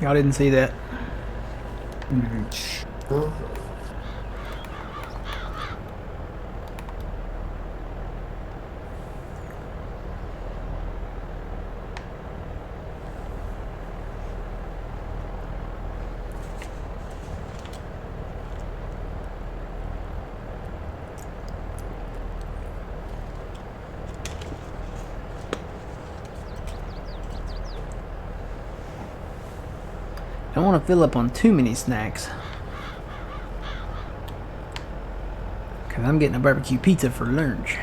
Y'all didn't see that. Don't want to fill up on too many snacks. Because I'm getting a barbecue pizza for lunch.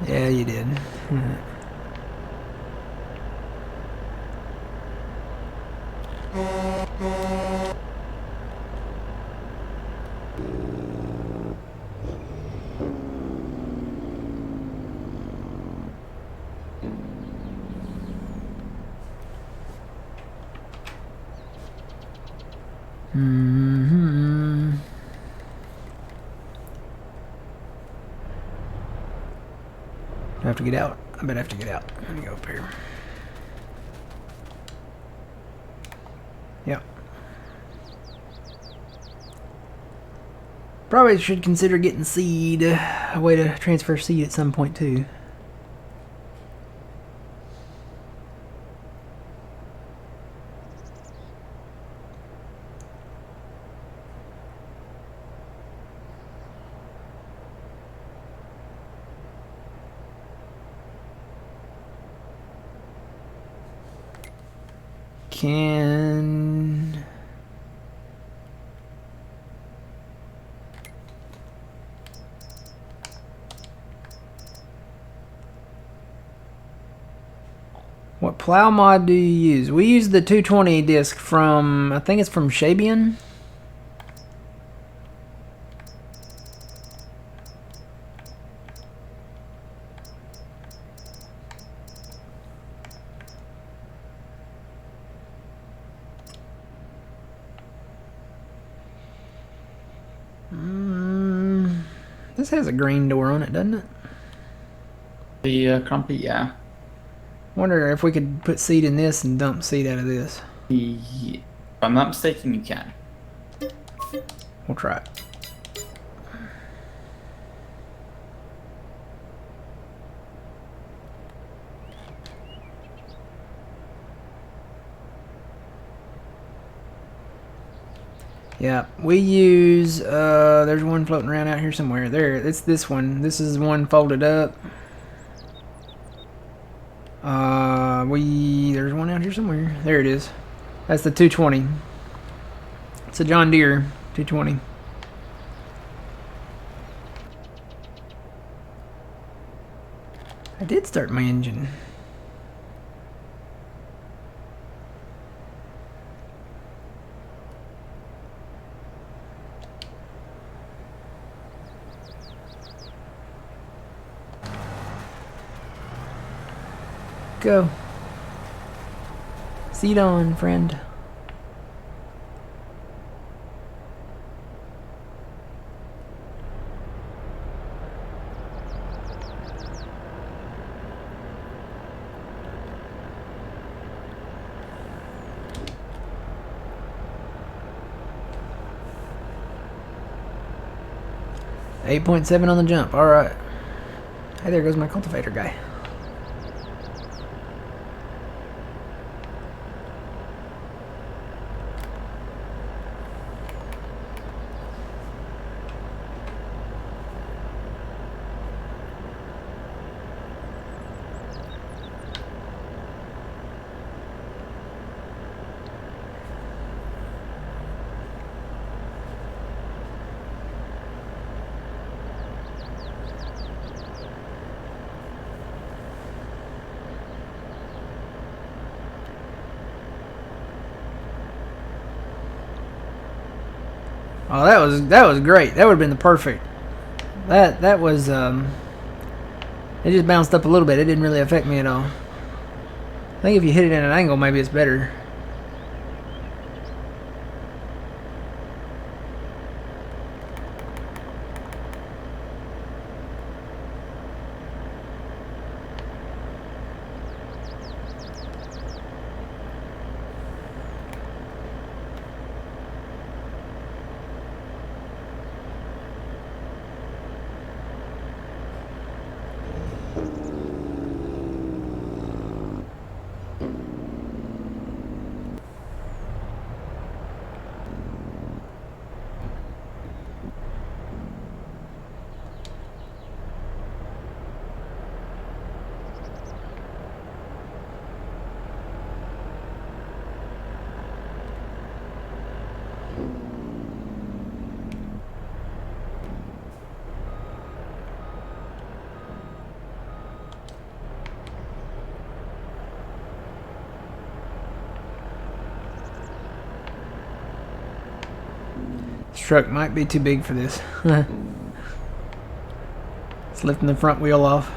Yeah, you did. Do I have to get out? I bet I have to get out. Let me go up here. Yep. Probably should consider getting seed. A way to transfer seed at some point too. Can... What plow mod do you use? We use the 220 disc from, I think it's from Shabian. This has a green door on it, doesn't it? The crumpy, yeah. Wonder if we could put seed in this and dump seed out of this. If I'm not mistaken, you can. We'll try it. Yeah, we use, there's one floating around out here somewhere. There, it's this one. This is one folded up. There's one out here somewhere. There it is. That's the 220. It's a John Deere 220. I did start my engine. Go. Seat on, friend. .7 on the jump. All right. Hey, there goes my cultivator guy. Oh, that was great. That would have been the perfect. That was it just bounced up a little bit. It didn't really affect me at all. I think if you hit it at an angle, maybe it's better. This truck might be too big for this. It's lifting the front wheel off.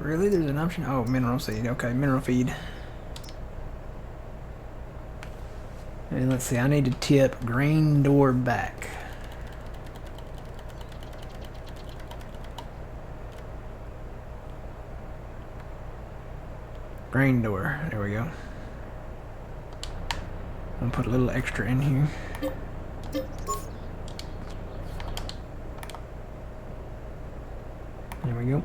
Really? There's an option? Oh, mineral seed. Okay, mineral feed. And let's see, I need to tip grain door back. Grain door. There we go. I'll put a little extra in here. There we go.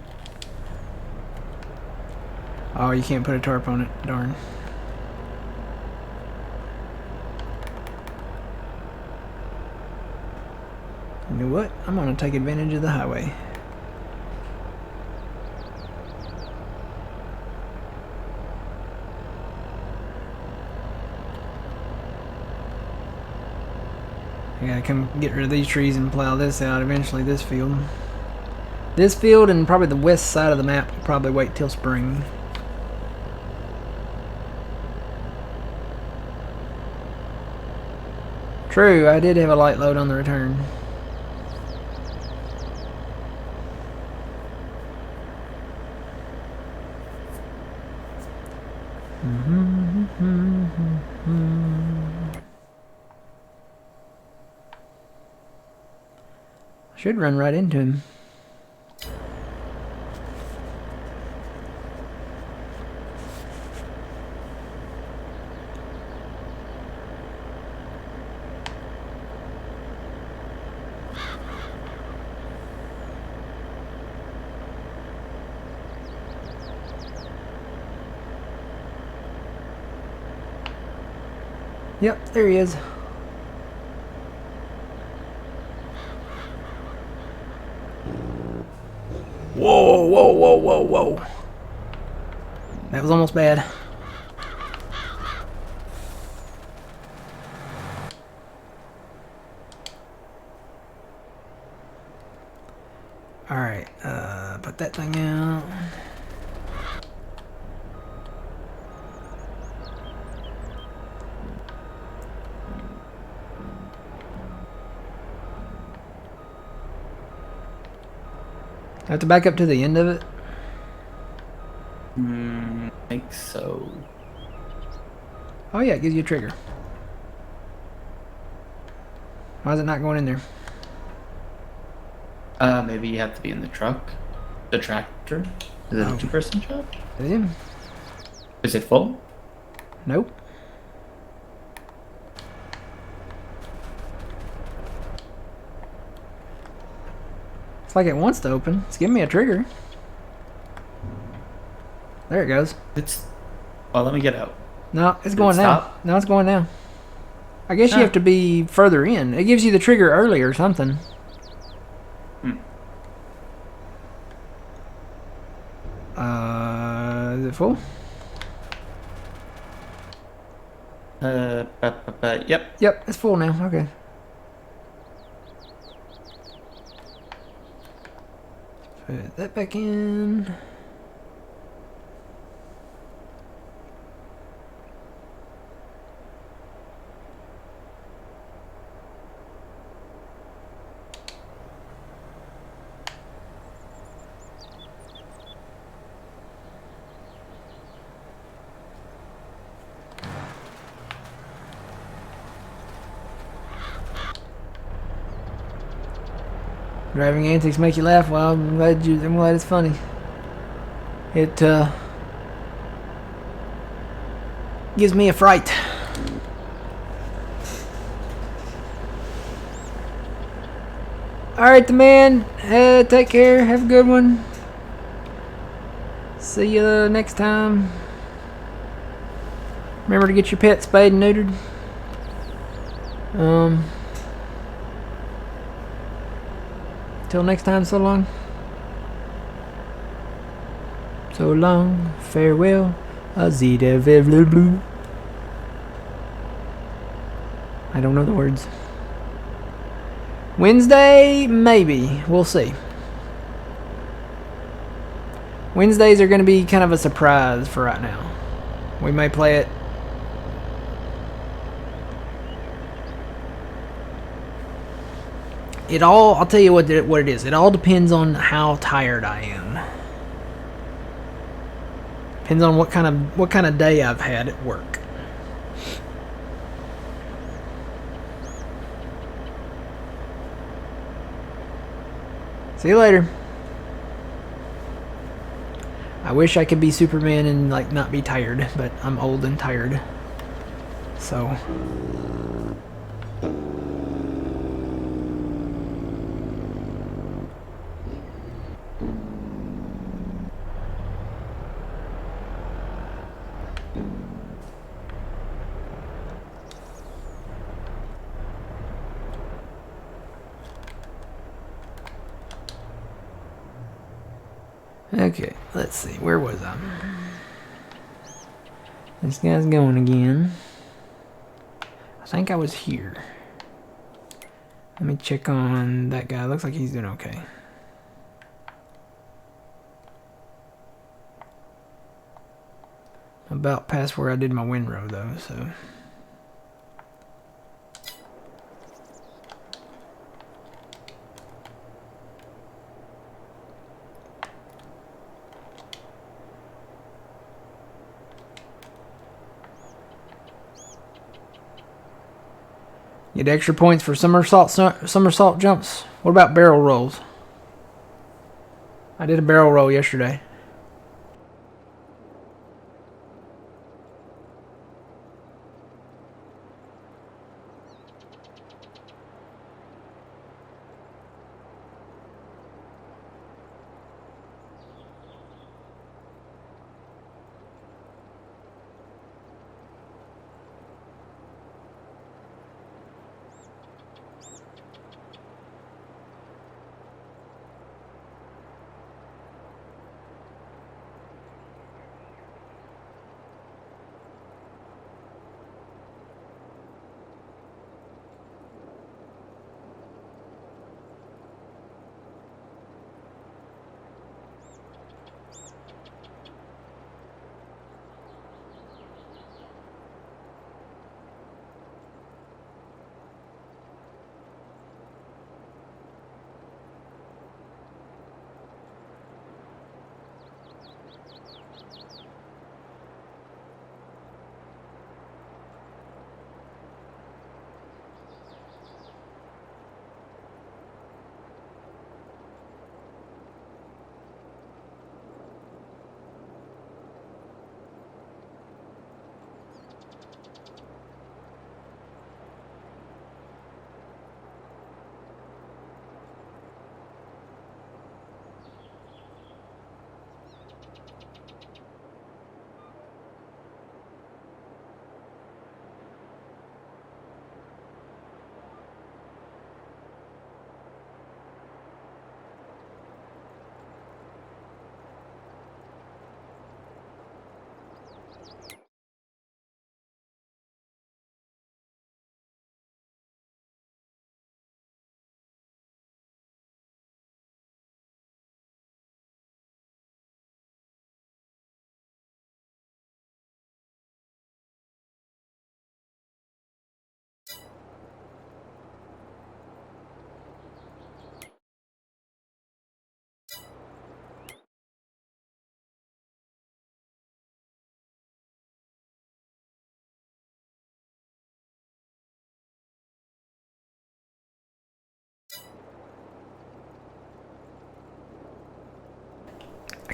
Oh, you can't put a tarp on it. Darn. You know what? I'm gonna take advantage of the highway. I gotta come get rid of these trees and plow this out eventually, this field. This field and probably the west side of the map will probably wait till spring. True, I did have a light load on the return. Should run right into him. Yep, there he is. Whoa, whoa, whoa, whoa, whoa. That was almost bad. Alright, put that thing out. I have to back up to the end of it? I think so. Oh yeah, it gives you a trigger. Why is it not going in there? Maybe you have to be in the truck. The tractor? Is it a two-person job? Yeah. Is it full? Nope. It's like it wants to open. It's giving me a trigger. There it goes. It's... Well, let me get out. No, it's Did going it now. stop? No, it's going now. I guess you have to be further in. It gives you the trigger early or something. Is it full? Yep. Yep, it's full now. Okay. Put that back in. Driving antics make you laugh. Well, I'm glad it's funny. It gives me a fright. Alright, the man. Take care. Have a good one. See you next time. Remember to get your pet spayed and neutered. Till next time, so long. So long. Farewell. Blue. I don't know the words. Wednesday, maybe. We'll see. Wednesdays are going to be kind of a surprise for right now. We may play it. I'll tell you what it is. It all depends on how tired I am. Depends on what kind of day I've had at work. See you later. I wish I could be Superman and like not be tired, but I'm old and tired. So okay, let's see. Where was I? This guy's going again. I think I was here. Let me check on that guy. Looks like he's doing okay. About past where I did my windrow though, so. Get extra points for somersault jumps. What about barrel rolls? I did a barrel roll yesterday.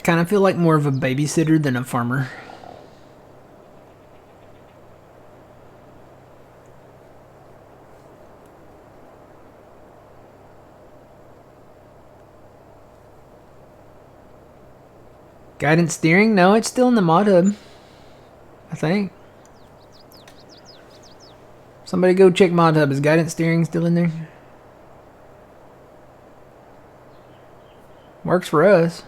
kind of feel like more of a babysitter than a farmer. Guidance steering? No, it's still in the mod hub. I think. Somebody go check mod hub. Is guidance steering still in there? Works for us.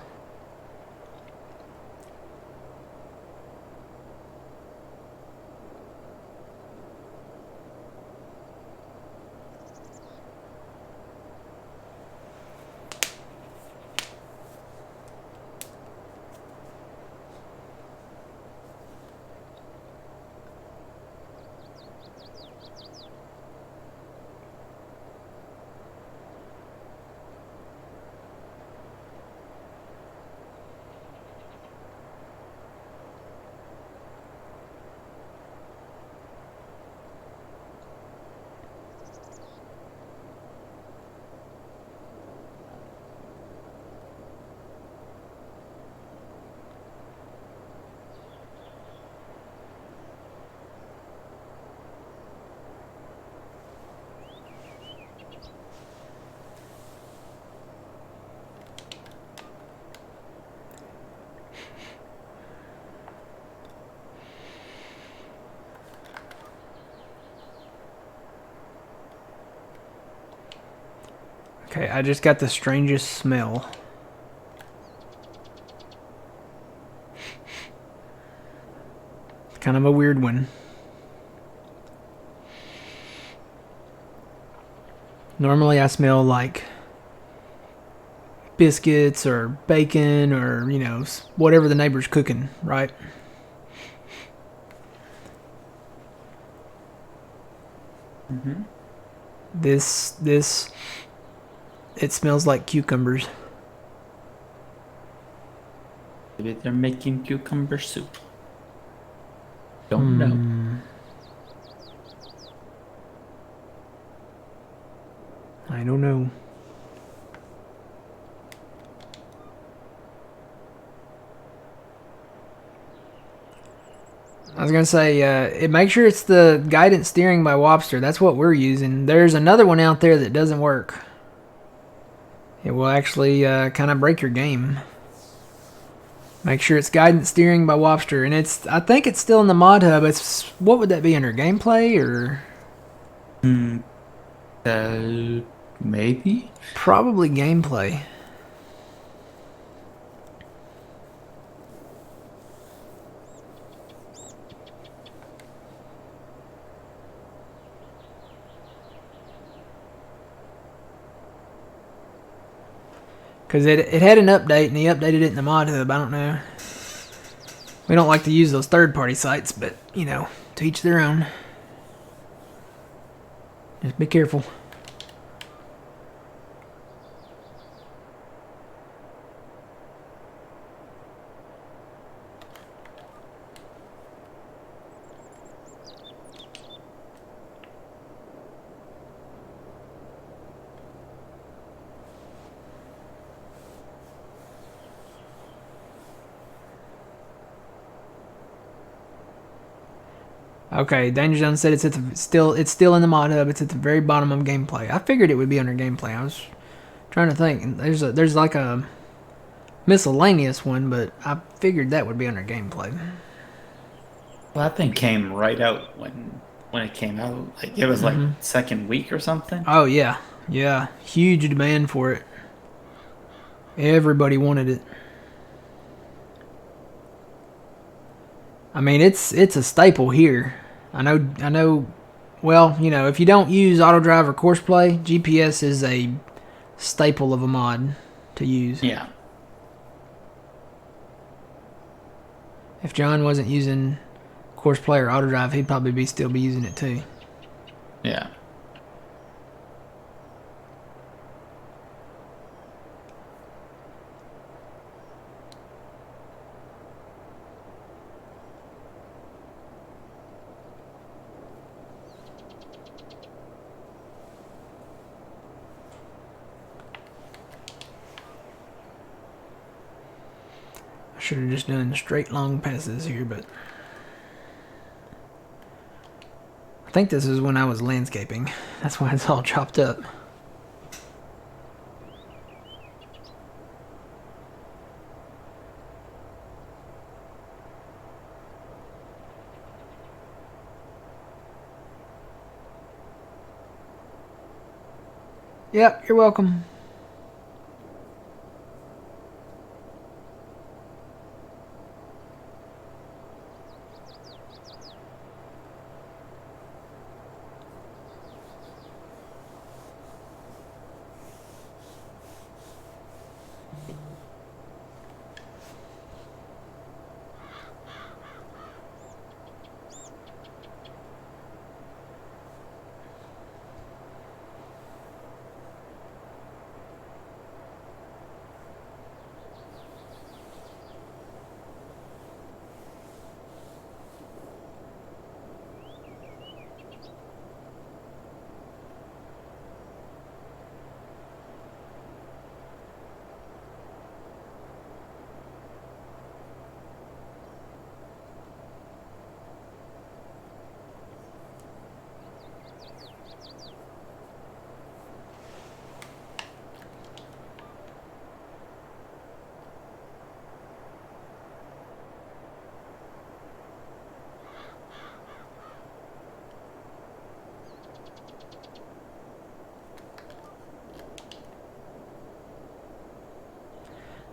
Okay, I just got the strangest smell. Kind of a weird one. Normally I smell like biscuits or bacon or, you know, whatever the neighbor's cooking, right? Mm-hmm. This, it smells like cucumbers. Maybe they're making cucumber soup. Don't know. I don't know. I was gonna say, make sure it's the guidance steering by Wobster. That's what we're using. There's another one out there that doesn't work. It will actually kind of break your game. Make sure it's guidance steering by Wobster, and I think it's still in the mod hub. What would that be under gameplay or? Maybe. Probably gameplay. Because it had an update, and he updated it in the mod hub. I don't know. We don't like to use those third-party sites, but, you know, to each their own. Just be careful. Okay, Danger Zone said it's still in the mod hub. It's at the very bottom of gameplay. I figured it would be under gameplay. I was trying to think. There's like a miscellaneous one, but I figured that would be under gameplay. Well, that thing came right out when it came out. Like it was like second week or something. Oh yeah, yeah, huge demand for it. Everybody wanted it. I mean, it's a staple here. I know. Well, you know, if you don't use auto drive or course play, GPS is a staple of a mod to use. Yeah. If John wasn't using course play or auto drive, he'd probably still be using it too. Yeah. Should have just done straight long passes here, but I think this is when I was landscaping. That's why it's all chopped up. Yep, you're welcome.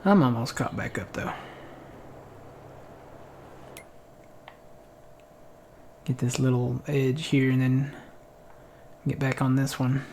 I'm almost caught back up though. Get this little edge here and then get back on this one.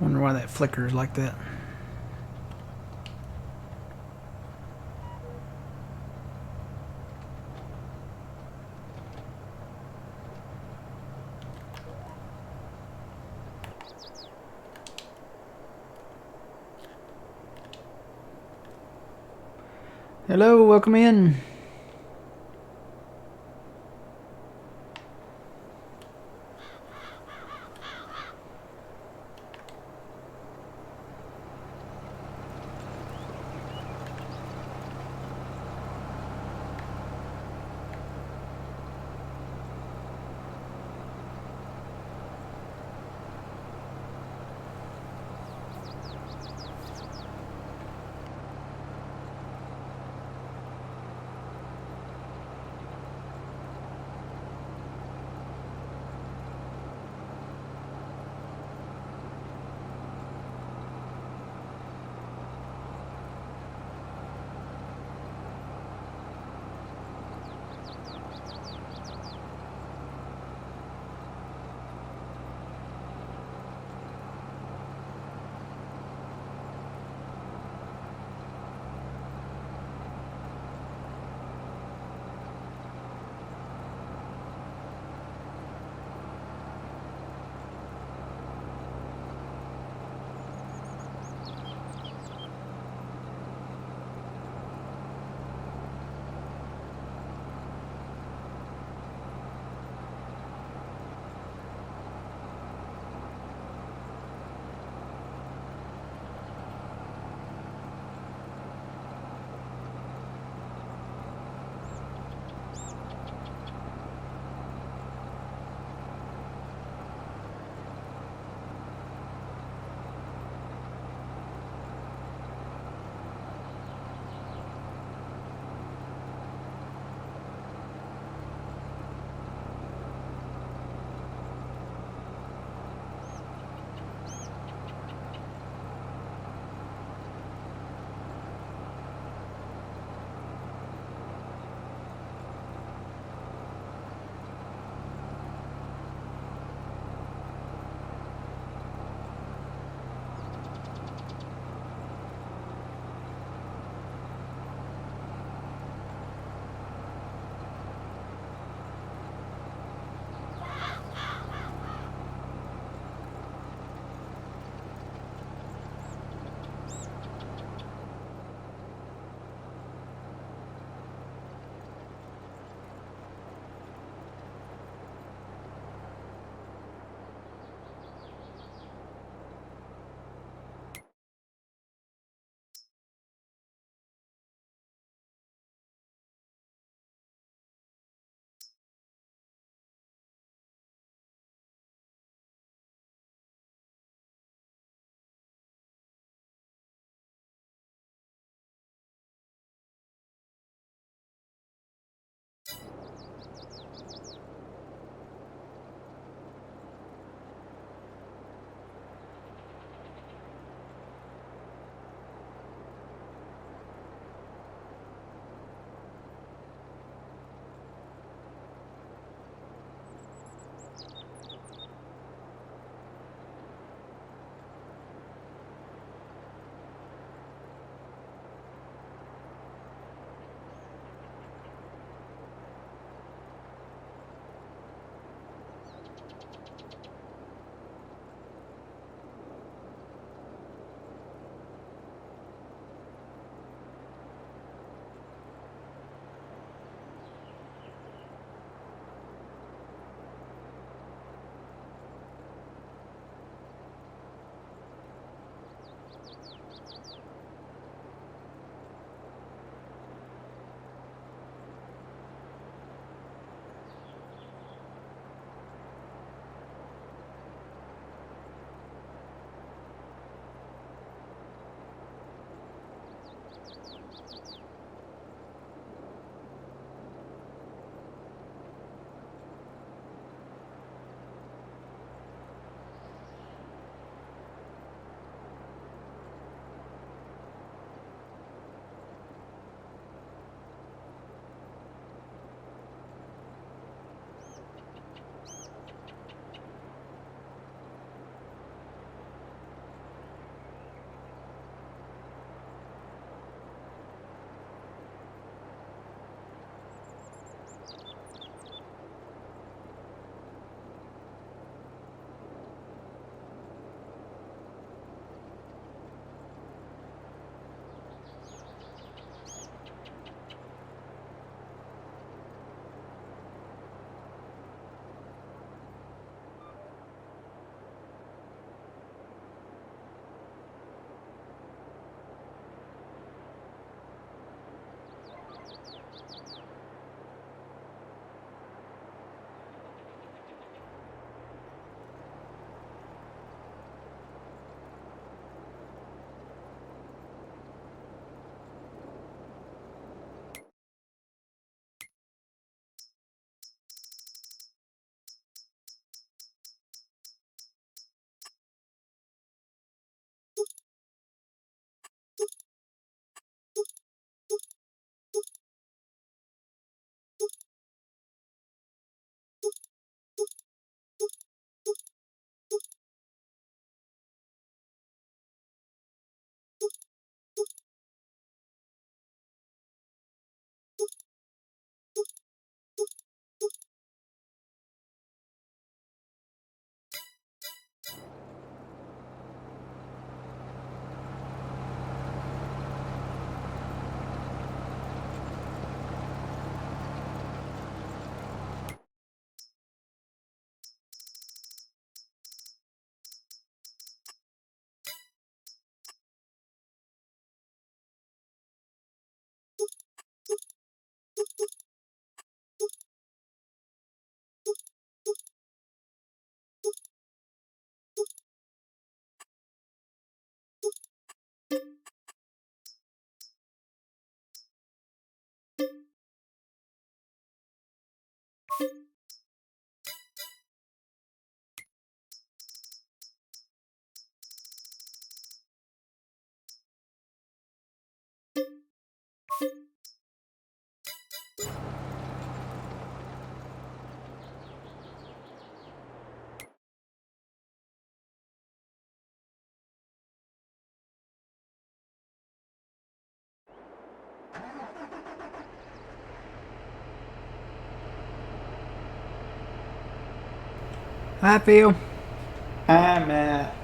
Wonder why that flickers like that. Hello, welcome in. I feel. Hi, Matt.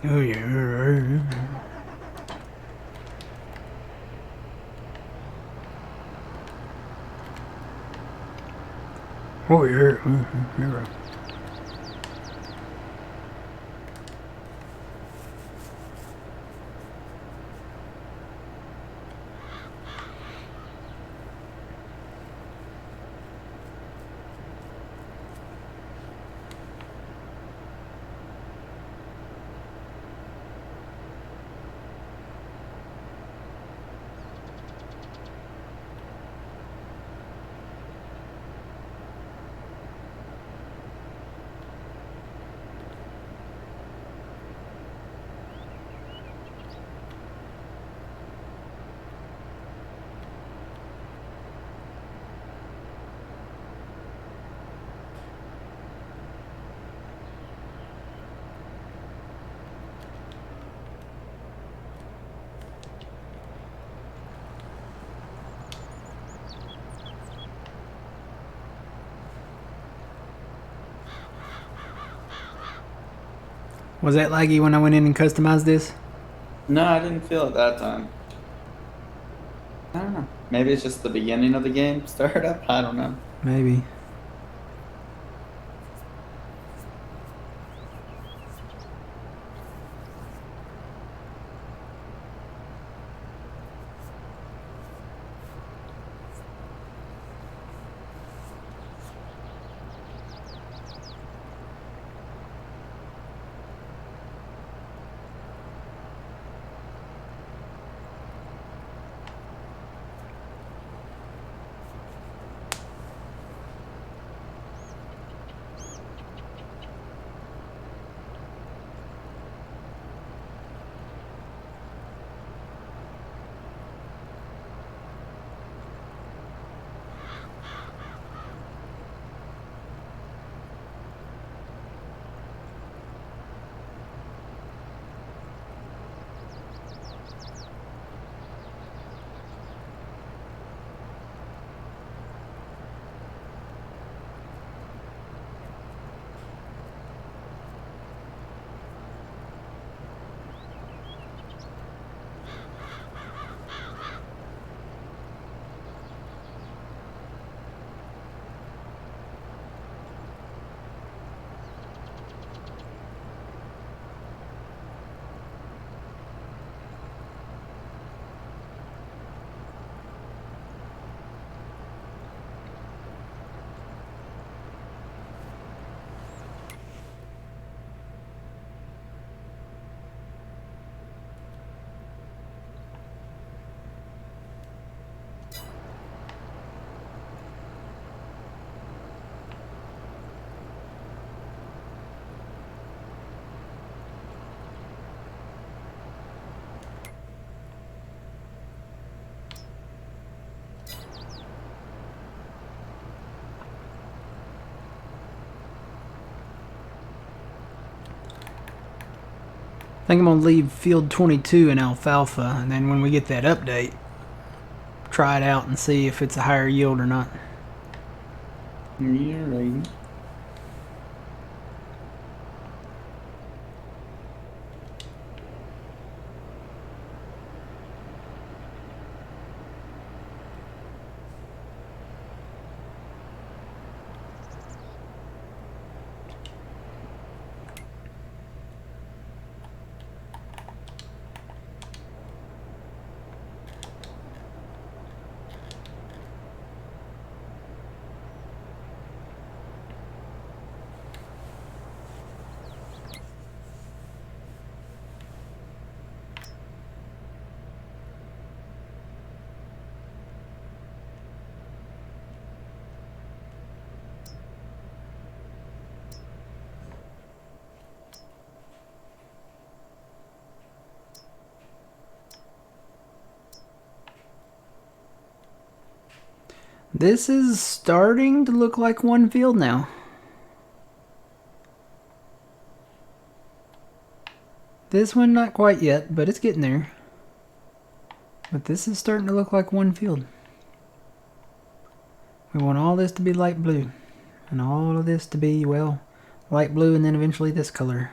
Oh yeah. Oh yeah. Was that laggy when I went in and customized this? No, I didn't feel it that time. I don't know. Maybe it's just the beginning of the game startup. I don't know. Maybe. I think I'm gonna leave field 22 in alfalfa, and then when we get that update, try it out and see if it's a higher yield or not. You're right. This is starting to look like one field now. This one not quite yet, but it's getting there. But this is starting to look like one field. We want all this to be light blue. And all of this to be, well, light blue and then eventually this color.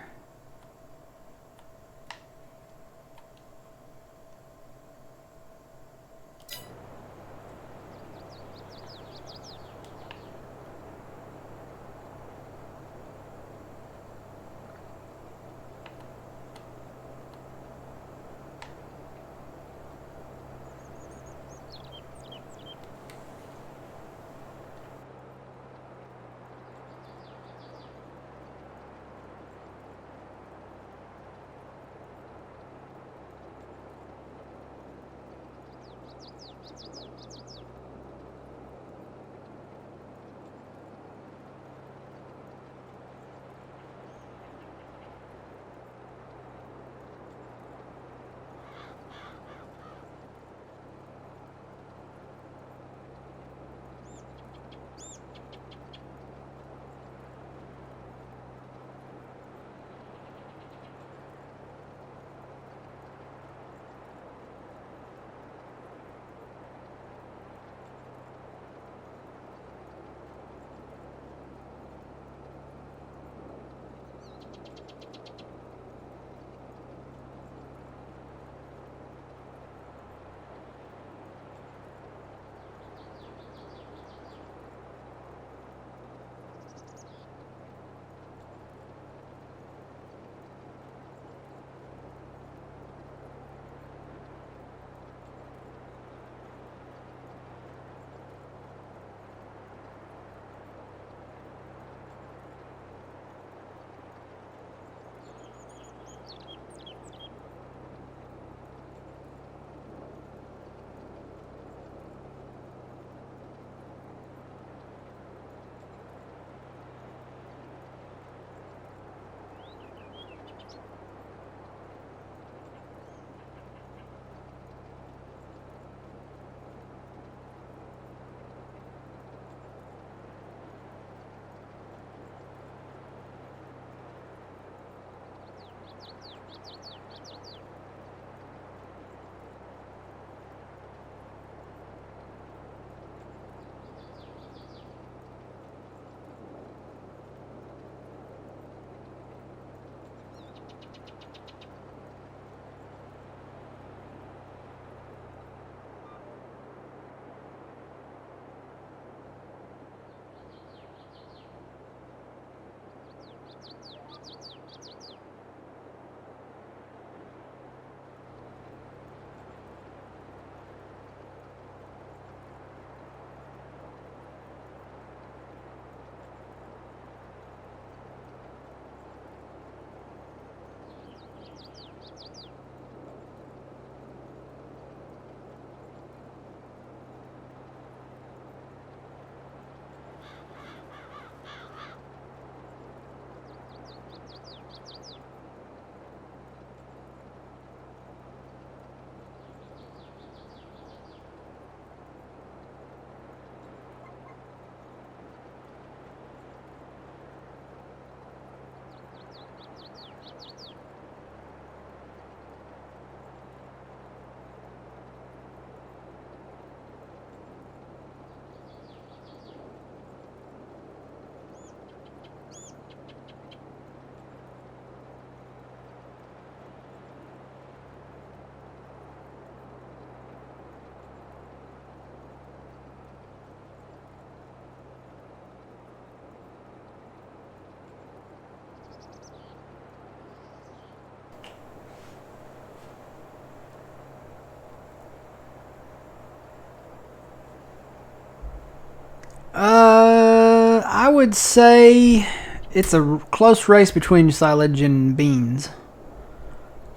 I would say it's a close race between silage and beans.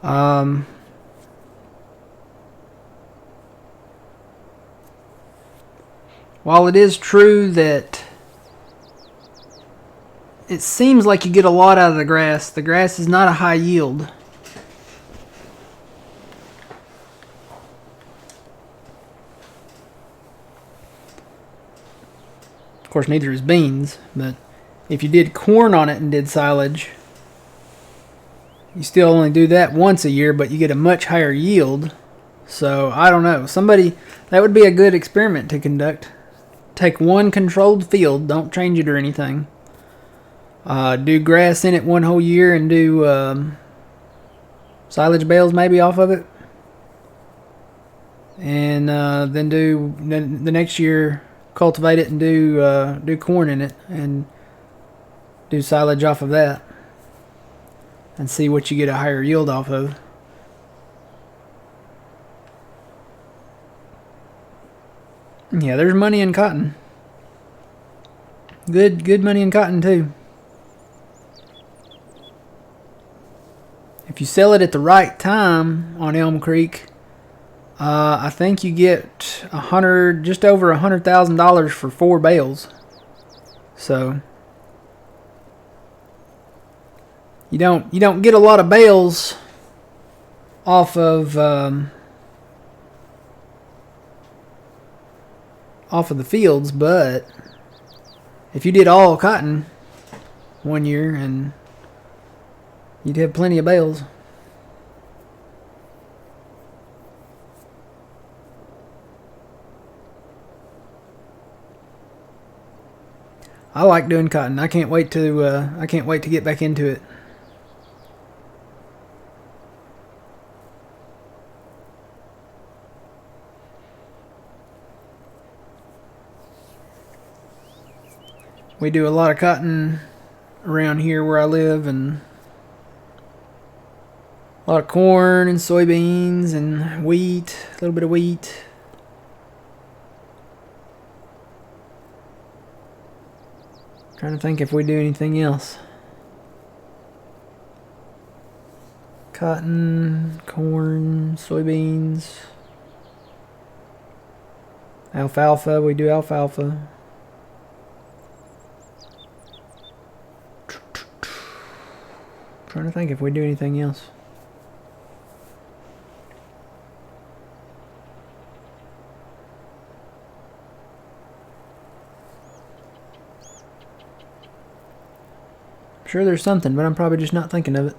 While it is true that it seems like you get a lot out of the grass is not a high yield. Of course, neither is beans, but if you did corn on it and did silage, you still only do that once a year, but you get a much higher yield. So I don't know. That would be a good experiment to conduct. Take one controlled field, don't change it or anything. Do grass in it one whole year and do silage bales maybe off of it. And then do the next year cultivate it and do corn in it and do silage off of that and see what you get a higher yield off of. Yeah, there's money in cotton. Good money in cotton too. If you sell it at the right time on Elm Creek, I think you get just over $100,000 for 4 bales. So you don't get a lot of bales off of the fields, but if you did all cotton one year, and you'd have plenty of bales. I like doing cotton. I can't wait to get back into it. We do a lot of cotton around here where I live, and a lot of corn and soybeans and wheat, a little bit of wheat. Trying to think if we do anything else. Cotton, corn, soybeans, alfalfa. We do alfalfa. Trying to think if we do anything else. I'm sure there's something, but I'm probably just not thinking of it.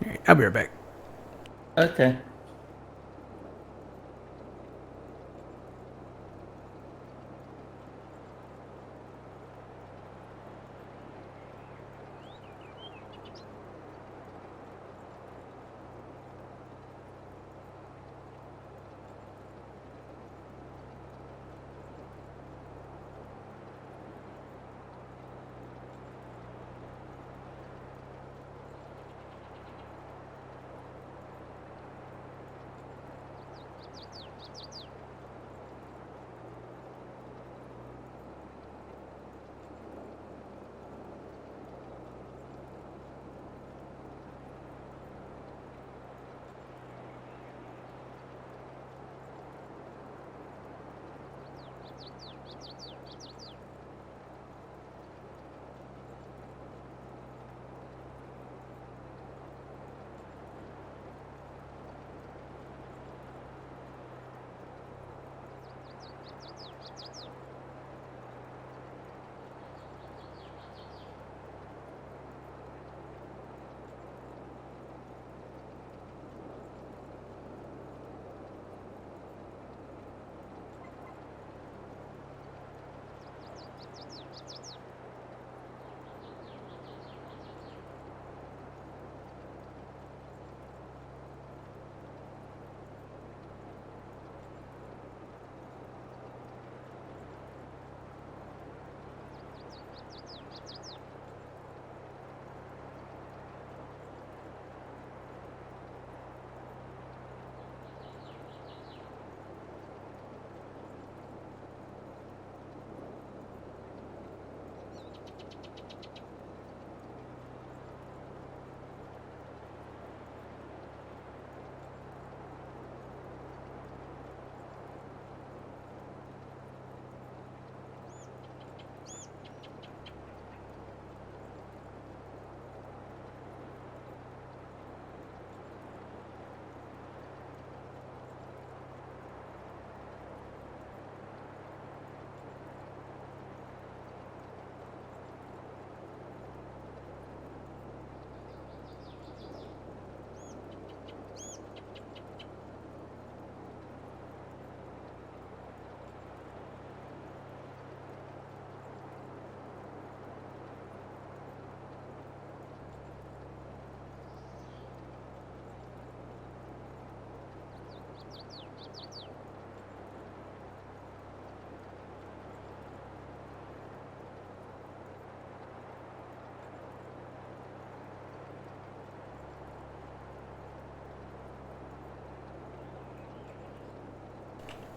All right, I'll be right back. Okay.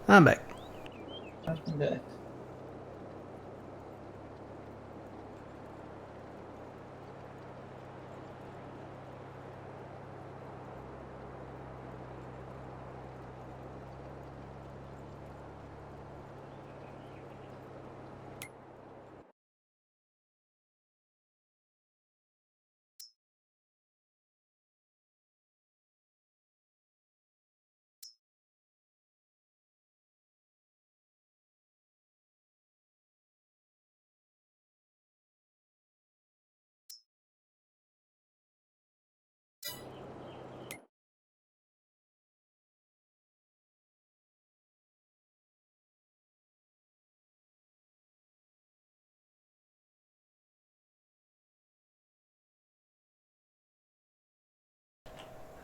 I'm back. Welcome back.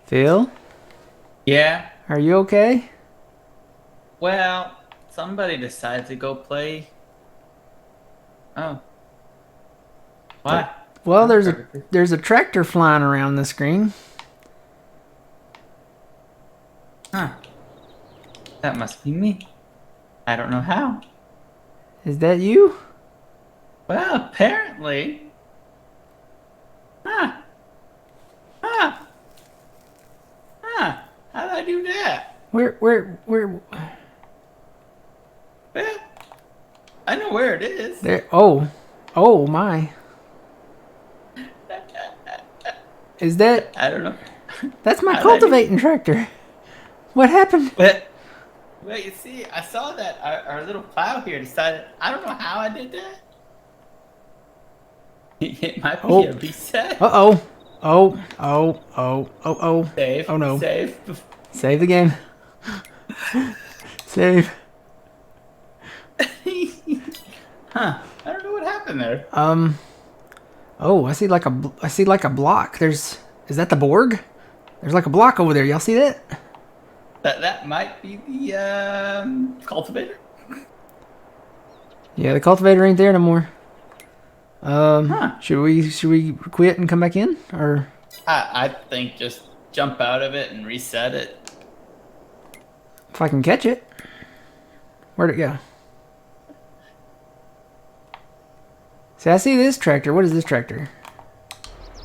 Phil, Yeah. are you okay? Well, somebody decided to go play. Oh, why? Well, I'm perfectly. there's a tractor flying around the screen. Huh. That must be me. I don't know how. Is that you? Well, apparently. Huh. Huh. Huh. How did I do that? Where? Well, I know where it is. There. Oh my. Is that? I don't know. That's my How did I do cultivating tractor. What happened? that? Well, you see, I saw that our little plow here decided. I don't know how I did that. It might be Oh. a reset. Uh oh. Oh, oh, oh, oh, oh. Save. Oh no. Save. Save the game. Save. Huh. I don't know what happened there. Oh, I see like a block. Is that the Borg? There's like a block over there. Y'all see that? That might be the cultivator. Yeah, the cultivator ain't there no more. Huh. Should we quit and come back in, or I think just jump out of it and reset it. if I can catch it? Where'd it go? See, I see this tractor. What is this tractor?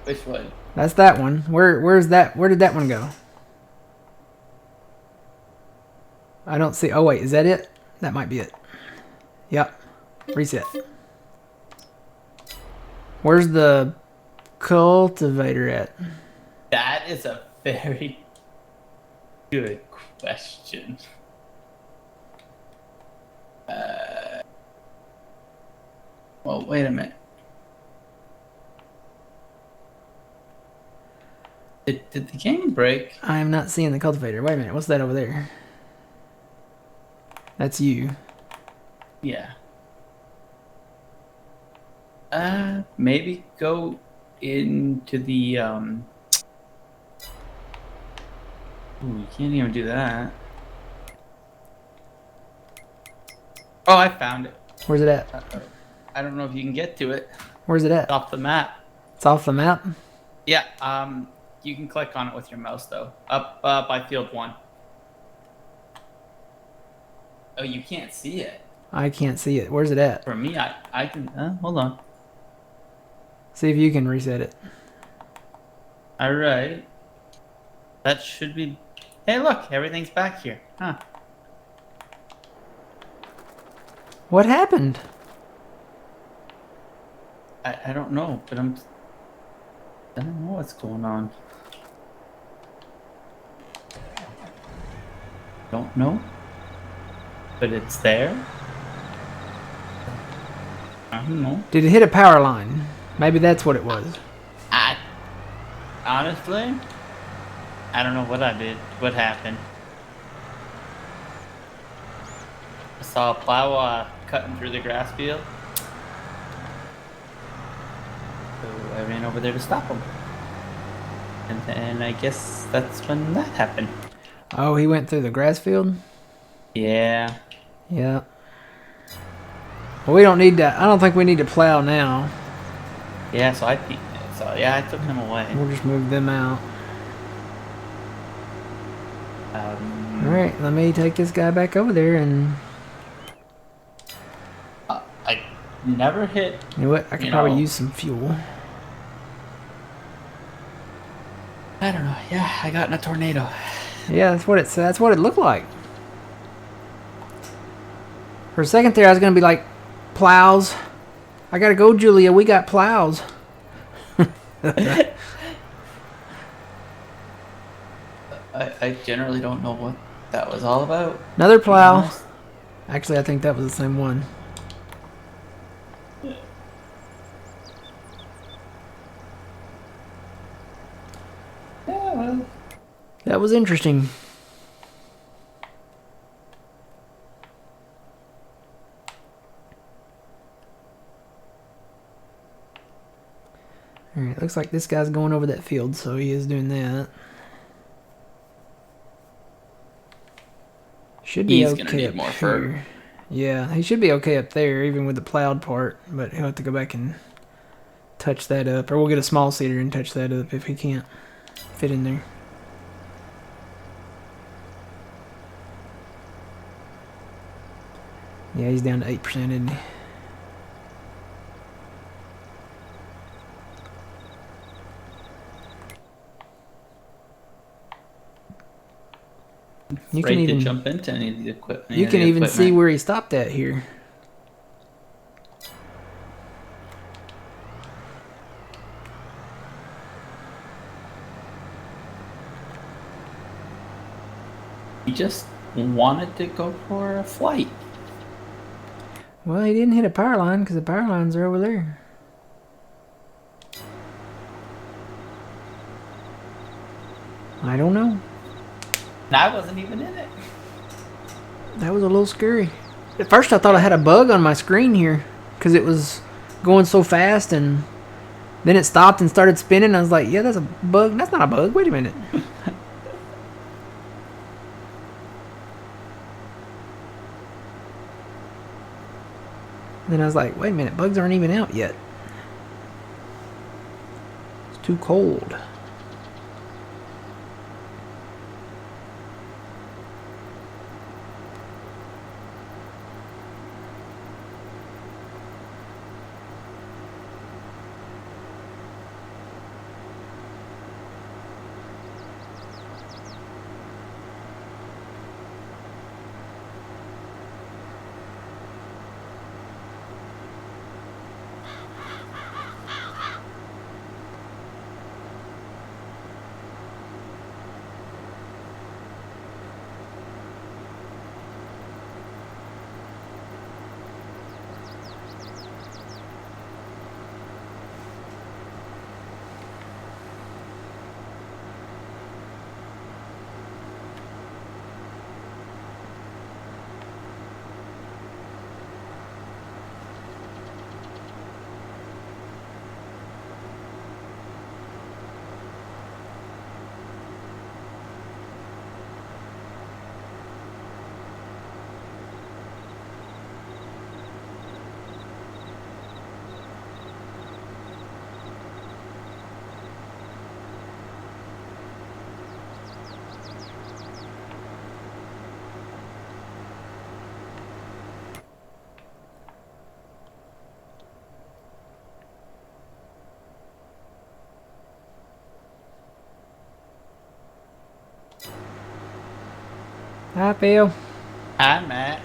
Which one? That's that one. Where's that? Where did that one go? I don't see. Oh wait, is that it? That might be it. Yep. Reset. Where's the cultivator at? That is a very good question. Well, wait a minute. Did the game break? I'm not seeing the cultivator. Wait a minute. What's that over there? That's you. Yeah. Maybe go into the Ooh, you can't even do that. Oh, I found it. Where's it at? I don't know if you can get to it. Where's it It's at? off the map. It's off the map. Yeah, you can click on it with your mouse though. Up by field 1. Oh, you can't see it. I can't see it. Where's it at? For me, I can hold on. See if you can reset it. All right. That should be. Hey, look, everything's back here. Huh. What happened? I don't know, but I don't know what's going on. Don't know. But it's there. I don't know. Did it hit a power line? Maybe that's what it was. Honestly, I don't know what I did. What happened? I saw a plow cutting through the grass field. So I ran over there to stop him. And then I guess that's when that happened. Oh, he went through the grass field? Yeah. Yeah. Well, we don't need to. I don't think we need to plow now. Yeah, so I peeked it. So yeah, I took him away. We'll just move them out. Alright, let me take this guy back over there and... I never hit... You know what? I could probably use some fuel. I don't know. Yeah, I got in a tornado. Yeah, that's what it looked like. For a second there, I was gonna be like, plows. I gotta go, Julia. We got plows. I generally don't know what that was all about. Another plow. Actually, I think that was the same one. Yeah, well. That was interesting. Alright, looks like this guy's going over that field, so he is doing that. Should be He's okay gonna need up more here. fur. Yeah, he should be okay up there, even with the plowed part, but he'll have to go back and touch that up. Or we'll get a small seeder and touch that up if he can't fit in there. Yeah, he's down to 8%, isn't he? You Right can even to jump into any of the equipment. you can even see where he stopped at here. He just wanted to go for a flight. Well, he didn't hit a power line because the power lines are over there. I don't know. And I wasn't even in it. That was a little scary. At first I thought I had a bug on my screen here because it was going so fast, and then it stopped and started spinning. I was like, yeah, that's a bug. That's not a bug. Wait a minute. Then I was like, wait a minute, bugs aren't even out yet. It's too cold. Hi, Phil. Hi, Matt.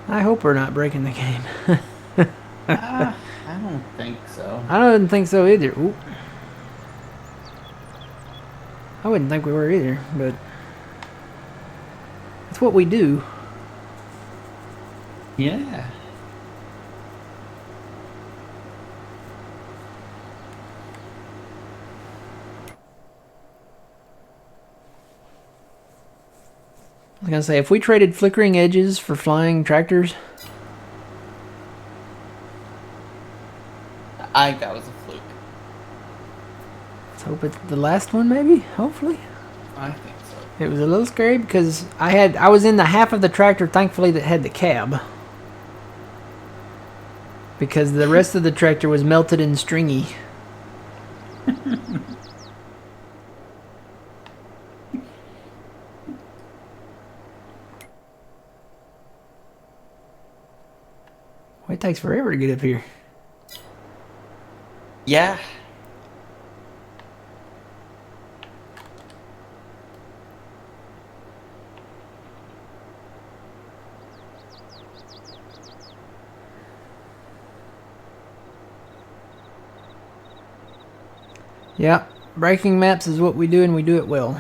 I hope we're not breaking the game. I don't think so. I don't think so either. Ooh. I wouldn't think we were either, but that's what we do. Yeah. I was gonna say, if we traded flickering edges for flying tractors, I think that was a fluke. let's hope it's the last one. Maybe, hopefully. I think so. It was a little scary because I was in the half of the tractor, thankfully, that had the cab, because the rest of the tractor was melted and stringy. It takes forever to get up here. Yeah. Yeah, breaking maps is what we do, and we do it well.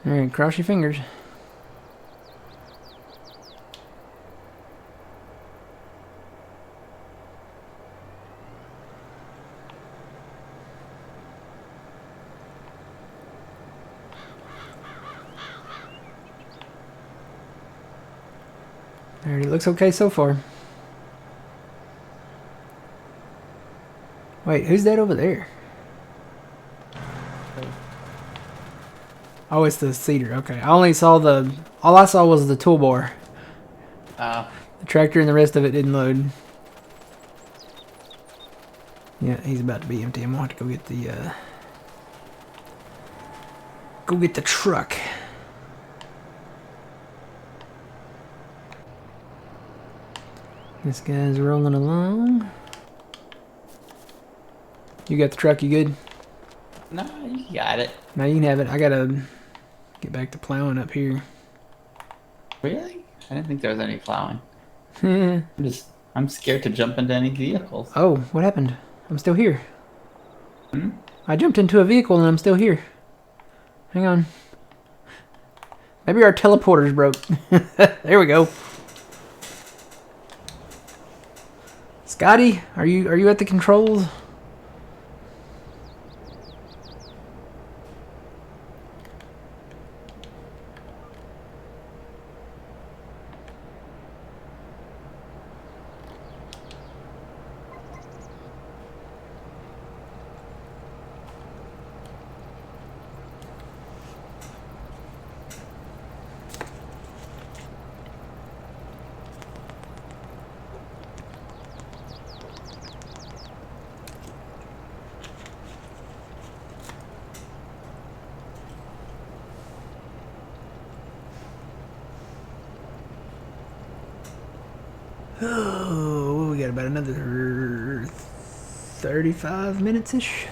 All right, cross your fingers. All right, it looks okay so far. Wait, who's that over there? Oh, it's the cedar. Okay, I only saw the. All I saw was the toolbar. The tractor and the rest of it didn't load. Yeah, he's about to be empty. I'm gonna have to go get the. Go get the truck. This guy's rolling along. You got the truck, you good? No, you got it. Now you can have it. I gotta get back to plowing up here. Really? I didn't think there was any plowing. Oh, I'm scared to jump into any vehicles. what happened? I'm still here. Hmm? I jumped into a vehicle and I'm still here. Hang on. Maybe our teleporter's broke. There we go. Scotty, are you at the controls? Oh, we got about another 35 minutes-ish.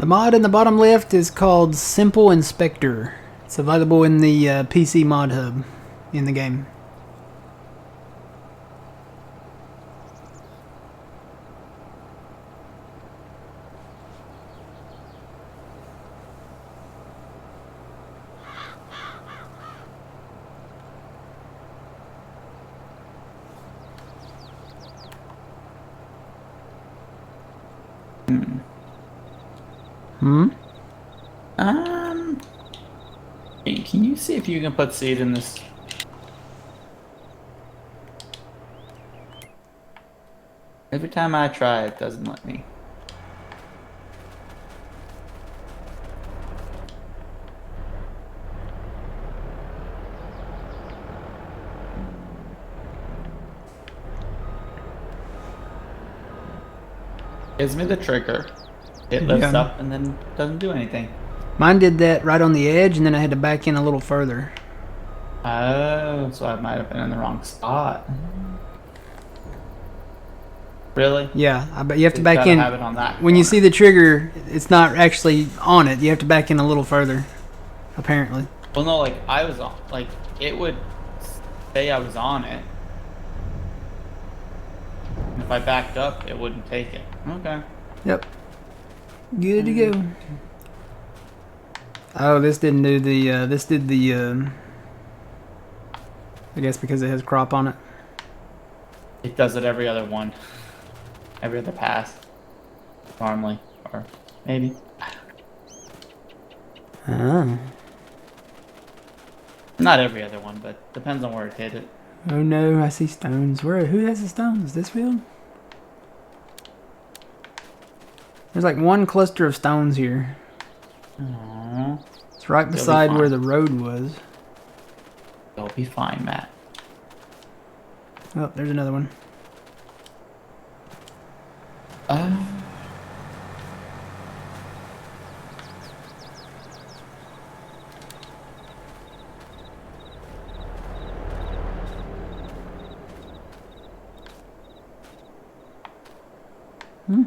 The mod in the bottom left is called Simple Inspector. It's available in the PC mod hub in the game. Hmm? Hey, can you see if you can put seed in this? Every time I try, it doesn't let me. Gives me the trigger. It lifts Yeah. up and then doesn't do anything. Mine did that right on the edge, and then I had to back in a little further. Oh, so I might have been in the wrong spot. Really? Yeah, but you have to It's back gotta in. have it on that When you corner. see the trigger, it's not actually on it. You have to back in a little further, apparently. Well, no, like I was on, like it would say I was on it, and if I backed up, it wouldn't take it. Okay. Yep. Good to go. Oh, this didn't do the, this did the, I guess because it has crop on it. It does it every other one, every other pass, normally, or maybe. Oh. Not every other one, but depends on where it hit it. Oh no, I see stones. Who has the stones? This field? There's like one cluster of stones here. Aww. It's right They'll be beside where fine. the road was. You'll be fine, Matt. Oh, there's another one. Hmm.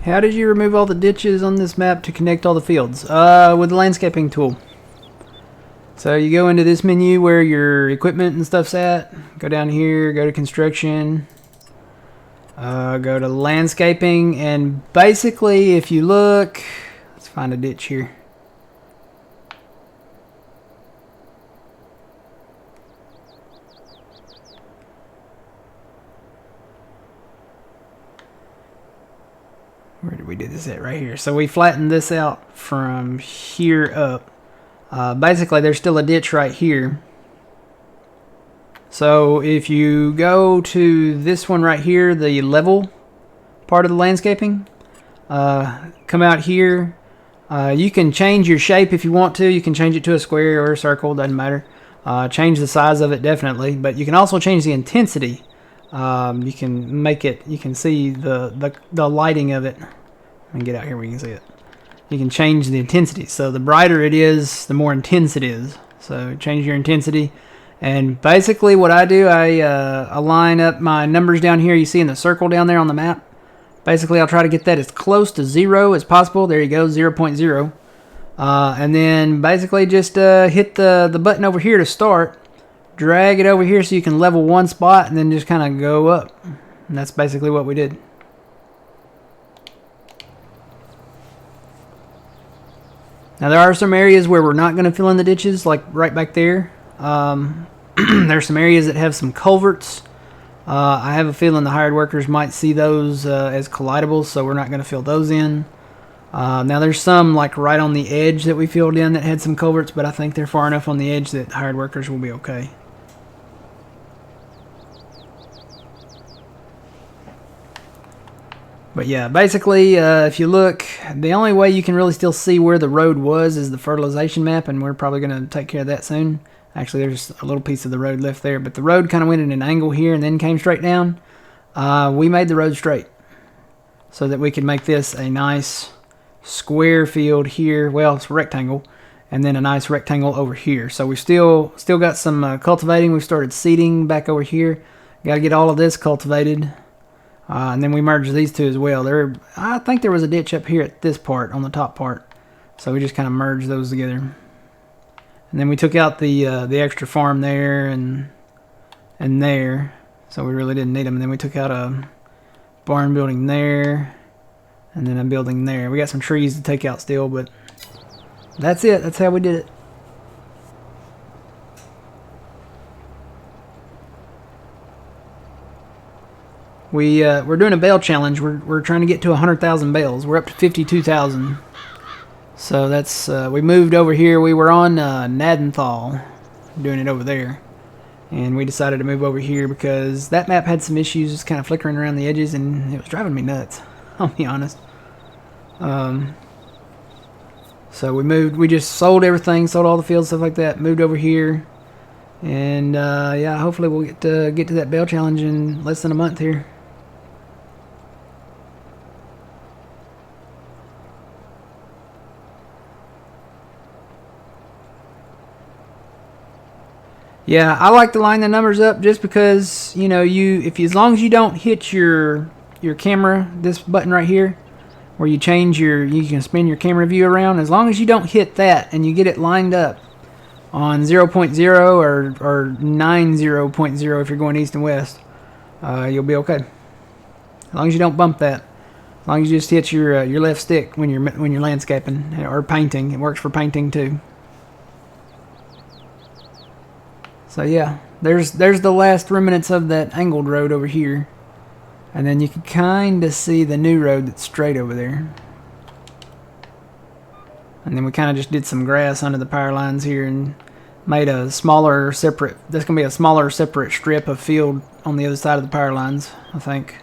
How did you remove all the ditches on this map to connect all the fields? With the landscaping tool. So you go into this menu where your equipment and stuff's at. Go down here, go to construction. Go to landscaping, and basically if you look, let's find a ditch here. Where did we do this at? Right here. So we flattened this out from here up. Basically there's still a ditch right here. So if you go to this one right here, the level part of the landscaping, come out here. You can change your shape if you want to. You can change it to a square or a circle, doesn't matter. Change the size of it definitely, but you can also change the intensity. You can make it, you can see the lighting of it. Let me get out here where you can see it. You can change the intensity. So the brighter it is, the more intense it is. So change your intensity. And basically what I do, I line up my numbers down here. You see in the circle down there on the map. Basically I'll try to get that as close to 0 as possible. There you go, 0.0. And then basically just hit the button over here to start. Drag it over here so you can level one spot and then just kind of go up. And that's basically what we did. Now there are some areas where we're not going to fill in the ditches, like right back there. There's some areas that have some culverts. I have a feeling the hired workers might see those as collidables, so we're not going to fill those in. Now there's some like right on the edge that we filled in that had some culverts, but I think they're far enough on the edge that hired workers will be okay. But yeah, basically, if you look, the only way you can really still see where the road was is the fertilization map, and we're probably going to take care of that soon. Actually, there's a little piece of the road left there, but the road kind of went in an angle here and then came straight down. We made the road straight so that we could make this a nice square field here. Well, it's a rectangle, and then a nice rectangle over here. So we still got some cultivating. We started seeding back over here. Got to get all of this cultivated. And then we merged these two as well. I think there was a ditch up here at this part, on the top part. So we just kind of merged those together. And then we took out the extra farm there and there. So we really didn't need them. And then we took out a barn building there. And then a building there. We got some trees to take out still, but that's it. That's how we did it. We're doing a bale challenge. We're trying to get to 100,000 bales. We're up to 52,000. So that's we moved over here. We were on Nadenthal, doing it over there, and we decided to move over here because that map had some issues, just kind of flickering around the edges, and it was driving me nuts. I'll be honest. So we moved. We just sold everything, sold all the fields, stuff like that. Moved over here, and yeah, hopefully we'll get to that bale challenge in less than a month here. Yeah, I like to line the numbers up just because, you know, as long as you don't hit your camera, this button right here, where you change you can spin your camera view around, as long as you don't hit that and you get it lined up on 0.0 or 90.0 if you're going east and west, you'll be okay. As long as you don't bump that. As long as you just hit your left stick when you're landscaping or painting. It works for painting too. So yeah, there's the last remnants of that angled road over here. And then you can kind of see the new road that's straight over there. And then we kind of just did some grass under the power lines here and made a smaller separate, there's going to be a smaller separate strip of field on the other side of the power lines, I think.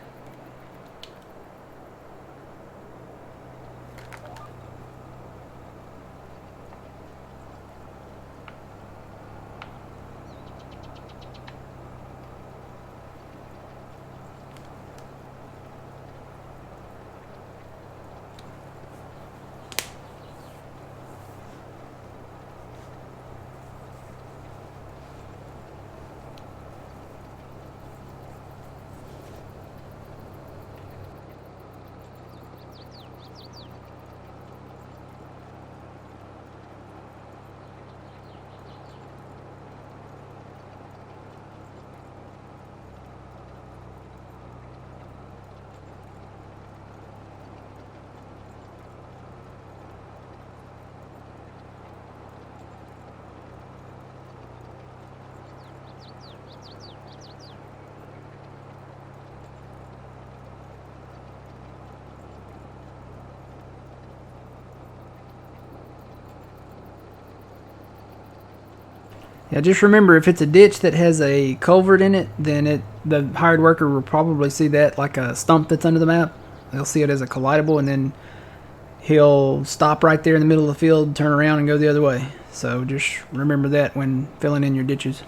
Yeah, just remember if it's a ditch that has a culvert in it, then the hired worker will probably see that like a stump that's under the map. They'll see it as a collidable, and then he'll stop right there in the middle of the field, turn around, and go the other way. So just remember that when filling in your ditches.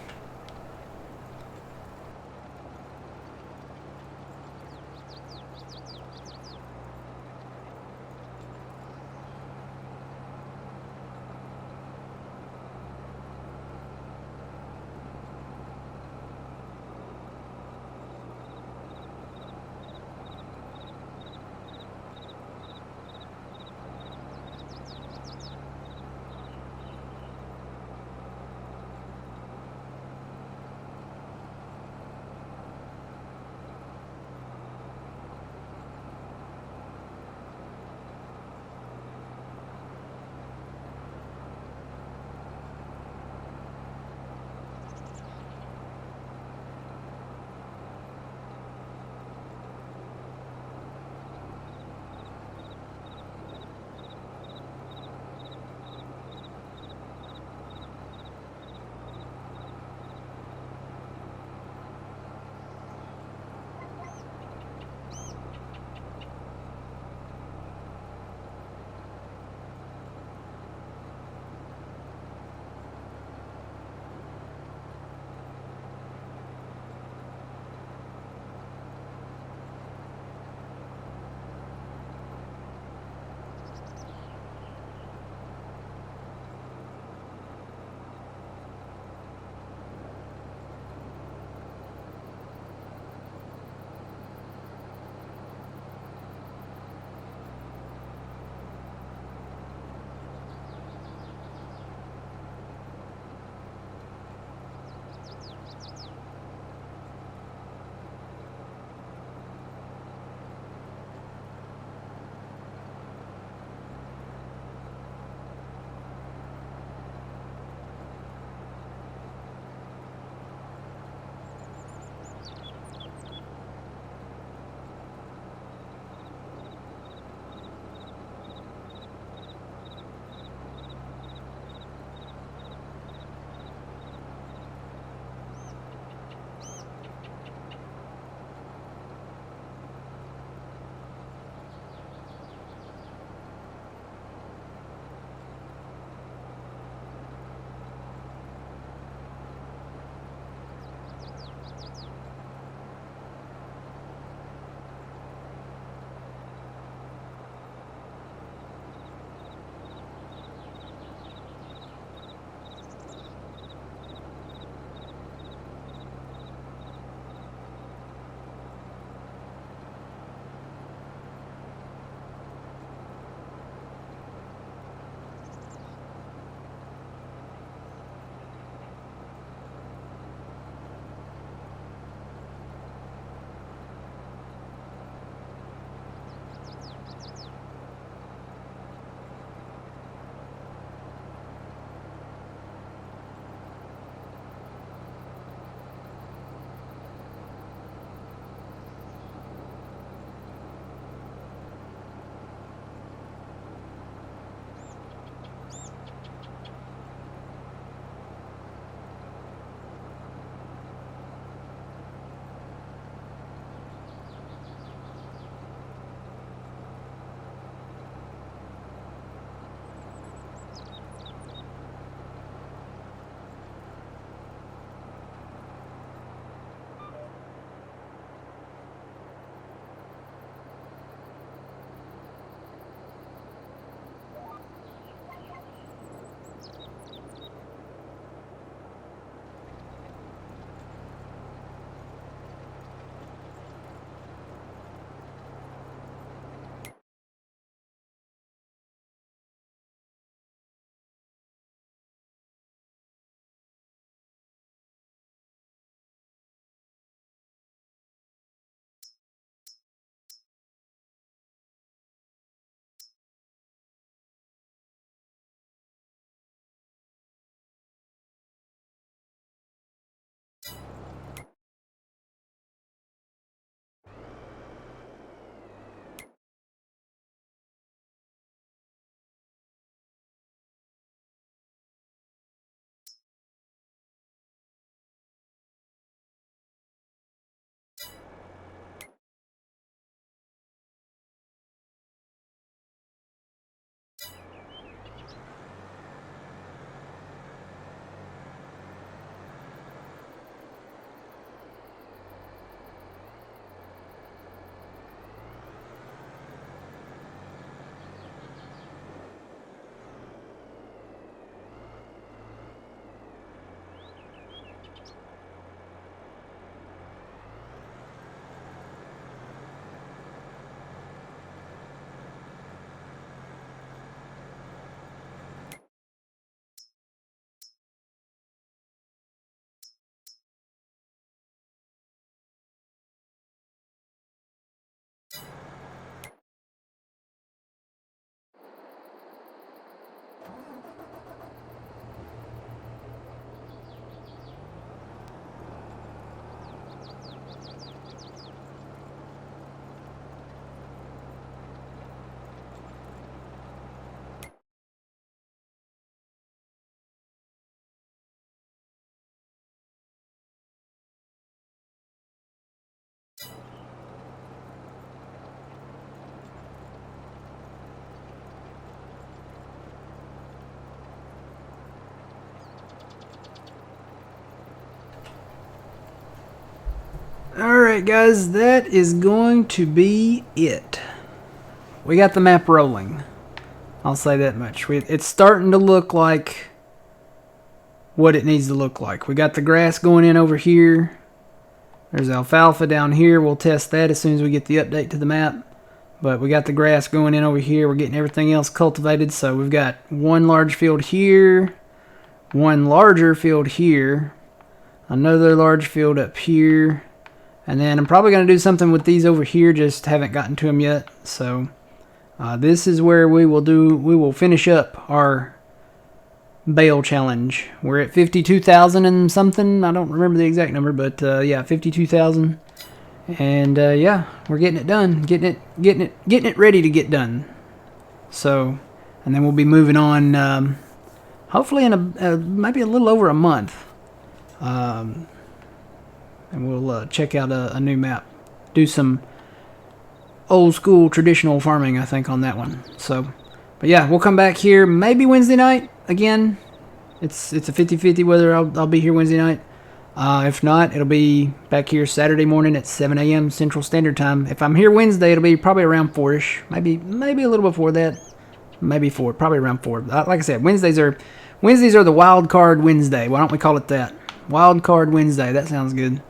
Alright guys, that is going to be it. We got the map rolling. I'll say that much. It's starting to look like what it needs to look like. We got the grass going in over here. There's alfalfa down here. We'll test that as soon as we get the update to the map. But we got the grass going in over here. We're getting everything else cultivated. So we've got one large field here, one larger field here, another large field up here, and then I'm probably going to do something with these over here. Just haven't gotten to them yet. So this is where we will finish up our bale challenge. We're at 52,000 and something. I don't remember the exact number, but yeah, 52,000. And yeah, we're getting it done, getting it ready to get done. So, and then we'll be moving on, hopefully in maybe a little over a month. And we'll check out a new map, do some old school traditional farming, I think, on that one. So, but yeah, we'll come back here maybe Wednesday night again. It's a 50-50 whether I'll be here Wednesday night. If not, it'll be back here Saturday morning at 7 a.m. Central Standard Time. If I'm here Wednesday, it'll be probably around 4-ish. Maybe a little before that. Maybe 4. Probably around 4. Like I said, Wednesdays are the wild card Wednesday. Why don't we call it that? Wild card Wednesday. That sounds good.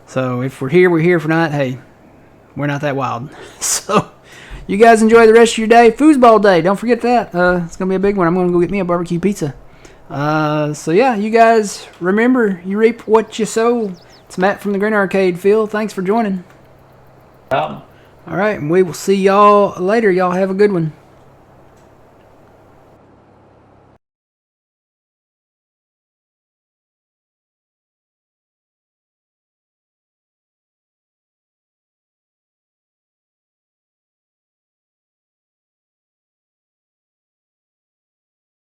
So if we're here, we're here. If we're not, hey, we're not that wild. So you guys enjoy the rest of your day. Foosball day. Don't forget that. It's going to be a big one. I'm going to go get me a barbecue pizza. So yeah, you guys remember, you reap what you sow. It's Matt from the Green Arcade. Phil, thanks for joining. All right, and we will see y'all later. Y'all have a good one.